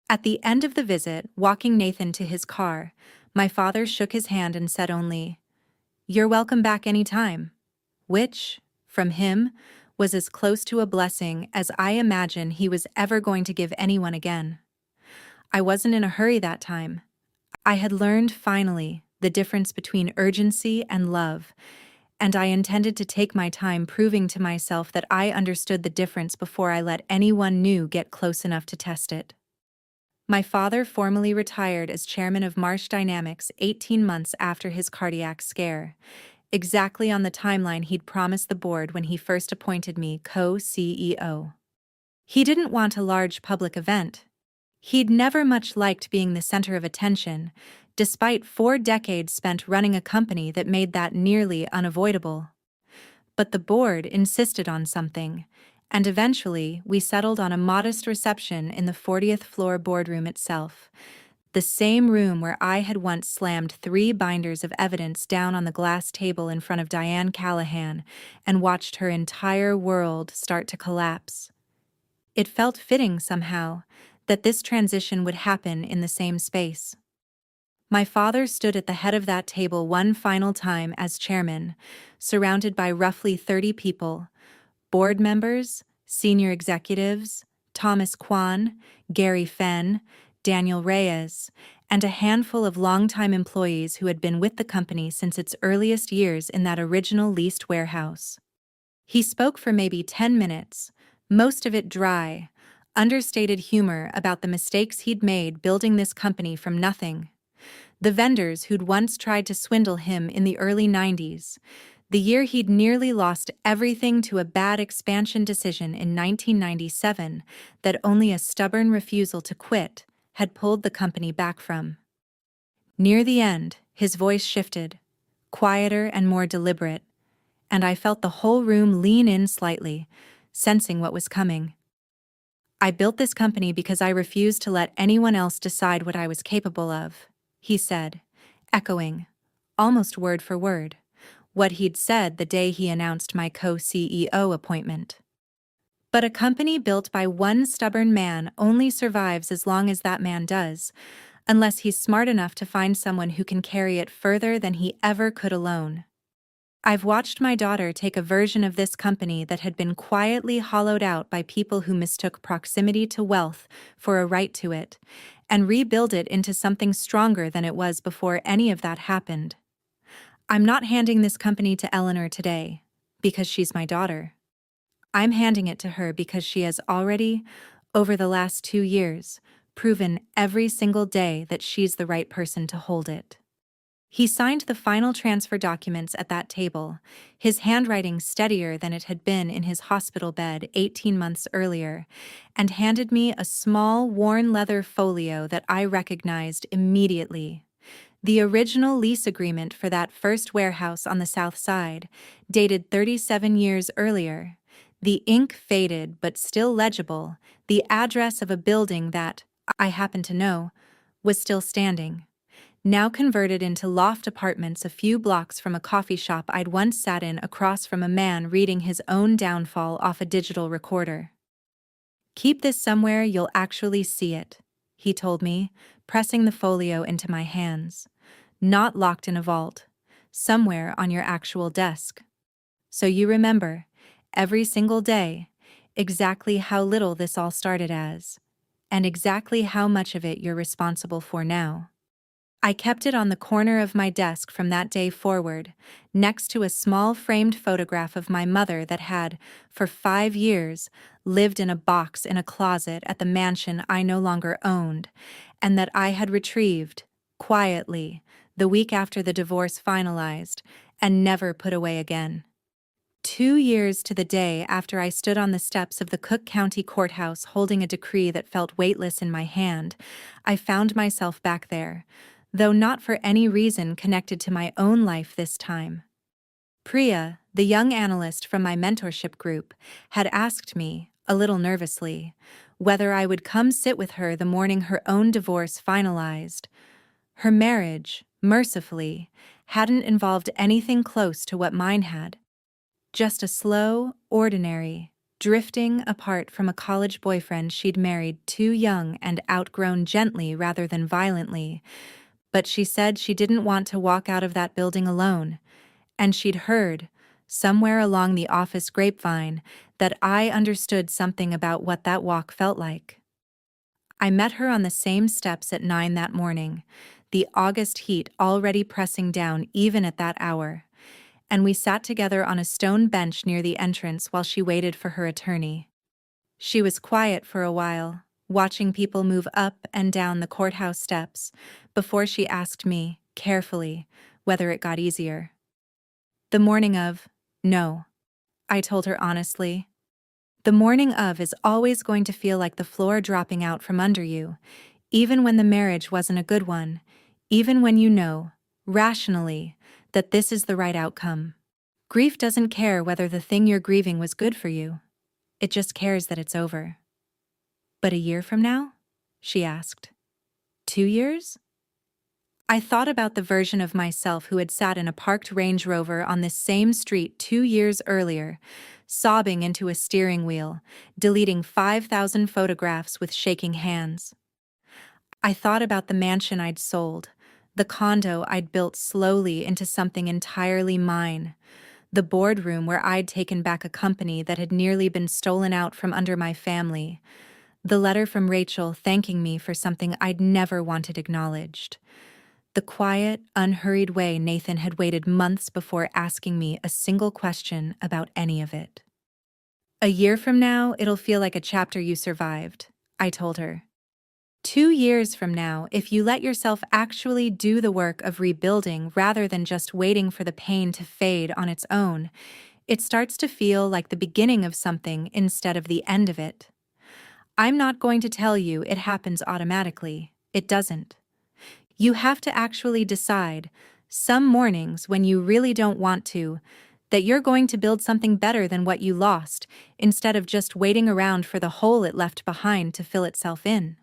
At the end of the visit, walking Nathan to his car, my father shook his hand and said only, "You're welcome back any time," which, from him, was as close to a blessing as I imagine he was ever going to give anyone again. I wasn't in a hurry that time. I had learned, finally, the difference between urgency and love, and I intended to take my time proving to myself that I understood the difference before I let anyone new get close enough to test it. My father formally retired as chairman of Marsh Dynamics 18 months after his cardiac scare, exactly on the timeline he'd promised the board when he first appointed me co-CEO. He didn't want a large public event. He'd never much liked being the center of attention, despite 4 decades spent running a company that made that nearly unavoidable. But the board insisted on something, and eventually we settled on a modest reception in the 40th floor boardroom itself, the same room where I had once slammed 3 binders of evidence down on the glass table in front of Diane Callahan and watched her entire world start to collapse. It felt fitting somehow that this transition would happen in the same space. My father stood at the head of that table one final time as chairman, surrounded by roughly 30 people, board members, senior executives, Thomas Kwan, Gary Fenn, Daniel Reyes, and a handful of longtime employees who had been with the company since its earliest years in that original leased warehouse. He spoke for maybe 10 minutes, most of it dry, understated humor about the mistakes he'd made building this company from nothing. The vendors who'd once tried to swindle him in the early 90s, the year he'd nearly lost everything to a bad expansion decision in 1997 that only a stubborn refusal to quit had pulled the company back from. Near the end, his voice shifted, quieter and more deliberate, and I felt the whole room lean in slightly, sensing what was coming. "I built this company because I refused to let anyone else decide what I was capable of," he said, echoing, almost word for word, what he'd said the day he announced my co-CEO appointment. But a company built by one stubborn man only survives as long as that man does, unless he's smart enough to find someone who can carry it further than he ever could alone. I've watched my daughter take a version of this company that had been quietly hollowed out by people who mistook proximity to wealth for a right to it, and rebuild it into something stronger than it was before any of that happened. I'm not handing this company to Eleanor today because she's my daughter. I'm handing it to her because she has already, over the last 2 years, proven every single day that she's the right person to hold it. He signed the final transfer documents at that table, his handwriting steadier than it had been in his hospital bed 18 months earlier, and handed me a small, worn leather folio that I recognized immediately. The original lease agreement for that first warehouse on the south side, dated 37 years earlier. The ink faded but still legible, the address of a building that, I happen to know, was still standing. Now converted into loft apartments a few blocks from a coffee shop I'd once sat in across from a man reading his own downfall off a digital recorder. "Keep this somewhere you'll actually see it," he told me, pressing the folio into my hands. "Not locked in a vault. Somewhere on your actual desk. So you remember, every single day, exactly how little this all started as, and exactly how much of it you're responsible for now." I kept it on the corner of my desk from that day forward, next to a small framed photograph of my mother that had, for 5 years, lived in a box in a closet at the mansion I no longer owned, and that I had retrieved, quietly, the week after the divorce finalized, and never put away again. 2 years to the day after I stood on the steps of the Cook County Courthouse holding a decree that felt weightless in my hand, I found myself back there, though not for any reason connected to my own life this time. Priya, the young analyst from my mentorship group, had asked me, a little nervously, whether I would come sit with her the morning her own divorce finalized. Her marriage, mercifully, hadn't involved anything close to what mine had. Just a slow, ordinary, drifting apart from a college boyfriend she'd married too young and outgrown gently rather than violently. But she said she didn't want to walk out of that building alone, and she'd heard, somewhere along the office grapevine, that I understood something about what that walk felt like. I met her on the same steps at 9 that morning, the August heat already pressing down even at that hour, and we sat together on a stone bench near the entrance while she waited for her attorney. She was quiet for a while, watching people move up and down the courthouse steps, before she asked me, carefully, whether it got easier. The morning of, no, I told her honestly. The morning of is always going to feel like the floor dropping out from under you, even when the marriage wasn't a good one, even when you know, rationally, that this is the right outcome. Grief doesn't care whether the thing you're grieving was good for you. It just cares that it's over. "But a year from now?" she asked. 2 years? I thought about the version of myself who had sat in a parked Range Rover on this same street 2 years earlier, sobbing into a steering wheel, deleting 5,000 photographs with shaking hands. I thought about the mansion I'd sold, the condo I'd built slowly into something entirely mine, the boardroom where I'd taken back a company that had nearly been stolen out from under my family, the letter from Rachel thanking me for something I'd never wanted acknowledged. The quiet, unhurried way Nathan had waited months before asking me a single question about any of it. "A year from now, it'll feel like a chapter you survived," I told her. 2 years from now, if you let yourself actually do the work of rebuilding rather than just waiting for the pain to fade on its own, it starts to feel like the beginning of something instead of the end of it. I'm not going to tell you it happens automatically. It doesn't. You have to actually decide, some mornings when you really don't want to, that you're going to build something better than what you lost, instead of just waiting around for the hole it left behind to fill itself in.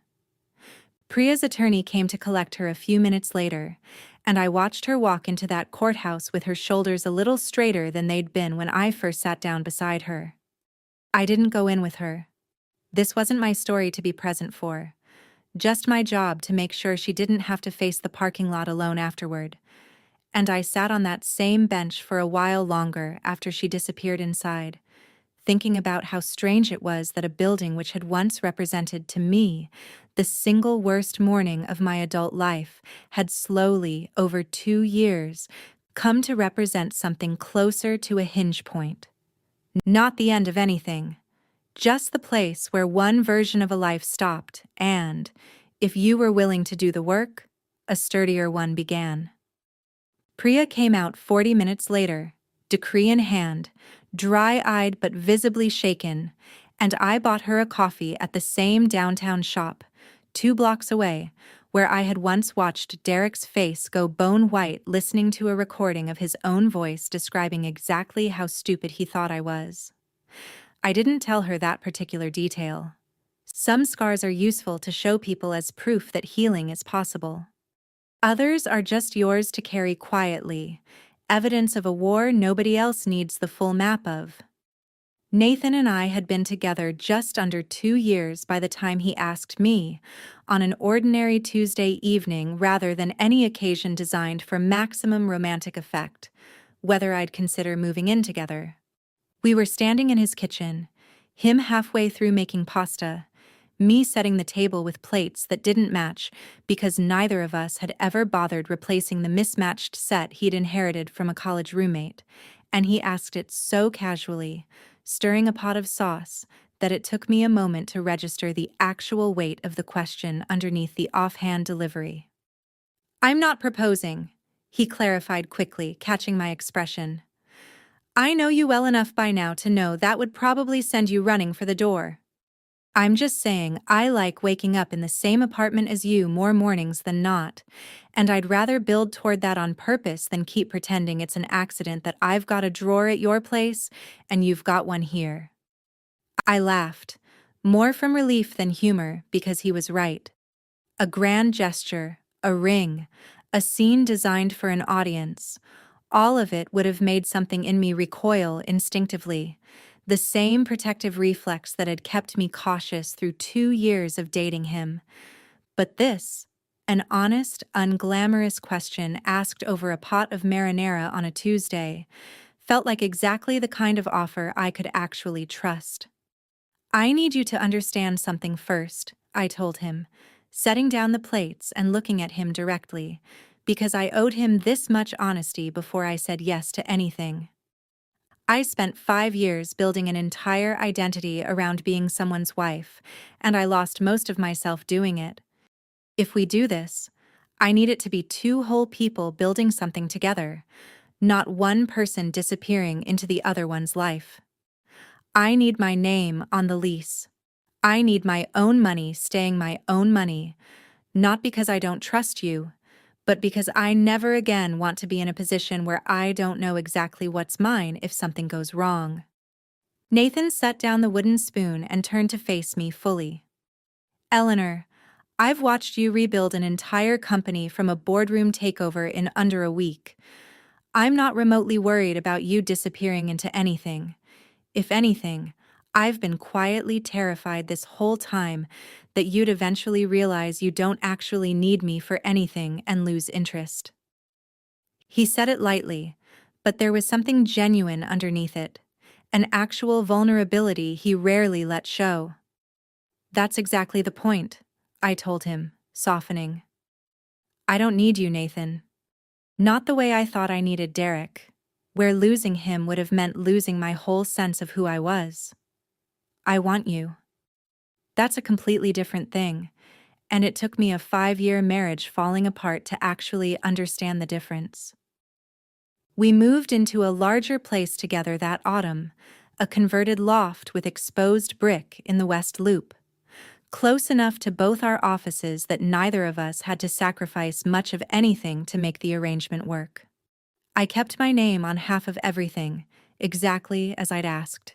Priya's attorney came to collect her a few minutes later, and I watched her walk into that courthouse with her shoulders a little straighter than they'd been when I first sat down beside her. I didn't go in with her. This wasn't my story to be present for. Just my job to make sure she didn't have to face the parking lot alone afterward. And I sat on that same bench for a while longer after she disappeared inside, thinking about how strange it was that a building which had once represented to me the single worst morning of my adult life had slowly, over 2 years, come to represent something closer to a hinge point. Not the end of anything, just the place where one version of a life stopped and, if you were willing to do the work, a sturdier one began. Priya came out 40 minutes later, decree in hand, dry-eyed but visibly shaken, and I bought her a coffee at the same downtown shop, 2 blocks away, where I had once watched Derek's face go bone white listening to a recording of his own voice describing exactly how stupid he thought I was. I didn't tell her that particular detail. Some scars are useful to show people as proof that healing is possible. Others are just yours to carry quietly, evidence of a war nobody else needs the full map of. Nathan and I had been together just under 2 years by the time he asked me, on an ordinary Tuesday evening rather than any occasion designed for maximum romantic effect, whether I'd consider moving in together. We were standing in his kitchen, him halfway through making pasta, me setting the table with plates that didn't match because neither of us had ever bothered replacing the mismatched set he'd inherited from a college roommate, and he asked it so casually, stirring a pot of sauce, that it took me a moment to register the actual weight of the question underneath the offhand delivery. "I'm not proposing," he clarified quickly, catching my expression. "I know you well enough by now to know that would probably send you running for the door. I'm just saying I like waking up in the same apartment as you more mornings than not, and I'd rather build toward that on purpose than keep pretending it's an accident that I've got a drawer at your place and you've got one here." I laughed, more from relief than humor, because he was right. A grand gesture, a ring, a scene designed for an audience, all of it would have made something in me recoil instinctively, the same protective reflex that had kept me cautious through 2 years of dating him. But this, an honest, unglamorous question asked over a pot of marinara on a Tuesday, felt like exactly the kind of offer I could actually trust. "I need you to understand something first," I told him, setting down the plates and looking at him directly, because I owed him this much honesty before I said yes to anything. I spent 5 years building an entire identity around being someone's wife, and I lost most of myself doing it. If we do this, I need it to be 2 whole people building something together, not one person disappearing into the other one's life. I need my name on the lease. I need my own money staying my own money, not because I don't trust you, but because I never again want to be in a position where I don't know exactly what's mine if something goes wrong. Nathan set down the wooden spoon and turned to face me fully. "Eleanor, I've watched you rebuild an entire company from a boardroom takeover in under a week. I'm not remotely worried about you disappearing into anything. If anything, I've been quietly terrified this whole time that you'd eventually realize you don't actually need me for anything and lose interest." He said it lightly, but there was something genuine underneath it, an actual vulnerability he rarely let show. "That's exactly the point," I told him, softening. "I don't need you, Nathan. Not the way I thought I needed Derek, where losing him would have meant losing my whole sense of who I was. I want you. That's a completely different thing, and it took me a 5-year marriage falling apart to actually understand the difference." We moved into a larger place together that autumn, a converted loft with exposed brick in the West Loop, close enough to both our offices that neither of us had to sacrifice much of anything to make the arrangement work. I kept my name on half of everything, exactly as I'd asked.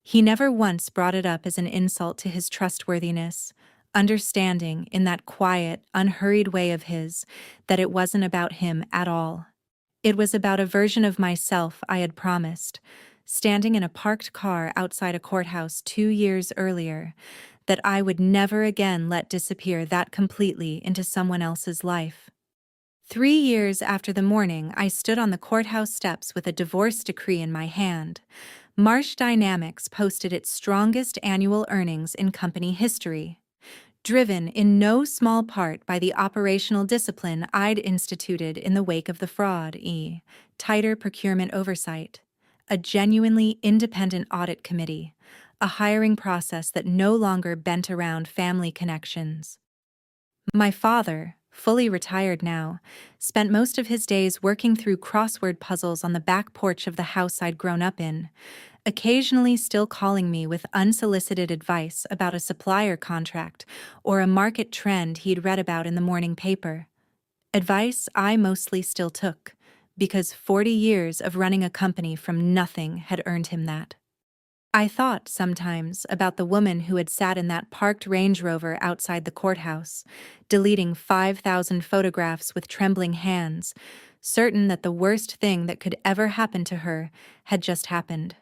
He never once brought it up as an insult to his trustworthiness, understanding in that quiet, unhurried way of his that it wasn't about him at all. It was about a version of myself I had promised, standing in a parked car outside a courthouse 2 years earlier, that I would never again let disappear that completely into someone else's life. 3 years after the morning I stood on the courthouse steps with a divorce decree in my hand, Marsh Dynamics posted its strongest annual earnings in company history. driven in no small part by the operational discipline I'd instituted in the wake of the fraud, tighter procurement oversight, a genuinely independent audit committee, a hiring process that no longer bent around family connections. My father, fully retired now, spent most of his days working through crossword puzzles on the back porch of the house I'd grown up in, occasionally still calling me with unsolicited advice about a supplier contract or a market trend he'd read about in the morning paper. Advice I mostly still took, because 40 years of running a company from nothing had earned him that. I thought sometimes about the woman who had sat in that parked Range Rover outside the courthouse, deleting 5,000 photographs with trembling hands, certain that the worst thing that could ever happen to her had just happened.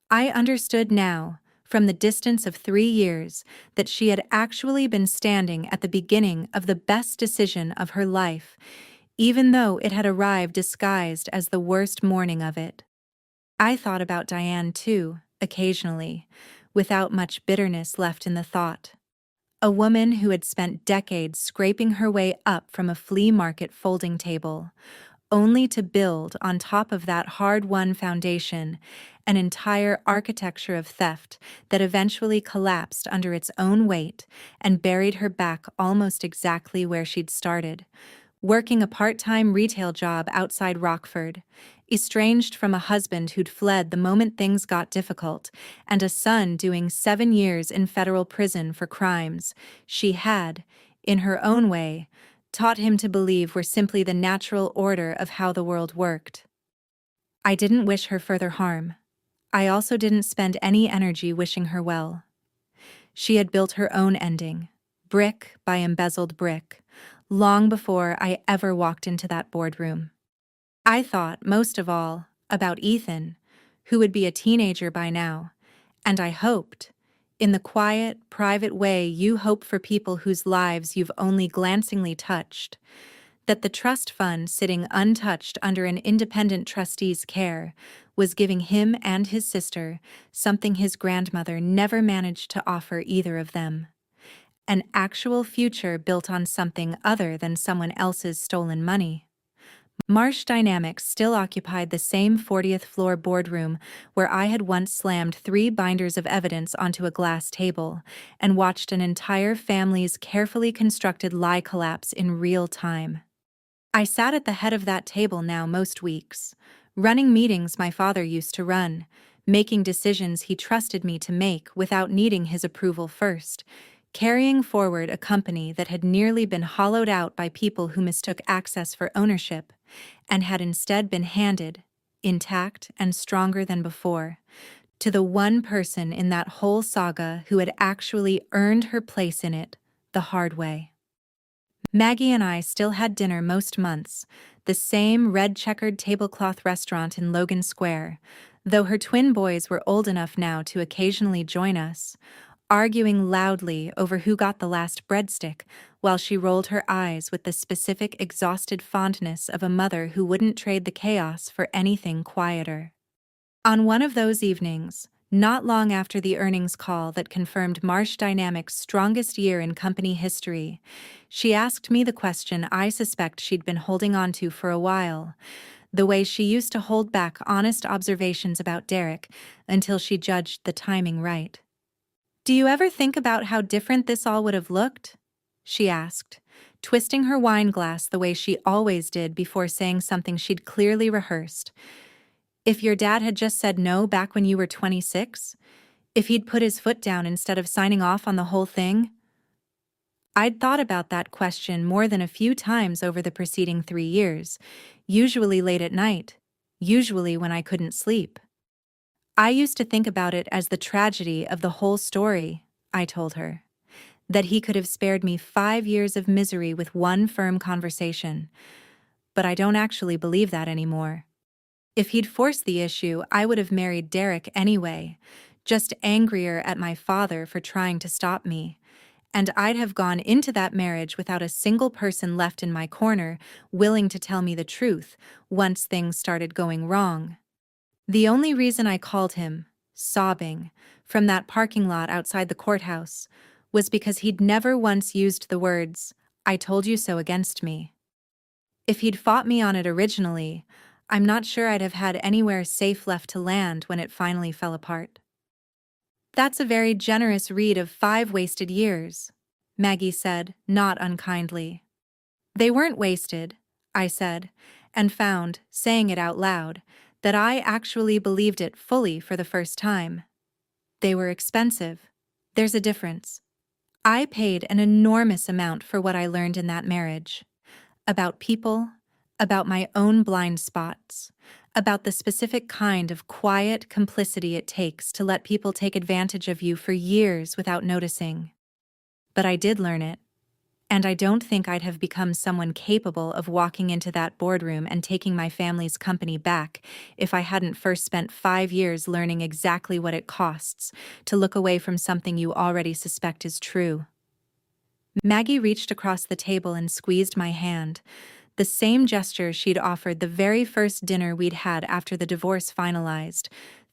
I understood now, from the distance of 3 years, that she had actually been standing at the beginning of the best decision of her life, even though it had arrived disguised as the worst morning of it. I thought about Diane, too, occasionally, without much bitterness left in the thought. A woman who had spent decades scraping her way up from a flea market folding table, only to build on top of that hard-won foundation an entire architecture of theft that eventually collapsed under its own weight and buried her back almost exactly where she'd started, working a part-time retail job outside Rockford, estranged from a husband who'd fled the moment things got difficult, and a son doing 7 years in federal prison for crimes she had, in her own way, taught him to believe were simply the natural order of how the world worked. I didn't wish her further harm. I also didn't spend any energy wishing her well. She had built her own ending, brick by embezzled brick, long before I ever walked into that boardroom. I thought, most of all, about Ethan, who would be a teenager by now, and I hoped, in the quiet, private way you hope for people whose lives you've only glancingly touched, that the trust fund sitting untouched under an independent trustee's care was giving him and his sister something his grandmother never managed to offer either of them. An actual future built on something other than someone else's stolen money. Marsh Dynamics still occupied the same 40th floor boardroom where I had once slammed 3 binders of evidence onto a glass table and watched an entire family's carefully constructed lie collapse in real time. I sat at the head of that table now most weeks, running meetings my father used to run, making decisions he trusted me to make without needing his approval first, carrying forward a company that had nearly been hollowed out by people who mistook access for ownership, and had instead been handed, intact and stronger than before, to the one person in that whole saga who had actually earned her place in it the hard way. Maggie and I still had dinner most months, the same red-checkered tablecloth restaurant in Logan Square, though her twin boys were old enough now to occasionally join us, arguing loudly over who got the last breadstick while she rolled her eyes with the specific exhausted fondness of a mother who wouldn't trade the chaos for anything quieter. On one of those evenings, not long after the earnings call that confirmed Marsh Dynamics' strongest year in company history, she asked me the question I suspect she'd been holding on to for a while, the way she used to hold back honest observations about Derek until she judged the timing right. "Do you ever think about how different this all would have looked?" she asked, twisting her wine glass the way she always did before saying something she'd clearly rehearsed. "If your dad had just said no back when you were 26? If he'd put his foot down instead of signing off on the whole thing?" I'd thought about that question more than a few times over the preceding 3 years, usually late at night, usually when I couldn't sleep. I used to think about it as the tragedy of the whole story, I told her. That he could have spared me 5 years of misery with one firm conversation. But I don't actually believe that anymore. If he'd forced the issue, I would have married Derek anyway, just angrier at my father for trying to stop me. And I'd have gone into that marriage without a single person left in my corner willing to tell me the truth once things started going wrong. The only reason I called him, sobbing, from that parking lot outside the courthouse was because he'd never once used the words, "I told you so" against me. If he'd fought me on it originally, I'm not sure I'd have had anywhere safe left to land when it finally fell apart. That's a very generous read of 5 wasted years, Maggie said, not unkindly. They weren't wasted, I said, and found, saying it out loud, that I actually believed it fully for the first time. They were expensive. There's a difference. I paid an enormous amount for what I learned in that marriage. About people, about my own blind spots, about the specific kind of quiet complicity it takes to let people take advantage of you for years without noticing. But I did learn it, and I don't think I'd have become someone capable of walking into that boardroom and taking my family's company back if I hadn't first spent 5 years learning exactly what it costs to look away from something you already suspect is true. Maggie reached across the table and squeezed my hand, the same gesture she'd offered the very first dinner we'd had after the divorce finalized,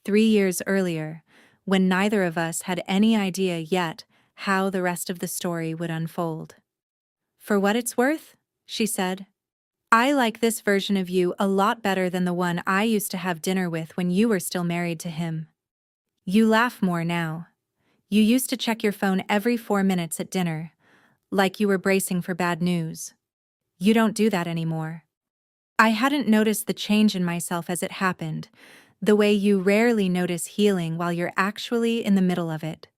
3 years earlier, when neither of us had any idea yet how the rest of the story would unfold. "For what it's worth," she said, "I like this version of you a lot better than the one I used to have dinner with when you were still married to him. You laugh more now. You used to check your phone every 4 minutes at dinner, like you were bracing for bad news. You don't do that anymore." I hadn't noticed the change in myself as it happened, the way you rarely notice healing while you're actually in the middle of it.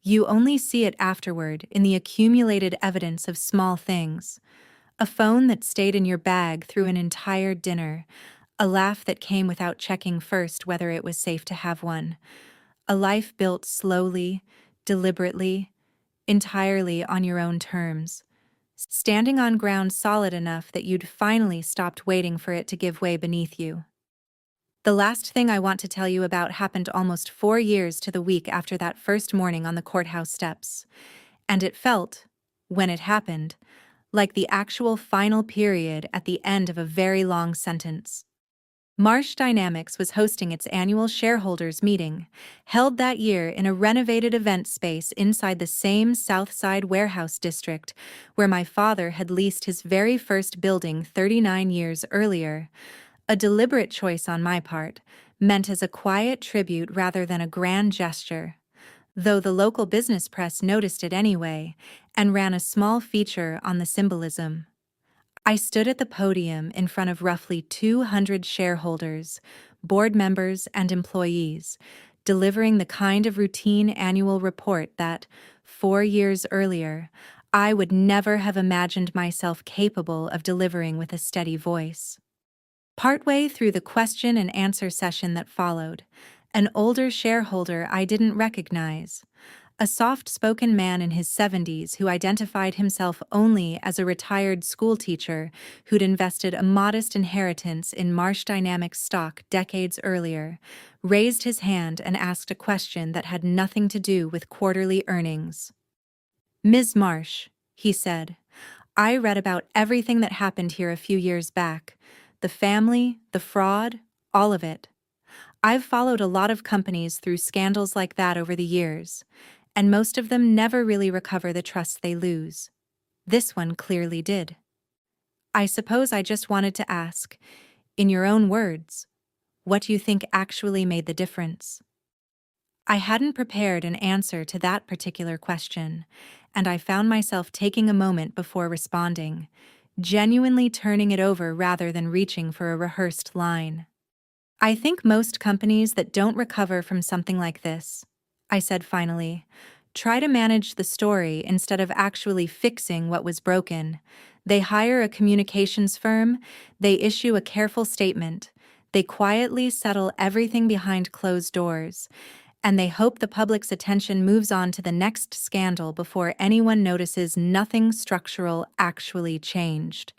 You only see it afterward in the accumulated evidence of small things. A phone that stayed in your bag through an entire dinner, a laugh that came without checking first whether it was safe to have one, a life built slowly, deliberately, entirely on your own terms, standing on ground solid enough that you'd finally stopped waiting for it to give way beneath you. The last thing I want to tell you about happened almost 4 years to the week after that first morning on the courthouse steps, and it felt, when it happened, like the actual final period at the end of a very long sentence. Marsh Dynamics was hosting its annual shareholders meeting, held that year in a renovated event space inside the same Southside warehouse district where my father had leased his very first building 39 years earlier, a deliberate choice on my part, meant as a quiet tribute rather than a grand gesture, though the local business press noticed it anyway and ran a small feature on the symbolism. I stood at the podium in front of roughly 200 shareholders, board members, and employees, delivering the kind of routine annual report that, 4 years earlier, I would never have imagined myself capable of delivering with a steady voice. Partway through the question and answer session that followed, an older shareholder I didn't recognize, a soft-spoken man in his 70s who identified himself only as a retired schoolteacher who'd invested a modest inheritance in Marsh Dynamics stock decades earlier, raised his hand and asked a question that had nothing to do with quarterly earnings. "Ms. Marsh," he said, "I read about everything that happened here a few years back. The family, the fraud, all of it. I've followed a lot of companies through scandals like that over the years, and most of them never really recover the trust they lose. This one clearly did. I suppose I just wanted to ask, in your own words, what you think actually made the difference." I hadn't prepared an answer to that particular question, and I found myself taking a moment before responding, genuinely turning it over rather than reaching for a rehearsed line. "I think most companies that don't recover from something like this," I said finally, "try to manage the story instead of actually fixing what was broken. They hire a communications firm, they issue a careful statement, they quietly settle everything behind closed doors, and they hope the public's attention moves on to the next scandal before anyone notices nothing structural actually changed.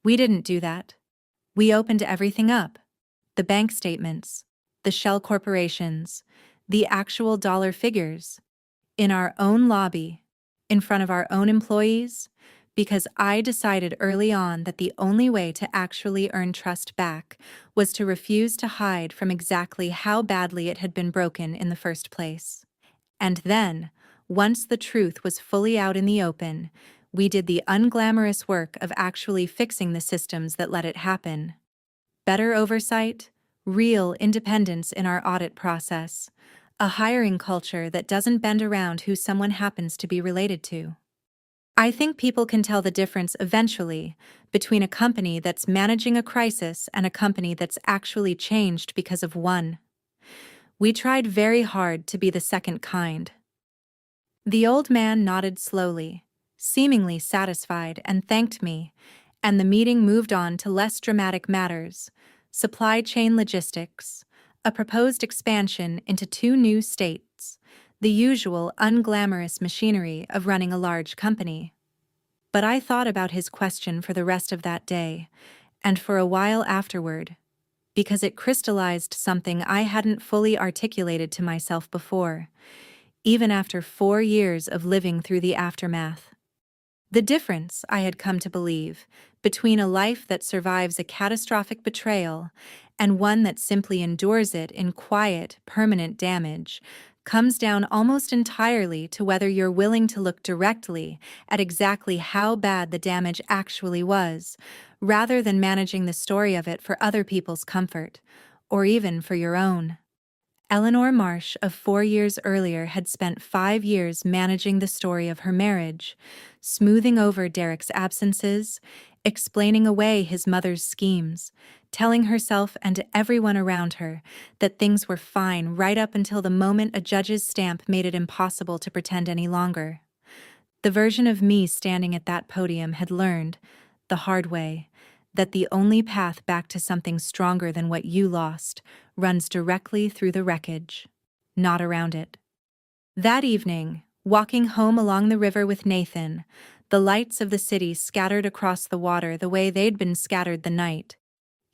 We didn't do that. We opened everything up. The bank statements, the shell corporations, the actual dollar figures, in our own lobby, in front of our own employees, because I decided early on that the only way to actually earn trust back was to refuse to hide from exactly how badly it had been broken in the first place. And then, once the truth was fully out in the open, we did the unglamorous work of actually fixing the systems that let it happen. Better oversight, real independence in our audit process, a hiring culture that doesn't bend around who someone happens to be related to. I think people can tell the difference eventually between a company that's managing a crisis and a company that's actually changed because of one. We tried very hard to be the second kind. The old man nodded slowly, seemingly satisfied, and thanked me, and the meeting moved on to less dramatic matters: supply chain logistics, a proposed expansion into 2 new states, the usual unglamorous machinery of running a large company. But I thought about his question for the rest of that day, and for a while afterward, because it crystallized something I hadn't fully articulated to myself before, even after 4 years of living through the aftermath. The difference, I had come to believe, between a life that survives a catastrophic betrayal and one that simply endures it in quiet, permanent damage, comes down almost entirely to whether you're willing to look directly at exactly how bad the damage actually was, rather than managing the story of it for other people's comfort, or even for your own. Eleanor Marsh of 4 years earlier had spent 5 years managing the story of her marriage, smoothing over Derek's absences, explaining away his mother's schemes, telling herself and everyone around her that things were fine right up until the moment a judge's stamp made it impossible to pretend any longer. The version of me standing at that podium had learned, the hard way, that the only path back to something stronger than what you lost runs directly through the wreckage, not around it. That evening, walking home along the river with Nathan, the lights of the city scattered across the water the way they'd been scattered the night.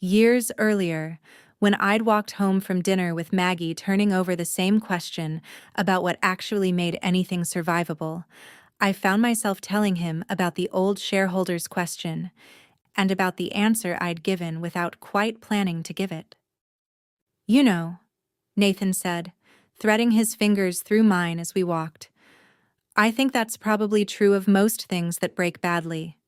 Years earlier, when I'd walked home from dinner with Maggie turning over the same question about what actually made anything survivable, I found myself telling him about the old shareholders question, and about the answer I'd given without quite planning to give it. "You know," Nathan said, threading his fingers through mine as we walked, "I think that's probably true of most things that break badly.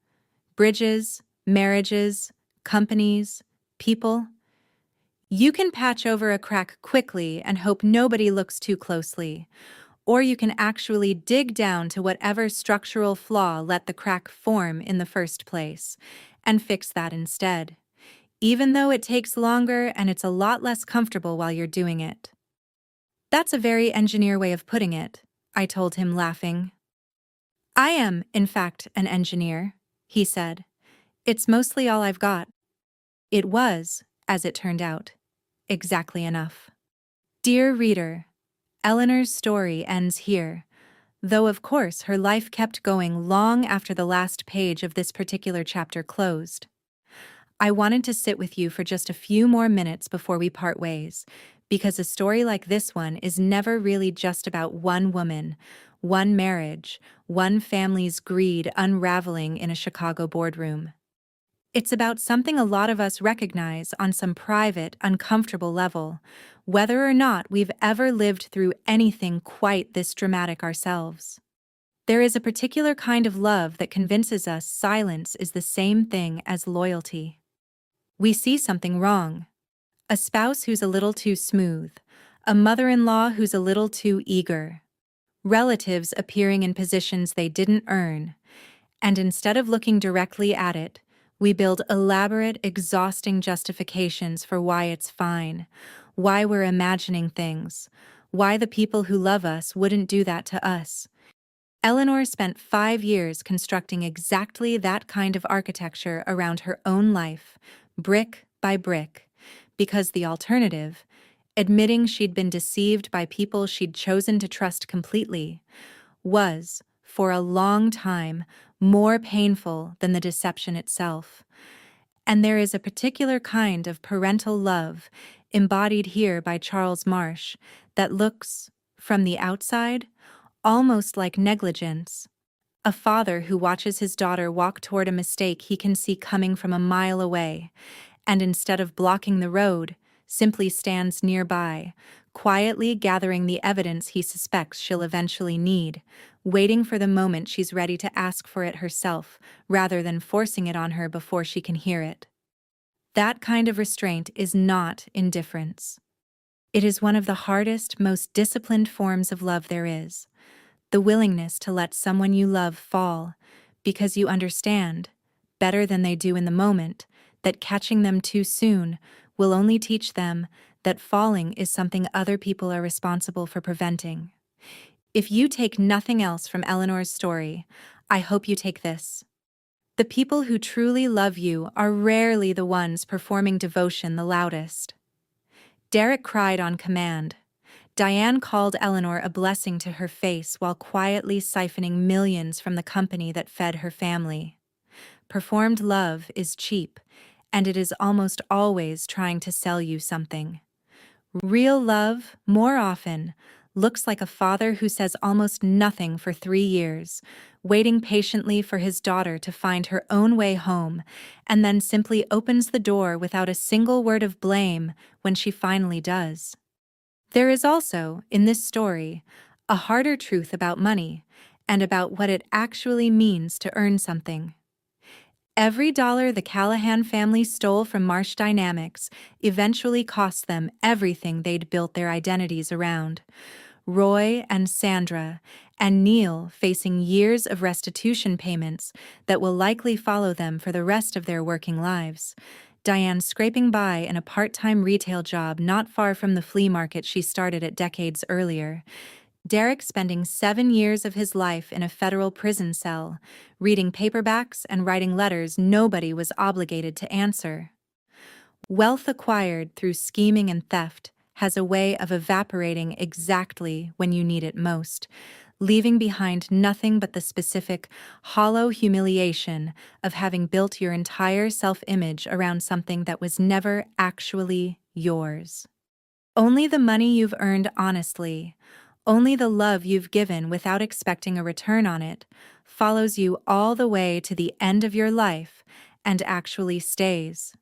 Bridges, marriages, companies, people. You can patch over a crack quickly and hope nobody looks too closely, or you can actually dig down to whatever structural flaw let the crack form in the first place, and fix that instead, even though it takes longer and it's a lot less comfortable while you're doing it." "That's a very engineer way of putting it," I told him, laughing. "I am, in fact, an engineer," he said. "It's mostly all I've got." It was, as it turned out, exactly enough. Dear reader, Eleanor's story ends here, though of course her life kept going long after the last page of this particular chapter closed. I wanted to sit with you for just a few more minutes before we part ways, because a story like this one is never really just about one woman, one marriage, one family's greed unraveling in a Chicago boardroom. It's about something a lot of us recognize on some private, uncomfortable level, whether or not we've ever lived through anything quite this dramatic ourselves. There is a particular kind of love that convinces us silence is the same thing as loyalty. We see something wrong: a spouse who's a little too smooth, a mother-in-law who's a little too eager, relatives appearing in positions they didn't earn, and instead of looking directly at it, we build elaborate, exhausting justifications for why it's fine, why we're imagining things, why the people who love us wouldn't do that to us. Eleanor spent 5 years constructing exactly that kind of architecture around her own life, brick by brick, because the alternative, admitting she'd been deceived by people she'd chosen to trust completely, was, for a long time, more painful than the deception itself. And there is a particular kind of parental love, embodied here by Charles Marsh, that looks, from the outside, almost like negligence. A father who watches his daughter walk toward a mistake he can see coming from a mile away, and instead of blocking the road, simply stands nearby, quietly gathering the evidence he suspects she'll eventually need, waiting for the moment she's ready to ask for it herself, rather than forcing it on her before she can hear it. That kind of restraint is not indifference. It is one of the hardest, most disciplined forms of love there is. The willingness to let someone you love fall, because you understand, better than they do in the moment, that catching them too soon will only teach them that falling is something other people are responsible for preventing. If you take nothing else from Eleanor's story, I hope you take this. The people who truly love you are rarely the ones performing devotion the loudest. Derek cried on command. Diane called Eleanor a blessing to her face while quietly siphoning millions from the company that fed her family. Performed love is cheap, and it is almost always trying to sell you something. Real love, more often, looks like a father who says almost nothing for 3 years, waiting patiently for his daughter to find her own way home, and then simply opens the door without a single word of blame when she finally does. There is also, in this story, a harder truth about money and about what it actually means to earn something. Every dollar the Callahan family stole from Marsh Dynamics eventually cost them everything they'd built their identities around. Roy and Sandra and Neil facing years of restitution payments that will likely follow them for the rest of their working lives. Diane scraping by in a part-time retail job not far from the flea market she started at decades earlier. Derek spending 7 years of his life in a federal prison cell, reading paperbacks and writing letters nobody was obligated to answer. Wealth acquired through scheming and theft has a way of evaporating exactly when you need it most, leaving behind nothing but the specific, hollow humiliation of having built your entire self-image around something that was never actually yours. Only the money you've earned honestly, only the love you've given without expecting a return on it, follows you all the way to the end of your life and actually stays.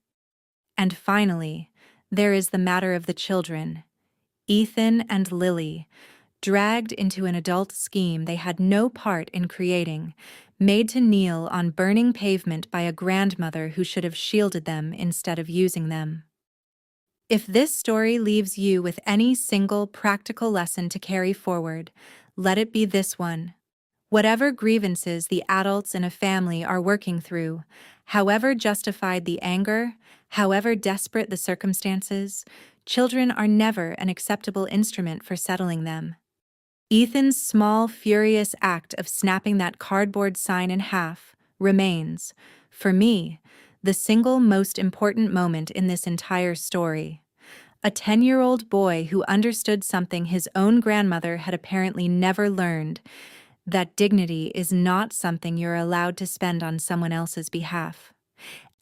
And finally, there is the matter of the children, Ethan and Lily, dragged into an adult scheme they had no part in creating, made to kneel on burning pavement by a grandmother who should have shielded them instead of using them. If this story leaves you with any single practical lesson to carry forward, let it be this one. Whatever grievances the adults in a family are working through, however justified the anger, however desperate the circumstances, children are never an acceptable instrument for settling them. Ethan's small, furious act of snapping that cardboard sign in half remains, for me, the single most important moment in this entire story. A 10-year-old boy who understood something his own grandmother had apparently never learned, that dignity is not something you're allowed to spend on someone else's behalf.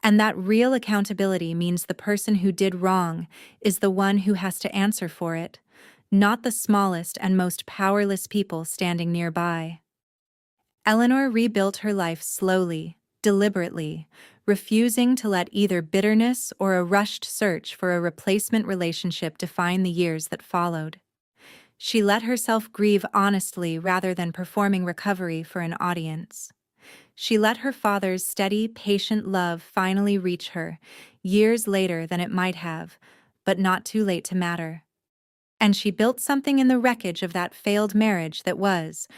And that real accountability means the person who did wrong is the one who has to answer for it, not the smallest and most powerless people standing nearby. Eleanor rebuilt her life slowly, deliberately, refusing to let either bitterness or a rushed search for a replacement relationship define the years that followed. She let herself grieve honestly rather than performing recovery for an audience. She let her father's steady, patient love finally reach her, years later than it might have, but not too late to matter. And she built something in the wreckage of that failed marriage that was,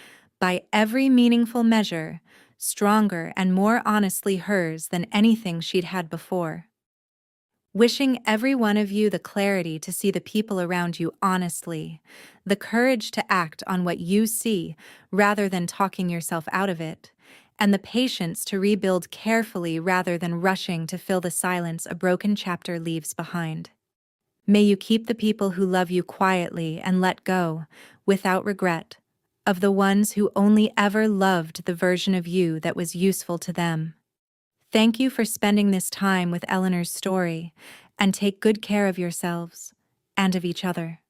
by every meaningful measure, stronger and more honestly hers than anything she'd had before. Wishing every one of you the clarity to see the people around you honestly, the courage to act on what you see rather than talking yourself out of it, and the patience to rebuild carefully rather than rushing to fill the silence a broken chapter leaves behind. May you keep the people who love you quietly and let go, without regret, of the ones who only ever loved the version of you that was useful to them. Thank you for spending this time with Eleanor's story, and take good care of yourselves and of each other.